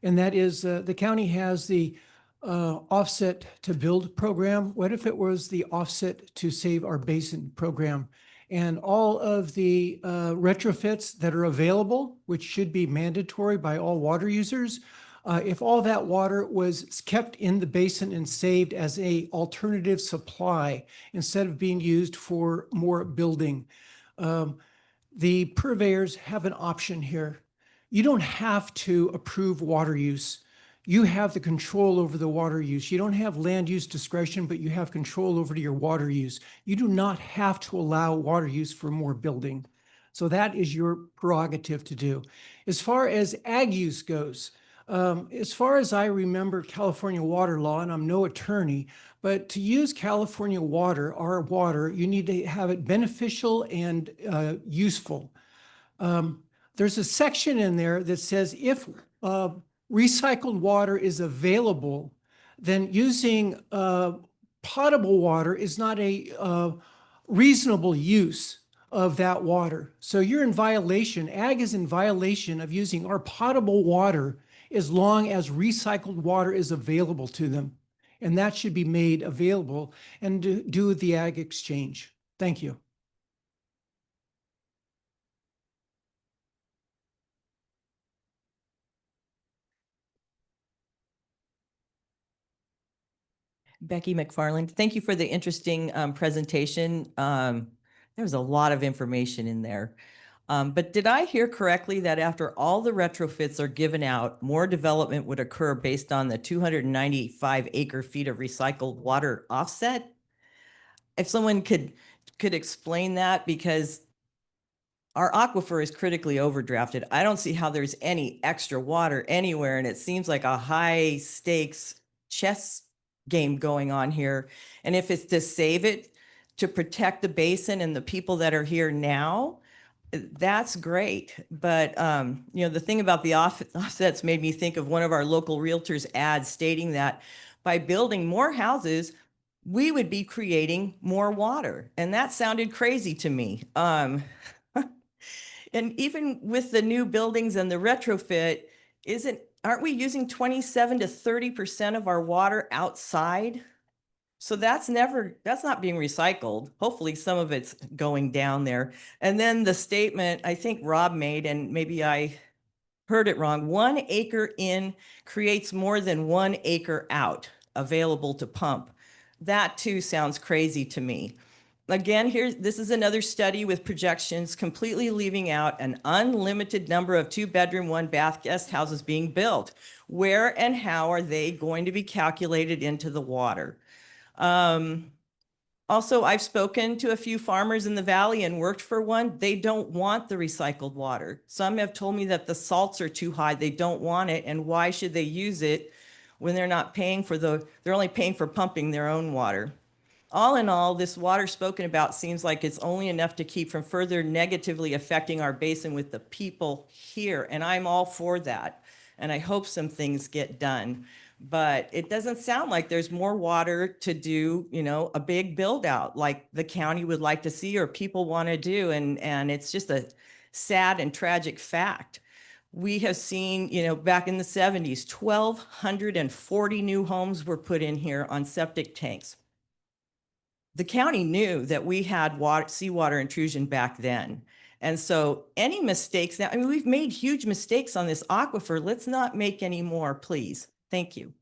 And that is the county has the offset to build program. What if it was the offset to save our basin program? And all of the retrofits that are available, which should be mandatory by all water users, if all that water was kept in the basin and saved as a alternative supply instead of being used for more building, the purveyors have an option here. You don't have to approve water use. You have the control over the water use. You don't have land use discretion, but you have control over your water use. You do not have to allow water use for more building. So that is your prerogative to do. As far as ag use goes, as far as I remember California water law, and I'm no attorney, but to use California water, our water, you need to have it beneficial and useful. There's a section in there that says if recycled water is available, then using potable water is not a reasonable use of that water. So you're in violation, ag is in violation of using our potable water as long as recycled water is available to them. And that should be made available and do the ag exchange. Thank you. Becky McFarland, thank you for the interesting presentation. There was a lot of information in there. But did I hear correctly that after all the retrofits are given out, more development would occur based on the 295 acre feet of recycled water offset? If someone could explain that, because our aquifer is critically overdrafted. I don't see how there's any extra water anywhere, and it seems like a high stakes chess game going on here. And if it's to save it, to protect the basin and the people that are here now, that's great. But, the thing about the offsets made me think of one of our local realtors' ads stating that by building more houses, we would be creating more water. And that sounded crazy to me. And even with the new buildings and the retrofit, aren't we using 27 to 30% of our water outside? So that's not being recycled. Hopefully some of it's going down there. And then the statement I think Rob made, and maybe I heard it wrong, 1 acre in creates more than 1 acre out available to pump. That too sounds crazy to me. Again, this is another study with projections completely leaving out an unlimited number of 2-bedroom, 1-bath guest houses being built. Where and how are they going to be calculated into the water? Also, I've spoken to a few farmers in the valley and worked for one. They don't want the recycled water. Some have told me that the salts are too high. They don't want it. And why should they use it when they're not paying for they're only paying for pumping their own water? All in all, this water spoken about seems like it's only enough to keep from further negatively affecting our basin with the people here. And I'm all for that. And I hope some things get done. But it doesn't sound like there's more water to do, a big build out like the county would like to see or people want to do. And it's just a sad and tragic fact. We have seen, back in the 70s, 1,240 new homes were put in here on septic tanks. The county knew that we had seawater intrusion back then. And so any mistakes now, we've made huge mistakes on this aquifer. Let's not make any more, please. Thank you.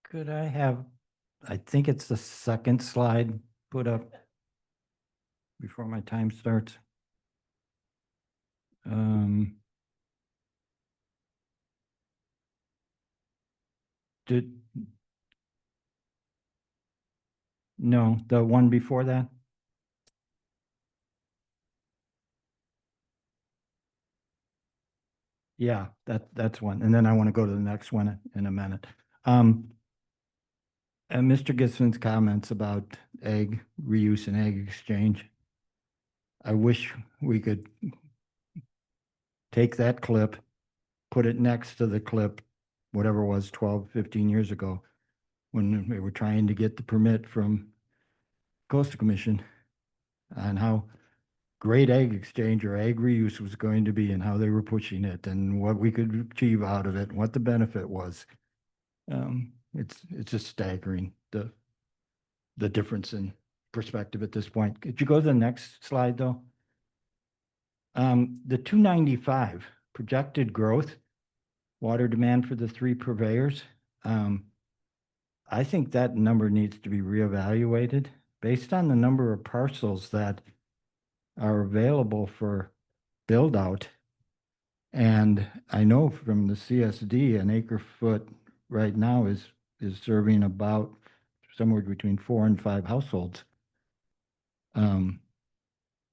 Could I have, I think it's the second slide put up before my time starts. No, the one before that? Yeah, that's one. And then I want to go to the next one in a minute. And Mr. Gibson's comments about egg reuse and egg exchange. I wish we could take that clip, put it next to the clip, whatever it was 12, 15 years ago, when we were trying to get the permit from Coastal Commission on how great egg exchange or egg reuse was going to be and how they were pushing it and what we could achieve out of it and what the benefit was. It's just staggering, the difference in perspective at this point. Could you go to the next slide though? The 295 projected growth, water demand for the 3 purveyors. I think that number needs to be reevaluated based on the number of parcels that are available for build out. And I know from the CSD, an acre foot right now is serving about somewhere between 4 and 5 households.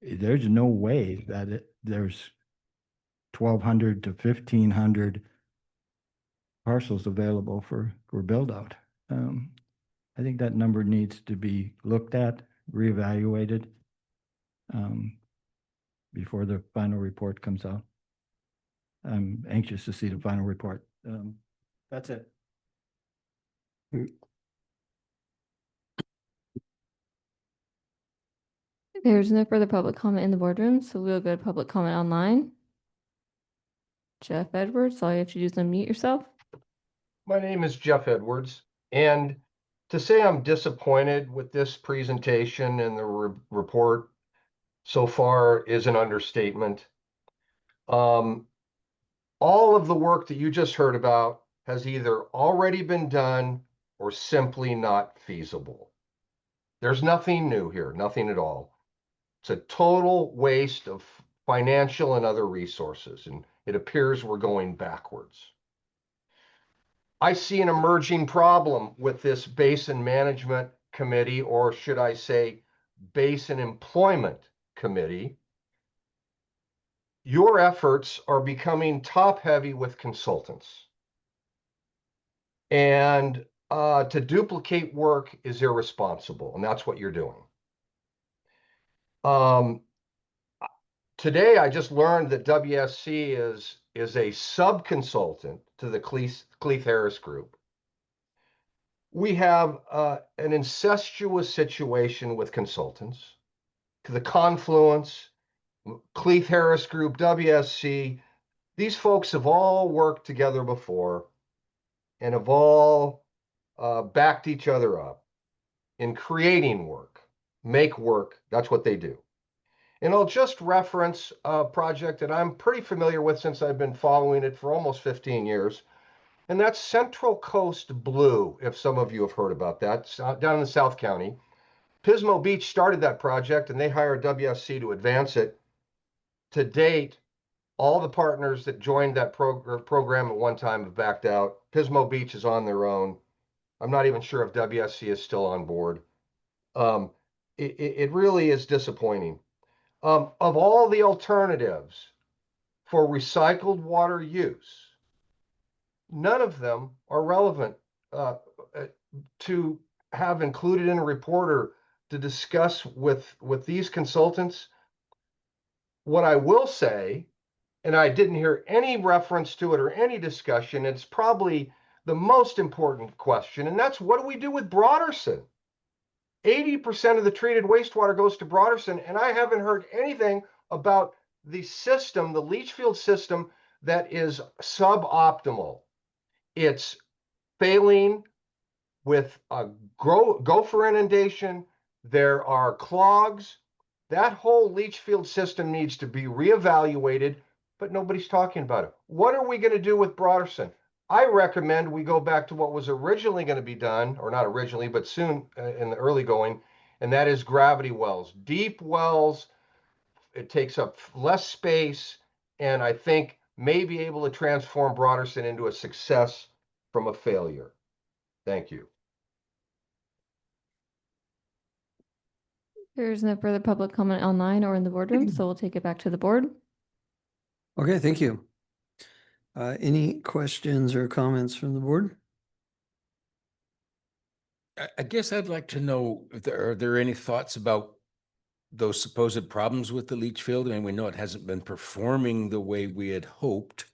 There's no way that there's 1,200 to 1,500 parcels available for build out. I think that number needs to be looked at, reevaluated before the final report comes out. I'm anxious to see the final report. That's it. There's no further public comment in the boardroom, so we'll go to public comment online. Jeff Edwards, all you have to do is unmute yourself. My name is Jeff Edwards, and to say I'm disappointed with this presentation and the report so far is an understatement. All of the work that you just heard about has either already been done or simply not feasible. There's nothing new here, nothing at all. It's a total waste of financial and other resources, and it appears we're going backwards. I see an emerging problem with this Basin Management Committee, or should I say Basin Employment Committee. Your efforts are becoming top-heavy with consultants. And to duplicate work is irresponsible, and that's what you're doing. Today, I just learned that WSC is a sub-consultant to the Cleith Harris Group. We have an incestuous situation with consultants. The Confluence, Cleith Harris Group, WSC, these folks have all worked together before and have all backed each other up in creating work, make work. That's what they do. And I'll just reference a project that I'm pretty familiar with since I've been following it for almost 15 years. And that's Central Coast Blue, if some of you have heard about that. It's down in South County. Pismo Beach started that project and they hired WSC to advance it. To date, all the partners that joined that program at one time have backed out. Pismo Beach is on their own. I'm not even sure if WSC is still on board. It really is disappointing. Of all the alternatives for recycled water use, none of them are relevant to have included in a report or to discuss with these consultants. What I will say, and I didn't hear any reference to it or any discussion, it's probably the most important question, and that's what do we do with Broderson? 80% of the treated wastewater goes to Broderson, and I haven't heard anything about the system, the leach field system, that is suboptimal. It's failing with a gopher inundation. There are clogs. That whole leach field system needs to be reevaluated, but nobody's talking about it. What are we going to do with Broderson? I recommend we go back to what was originally going to be done, or not originally, but soon in the early going, and that is gravity wells. Deep wells, it takes up less space, and I think may be able to transform Broderson into a success from a failure. Thank you. There's no further public comment online or in the boardroom, so we'll take it back to the board. Okay, thank you. Any questions or comments from the board? I guess I'd like to know, if are there any thoughts about those supposed problems with the leach field? I mean, we know it hasn't been performing the way we had hoped,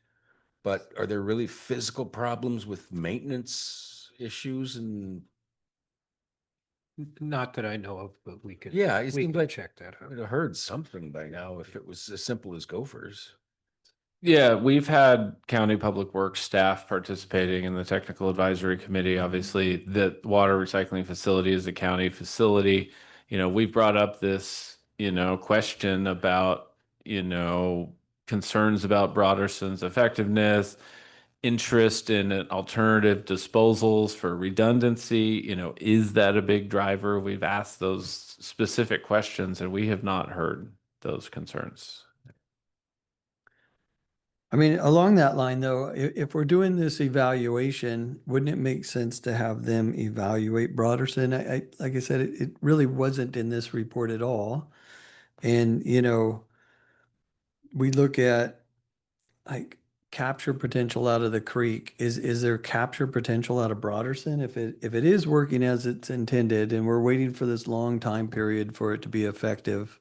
but are there really physical problems with maintenance issues? And Not that I know of, but we could. yeah, it we seemed could like check that I out. would have heard something by now if it was as simple as gophers. Yeah, we've had county public works staff participating in the technical advisory committee. Obviously, the water recycling facility is a county facility. You know, we brought up this, question about, concerns about Broderson's effectiveness, interest in alternative disposals for redundancy. Is that a big driver? We've asked those specific questions and we have not heard those concerns. I mean, along that line, though, if we're doing this evaluation, wouldn't it make sense to have them evaluate Broderson? Like I said, it really wasn't in this report at all. And, we look at like capture potential out of the creek. Is there capture potential out of Broderson? If it is working as it's intended and we're waiting for this long time period for it to be effective,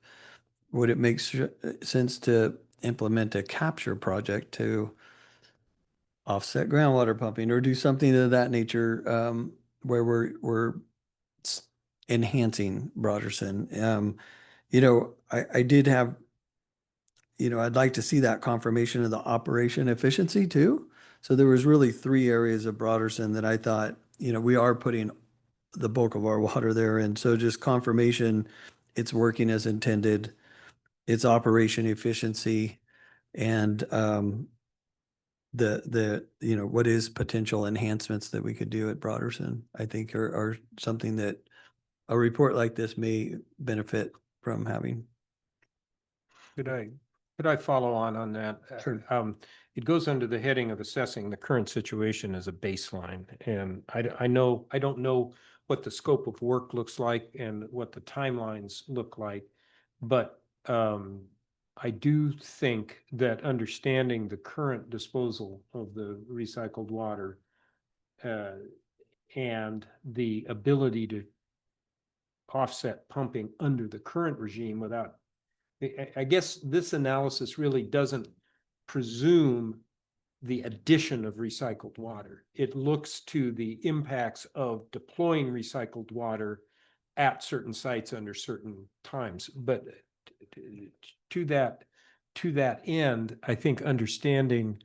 would it make sense to implement a capture project to offset groundwater pumping or do something of that nature where we're enhancing Broderson? I did have, I'd like to see that confirmation of the operation efficiency too. So there was really 3 areas of Broderson that I thought, we are putting the bulk of our water there. And so just confirmation, it's working as intended, its operation efficiency, and what is potential enhancements that we could do at Broderson, I think are something that a report like this may benefit from having. Could I follow on that? Sure. It goes under the heading of assessing the current situation as a baseline. And I don't know what the scope of work looks like and what the timelines look like, but I do think that understanding the current disposal of the recycled water and the ability to offset pumping under the current regime without, I guess this analysis really doesn't presume the addition of recycled water. It looks to the impacts of deploying recycled water at certain sites under certain times. But to that end, I think understanding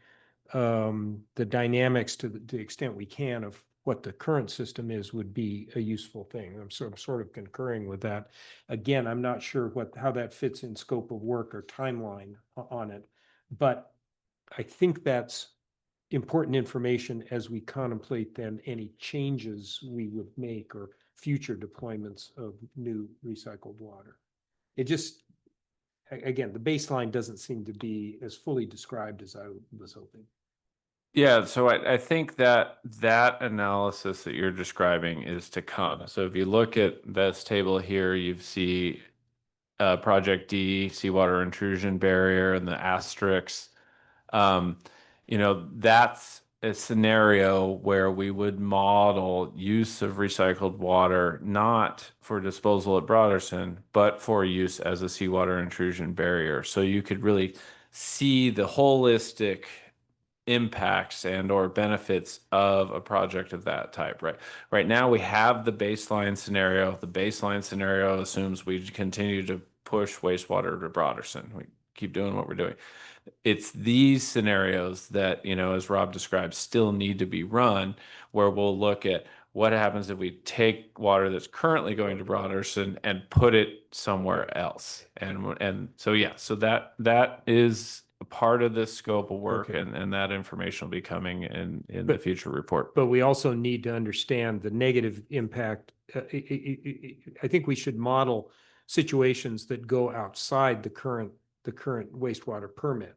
the dynamics to the extent we can what the current system is would be a useful thing. I'm sort of concurring with that. Again, I'm not sure how that fits in scope of work or timeline on it, but I think that's important information as we contemplate then any changes we would make or future deployments of new recycled water. It just, again, the baseline doesn't seem to be as fully described as I was hoping. Yeah, so I think that analysis that you're describing is to come. So if you look at this table here, you see Project D, seawater intrusion barrier, and the asterisks. That's a scenario where we would model use of recycled water, not for disposal at Broderson, but for use as a seawater intrusion barrier. So you could really see the holistic impacts and or benefits of a project of that type. Right now we have the baseline scenario. The baseline scenario assumes we continue to push wastewater to Broderson. We keep doing what we're doing. It's these scenarios that, as Rob described, still need to be run, where we'll look at what happens if we take water that's currently going to Broderson and put it somewhere else. And so, yeah, so that is a part of this scope of work, Okay. and that information will be coming in the future report. But we also need to understand the negative impact. I think we should model situations that go outside the current wastewater permit.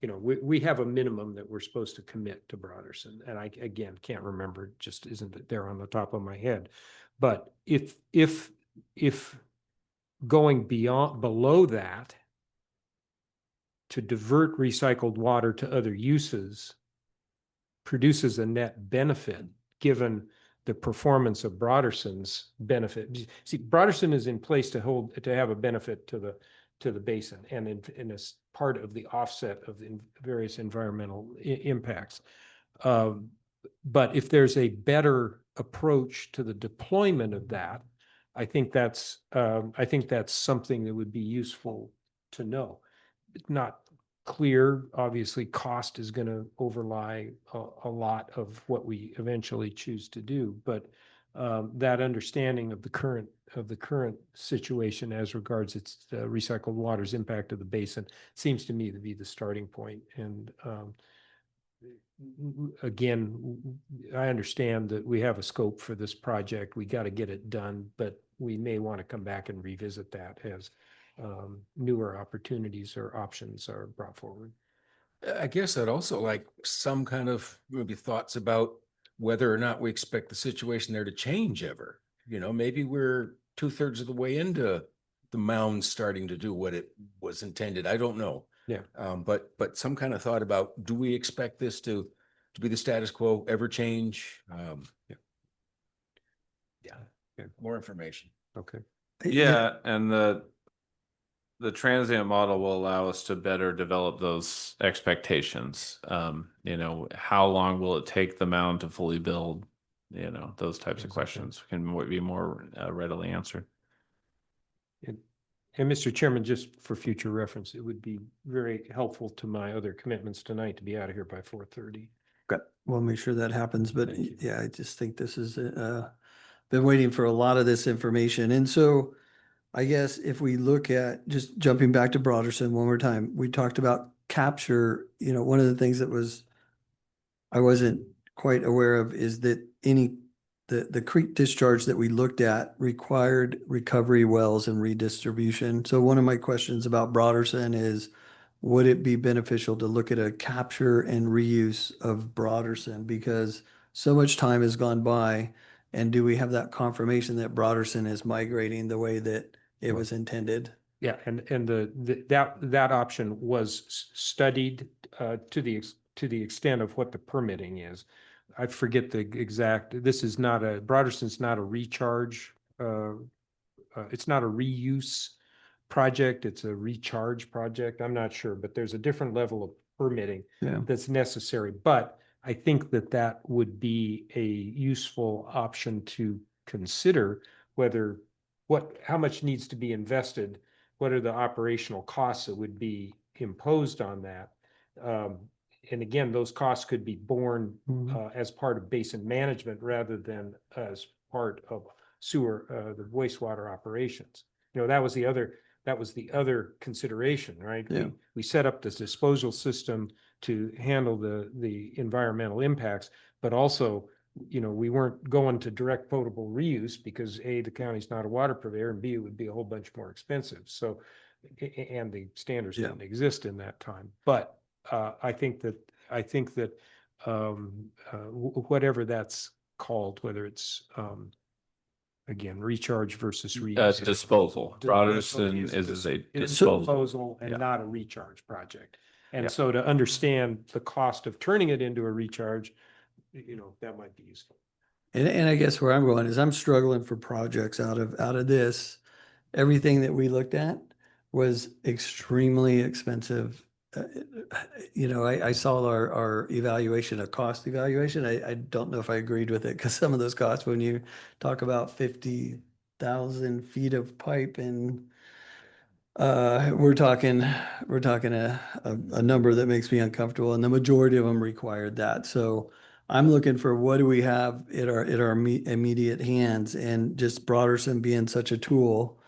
We have a minimum that we're supposed to commit to Broderson, and I, again, can't remember, just isn't there on the top of my head. But if going below that to divert recycled water to other uses produces a net benefit, given the performance of Broderson's benefit. See, Broderson is in place to have a benefit to the basin, and in a part of the offset of the various environmental impacts. But if there's a better approach to the deployment of that, I think that's something that would be useful to know. It's not clear. Obviously, cost is going to overlie a lot of what we eventually choose to do, but that understanding of the current situation as regards its recycled water's impact of the basin seems to me to be the starting point. And again, I understand that we have a scope for this project. We got to get it done, but we may want to come back and revisit that as newer opportunities or options are brought forward. I guess I'd also like some kind of maybe thoughts about whether or not we expect the situation there to change ever. Maybe we're 2/3 of the way into the mound starting to do what it was intended. I don't know. Yeah. But some kind of thought about, do we expect this to be the status quo, ever change? Yeah. More information. Okay. Yeah, and the transient model will allow us to better develop those expectations. How long will it take the mound to fully build? Those types of questions can be more readily answered. And Mr. Chairman, just for future reference, it would be very helpful to my other commitments tonight to be out of here by 4:30. Okay, we'll make sure that happens, but yeah, I just think this is, been waiting for a lot of this information. And so I guess if we look at, just jumping back to Broderson one more time, we talked about capture. One of the things that I wasn't quite aware of is that the creek discharge that we looked at required recovery wells and redistribution. So one of my questions about Broderson is, would it be beneficial to look at a capture and reuse of Broderson? Because so much time has gone by, and do we have that confirmation that Broderson is migrating the way that it was intended? Yeah, and that option was studied to the extent of what the permitting is. I forget the exact. Broderson's not a recharge. It's not a reuse project. It's a recharge project. I'm not sure, but there's a different level of permitting that's necessary. But I think that would be a useful option to consider, how much needs to be invested, what are the operational costs that would be imposed on that. and again, those costs could be borne Mhm. as part of basin management rather than as part of sewer, the wastewater operations. You know, that was the other consideration, right? Yeah. We set up this disposal system to handle the environmental impacts, but also, you know, we weren't going to direct potable reuse because A, the county's not a water purveyor, and B, it would be a whole bunch more expensive. So, and the standards Yeah. didn't exist in that time. But I think that whatever that's called, whether it's again, recharge versus reuse. Disposal. Broderson is a disposal. Disposal and Yeah. not a recharge project. And Yeah. so to understand the cost of turning it into a recharge, you know, that might be useful. And I guess where I'm going is I'm struggling for projects out of this. Everything that we looked at was extremely expensive. You know, I saw our evaluation, a cost evaluation. I don't know if I agreed with it because some of those costs, when you talk about 50,000 feet of pipe and we're talking a number that makes me uncomfortable, and the majority of them required that. So I'm looking for what do we have at our immediate hands, and just Broderson being such a tool.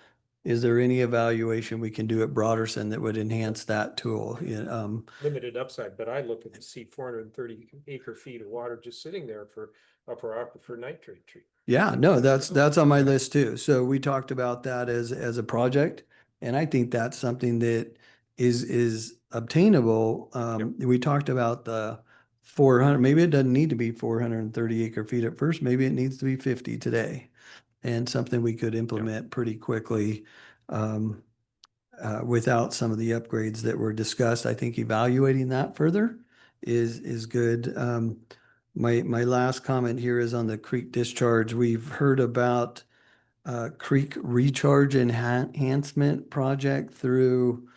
Is there any evaluation we can do at Broderson that would enhance that tool? Limited upside, but I look at the see 430 acre feet of water just sitting there for upper aquifer nitrate treatment. Yeah, no, that's on my list too. So we talked about that as a project, and I think that's something that is obtainable. We talked about the 400, maybe it doesn't need to be 430 acre feet at first, maybe it needs to be 50 today. And something we could implement pretty quickly without some of the upgrades that were discussed. I think evaluating that further is good. My last comment here is on the creek discharge. We've heard about creek recharge enhancement project through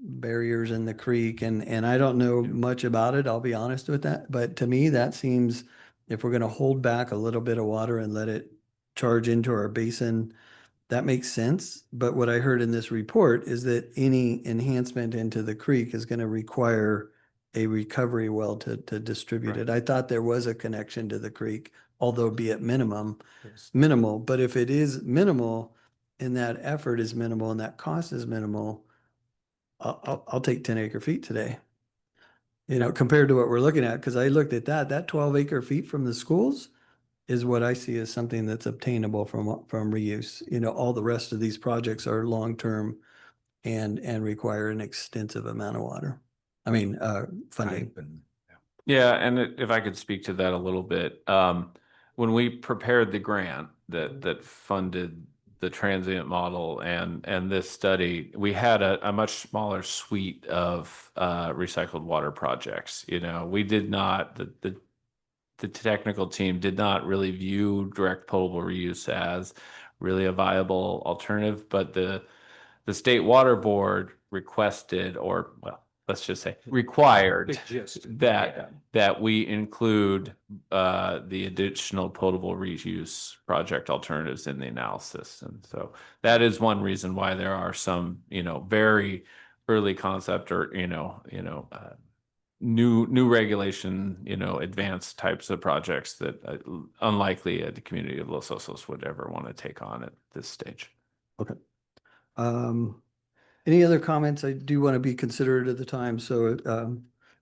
barriers in the creek, and I don't know much about it, I'll be honest with that. But to me, that seems, if we're gonna hold back a little bit of water and let it charge into our basin, that makes sense. But what I heard in this report is that any enhancement into the creek is gonna require a recovery well to distribute it. I thought there was a connection to the creek, although be it minimal. But if it is minimal and that effort is minimal and that cost is minimal, I'll take 10 acre feet today. You know, compared to what we're looking at, because I looked at that 12 acre feet from the schools is what I see as something that's obtainable from reuse. You know, all the rest of these projects are long-term and require an extensive amount of water. I mean, funding. Yeah, and if I could speak to that a little bit, when we prepared the grant that funded the transient model and this study, we had a much smaller suite of recycled water projects. You know, we did not the technical team did not really view direct potable reuse as really a viable alternative, but the state water board requested, or well, let's just say required that we include the additional potable reuse project alternatives in the analysis. And so that is one reason why there are some, you know, very early concept or, new regulation, advanced types of projects that unlikely the community of Los Osos would ever want to take on at this stage. Okay. Any other comments? I do want to be considerate of the time, so,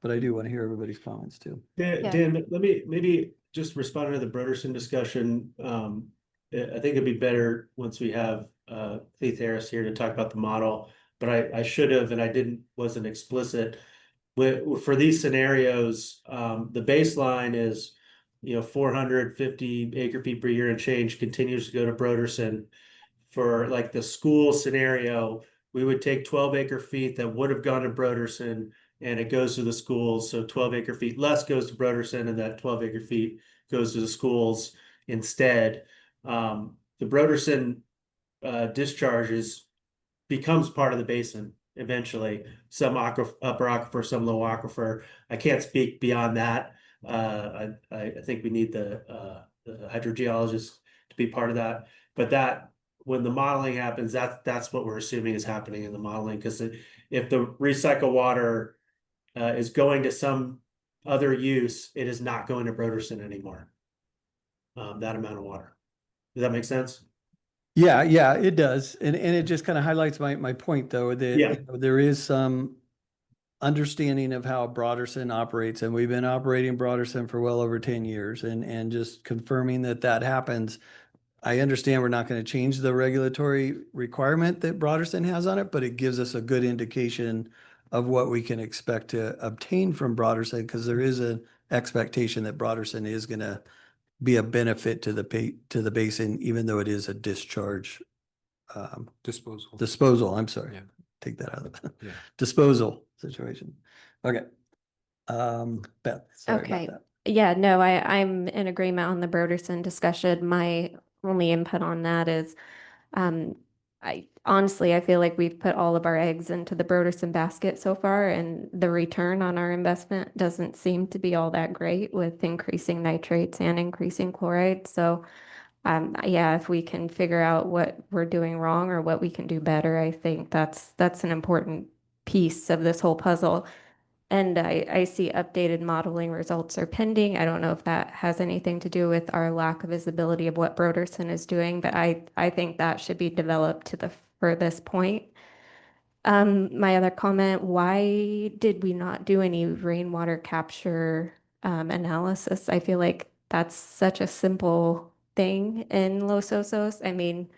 but I do want to hear everybody's comments too. Dan, let me maybe just respond to the Broderson discussion. I think it'd be better once we have Faith Harris here to talk about the model, but I should have, and I wasn't explicit. For these scenarios, the baseline is, 450 acre feet per year and change continues to go to Broderson. For like the school scenario, we would take 12 acre feet that would have gone to Broderson and it goes to the schools. So 12 acre feet less goes to Broderson and that 12 acre feet goes to the schools instead. The Broderson discharges becomes part of the basin eventually. Some upper aquifer, some low aquifer. I can't speak beyond that. I think we need the hydrogeologist to be part of that. But that, when the modeling happens, that's what we're assuming is happening in the modeling. Because if the recycled water is going to some other use, it is not going to Broderson anymore. That amount of water. Does that make sense? Yeah, yeah, it does. And it just kind of highlights my point though, that Yeah. you know, there is some understanding of how Broderson operates, and we've been operating Broderson for well over 10 years, and just confirming that that happens. I understand we're not going to change the regulatory requirement that Broderson has on it, but it gives us a good indication of what we can expect to obtain from Broderson, because there is an expectation that Broderson is going to be a benefit to the basin, even though it is a discharge disposal. I'm sorry. Yeah. Take that out of the Yeah. disposal situation. Okay. Beth, sorry Okay. about Yeah, no, I'm in agreement on the Broderson discussion. My only input on that is, I honestly, I feel like we've put all of our eggs into the Broderson basket so far, and the return on our investment doesn't seem to be all that great with increasing nitrates and increasing chloride. So, yeah, if we can figure out what we're doing wrong or what we can do better, I think that's an important piece of this whole puzzle. And I see updated modeling results are pending. I don't know if that has anything to do with our lack of visibility of what Broderson is doing, but I think that should be developed to the furthest point. My other comment, why did we not do any rainwater capture analysis? I feel like that's such a simple thing in Los Osos. I mean,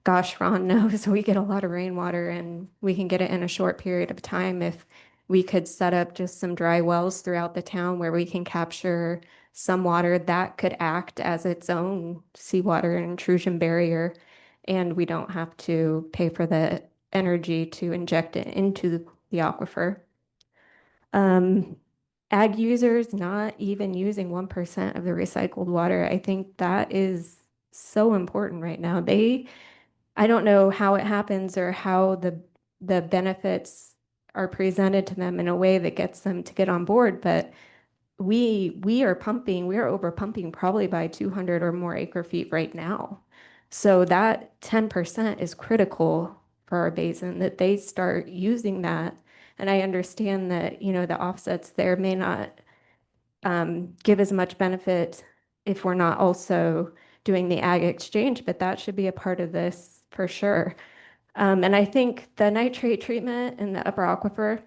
gosh, Ron knows we get a lot of rainwater and we can get it in a short period of time. If we could set up just some dry wells throughout the town where we can capture some water, that could act as its own seawater intrusion barrier. And we don't have to pay for the energy to inject it into the aquifer. Ag users not even using 1% of the recycled water. I think that is so important right now. I don't know how it happens or how the benefits are presented to them in a way that gets them to get on board, but we are over pumping probably by 200 or more acre feet right now. So that 10% is critical for our basin, that they start using that. And I understand that, you know, the offsets there may not give as much benefit if we're not also doing the ag exchange, but that should be a part of this for sure. And I think the nitrate treatment in the upper aquifer,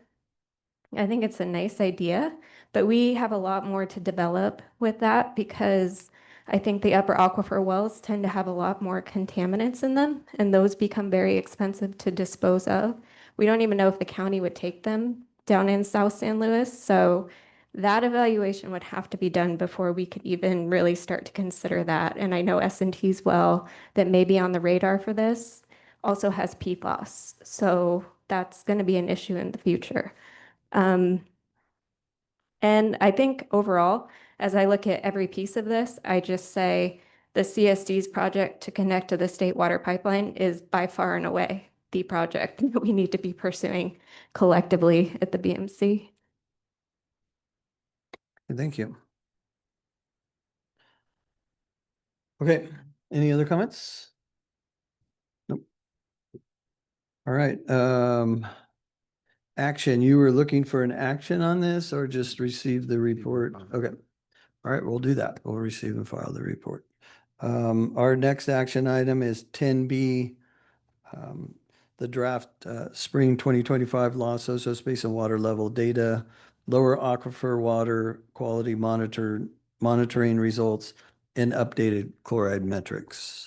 I think it's a nice idea, but we have a lot more to develop with that, because I think the upper aquifer wells tend to have a lot more contaminants in them, and those become very expensive to dispose of. We don't even know if the county would take them down in South San Luis. So that evaluation would have to be done before we could even really start to consider that. And I know S&T's well that may be on the radar for this also has PFAS. So that's going to be an issue in the future. And I think overall, as I look at every piece of this, I just say the CSD's project to connect to the state water pipeline is by far and away the project that we need to be pursuing collectively at the BMC. Thank you. Okay, any other comments? Nope. All right, action, you were looking for an action on this or just receive the report? Okay. All right, we'll do that. We'll receive and file the report. Our next action item is 10B, the draft spring 2025 Los Osos Basin water level data, lower aquifer water quality monitoring results, and updated chloride metrics.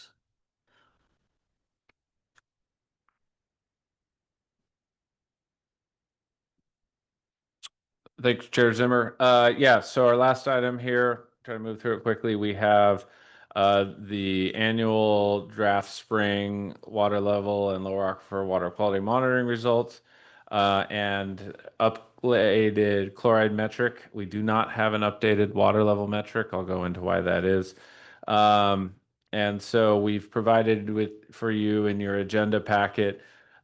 Thanks, Chair Zimmer. Yeah, so our last item here, try to move through it quickly. We have the annual draft spring water level and lower aquifer water quality monitoring results and updated chloride metric. We do not have an updated water level metric. I'll go into why that is. And so we've provided for you in your agenda packet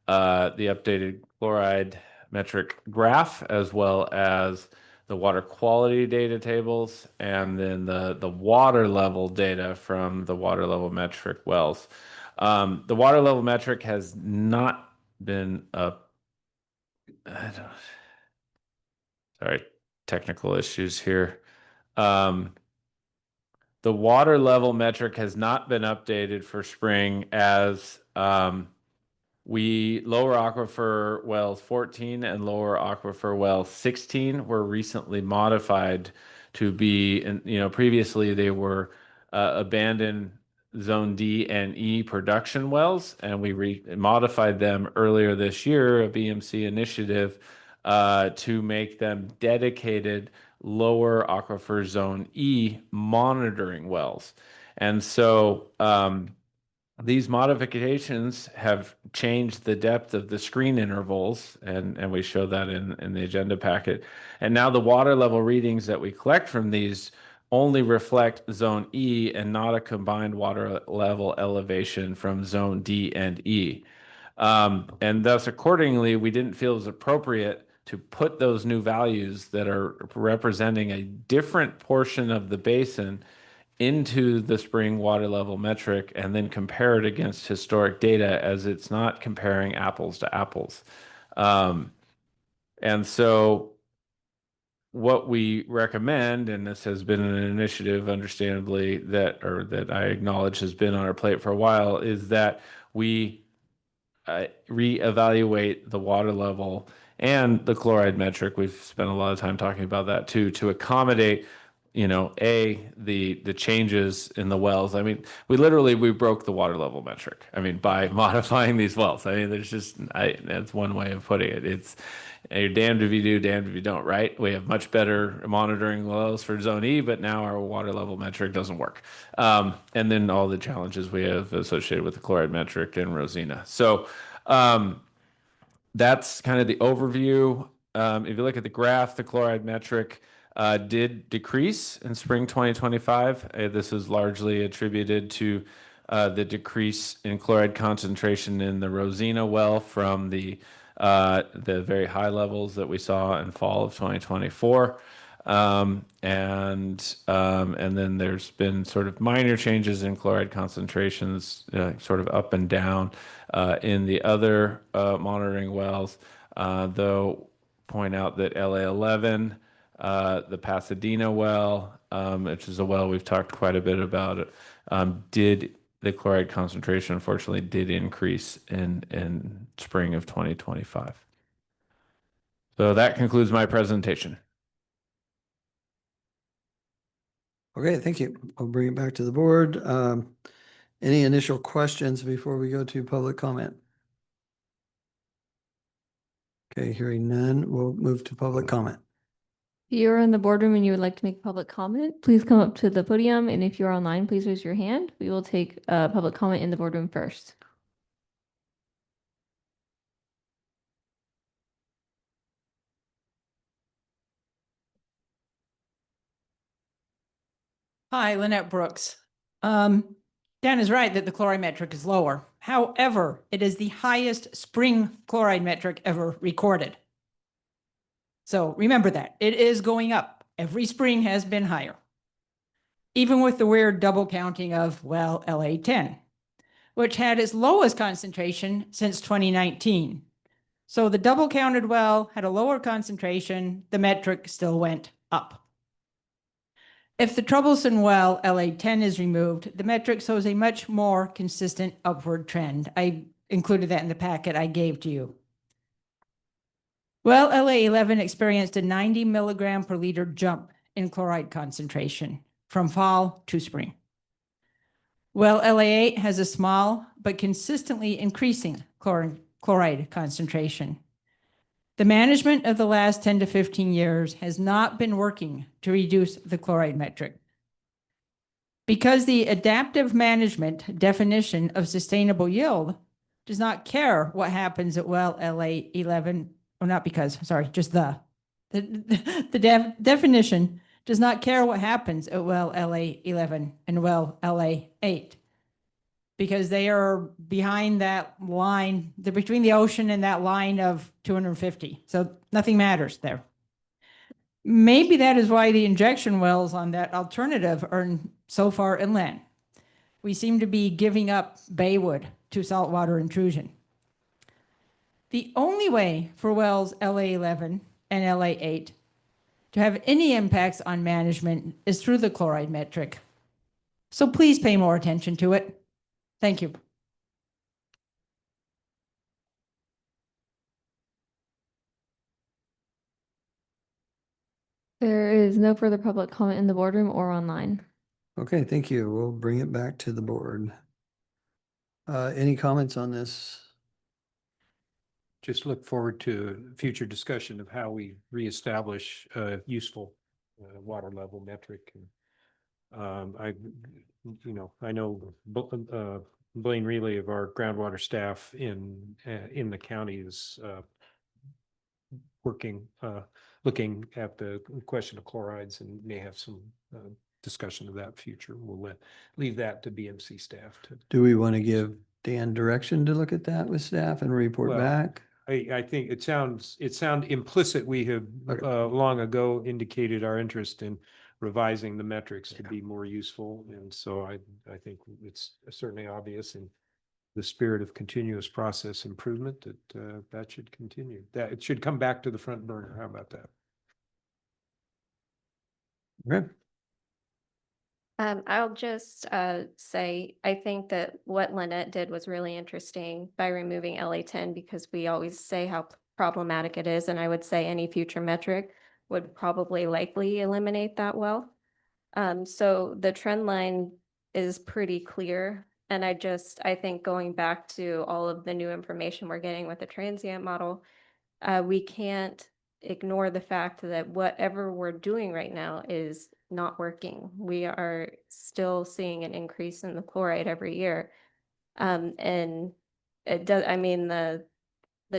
the updated chloride metric graph, as well as the water quality data tables, and then the water level data from the water level metric wells. The water level metric has not been Sorry, technical issues here. The water level metric has not been updated for spring as lower aquifer wells 14 and lower aquifer well 16 were recently modified to be, previously they were abandoned zone D and E production wells, and we modified them earlier this year, a BMC initiative, to make them dedicated lower aquifer zone E monitoring wells. And so these modifications have changed the depth of the screen intervals, and we show that in the agenda packet. And now the water level readings that we collect from these only reflect zone E and not a combined water level elevation from zone D and E. And thus, accordingly, we didn't feel it was appropriate to put those new values that are representing a different portion of the basin into the spring water level metric and then compare it against historic data, as it's not comparing apples to apples. And so what we recommend, and this has been an initiative, understandably, that I acknowledge has been on our plate for a while, is that we reevaluate the water level and the chloride metric. We've spent a lot of time talking about that too, to accommodate, the changes in the wells. I mean, we broke the water level metric. I mean, by modifying these wells. I mean, that's one way of putting it. It's, you're damned if you do, damned if you don't, right? We have much better monitoring wells for zone E, but now our water level metric doesn't work. And then all the challenges we have associated with the chloride metric and Rosina. So that's kind of the overview. If you look at the graph, the chloride metric did decrease in spring 2025. This is largely attributed to the decrease in chloride concentration in the Rosina well from the very high levels that we saw in fall of 2024. And then there's been sort of minor changes in chloride concentrations, sort of up and down in the other monitoring wells, though point out that LA11, the Pasadena well, which is a well we've talked quite a bit about, the chloride concentration unfortunately did increase in spring of 2025. So that concludes my presentation. Okay, thank you. I'll bring it back to the board. Any initial questions before we go to public comment? Okay, hearing none, we'll move to public comment. If you're in the boardroom and you would like to make public comment, please come up to the podium. And if you're online, please raise your hand. We will take public comment in the boardroom first. Hi, Lynette Brooks. Dan is right that the chloride metric is lower. However, it is the highest spring chloride metric ever recorded. So remember that. It is going up. Every spring has been higher. Even with the weird double counting of, well, LA10, which had its lowest concentration since 2019. So the double counted well had a lower concentration, the metric still went up. If the troublesome well LA10 is removed, the metric shows a much more consistent upward trend. I included that in the packet I gave to you. Well, LA11 experienced a 90 milligram per liter jump in chloride concentration from fall to spring. Well, LA8 has a small but consistently increasing chloride concentration. The management of the last 10 to 15 years has not been working to reduce the chloride metric. Because the adaptive management definition of sustainable yield does not care what happens at well LA11, or not because, sorry, just the definition does not care what happens at well LA11 and well LA8. Because they are behind that line, they're between the ocean and that line of 250. So nothing matters there. Maybe that is why the injection wells on that alternative are so far inland. We seem to be giving up baywood to saltwater intrusion. The only way for wells LA11 and LA8 to have any impacts on management is through the chloride metric. So please pay more attention to it. Thank you. There is no further public comment in the boardroom or online. Okay, thank you. We'll bring it back to the board. Any comments on this? Just look forward to future discussion of how we reestablish a useful water level metric. And I know Blaine Reilly of our groundwater staff in the county is looking at the question of chlorides and may have some discussion of that future. We'll leave that to BMC staff to. Do we want to give Dan direction to look at that with staff and report Well, back? I think it sound implicit. We have long ago indicated our interest in revising the metrics to be more useful. And so I think it's certainly obvious in the spirit of continuous process improvement that that should continue, that it should come back to the front burner. How about that? Okay. I'll just say, I think that what Lynette did was really interesting by removing LA10 because we always say how problematic it is. And I would say any future metric would probably likely eliminate that well. So the trend line is pretty clear. And I think going back to all of the new information we're getting with the transient model, we can't ignore the fact that whatever we're doing right now is not working. We are still seeing an increase in the chloride every year. And it does, I mean, the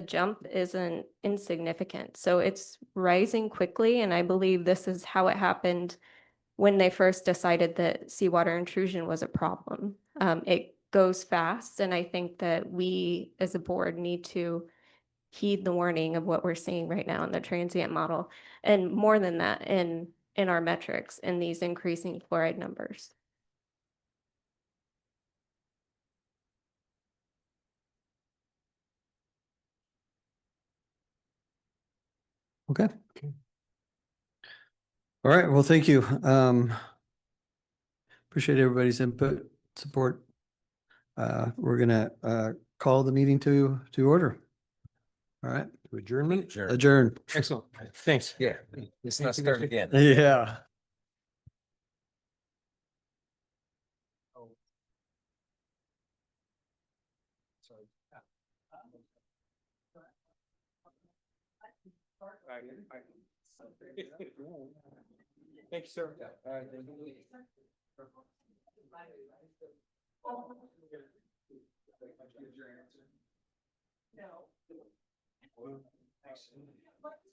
jump isn't insignificant. So it's rising quickly. And I believe this is how it happened when they first decided that seawater intrusion was a problem. It goes fast. And I think that we as a board need to heed the warning of what we're seeing right now in the transient model. And more than that, in our metrics in these increasing chloride numbers. Okay. All right. Well, thank you. Appreciate everybody's input, support. We're gonna call the meeting to order. All right. Adjournment. Adjourn. Excellent. Thanks. Yeah, let's not start again. Yeah. Thank you, sir.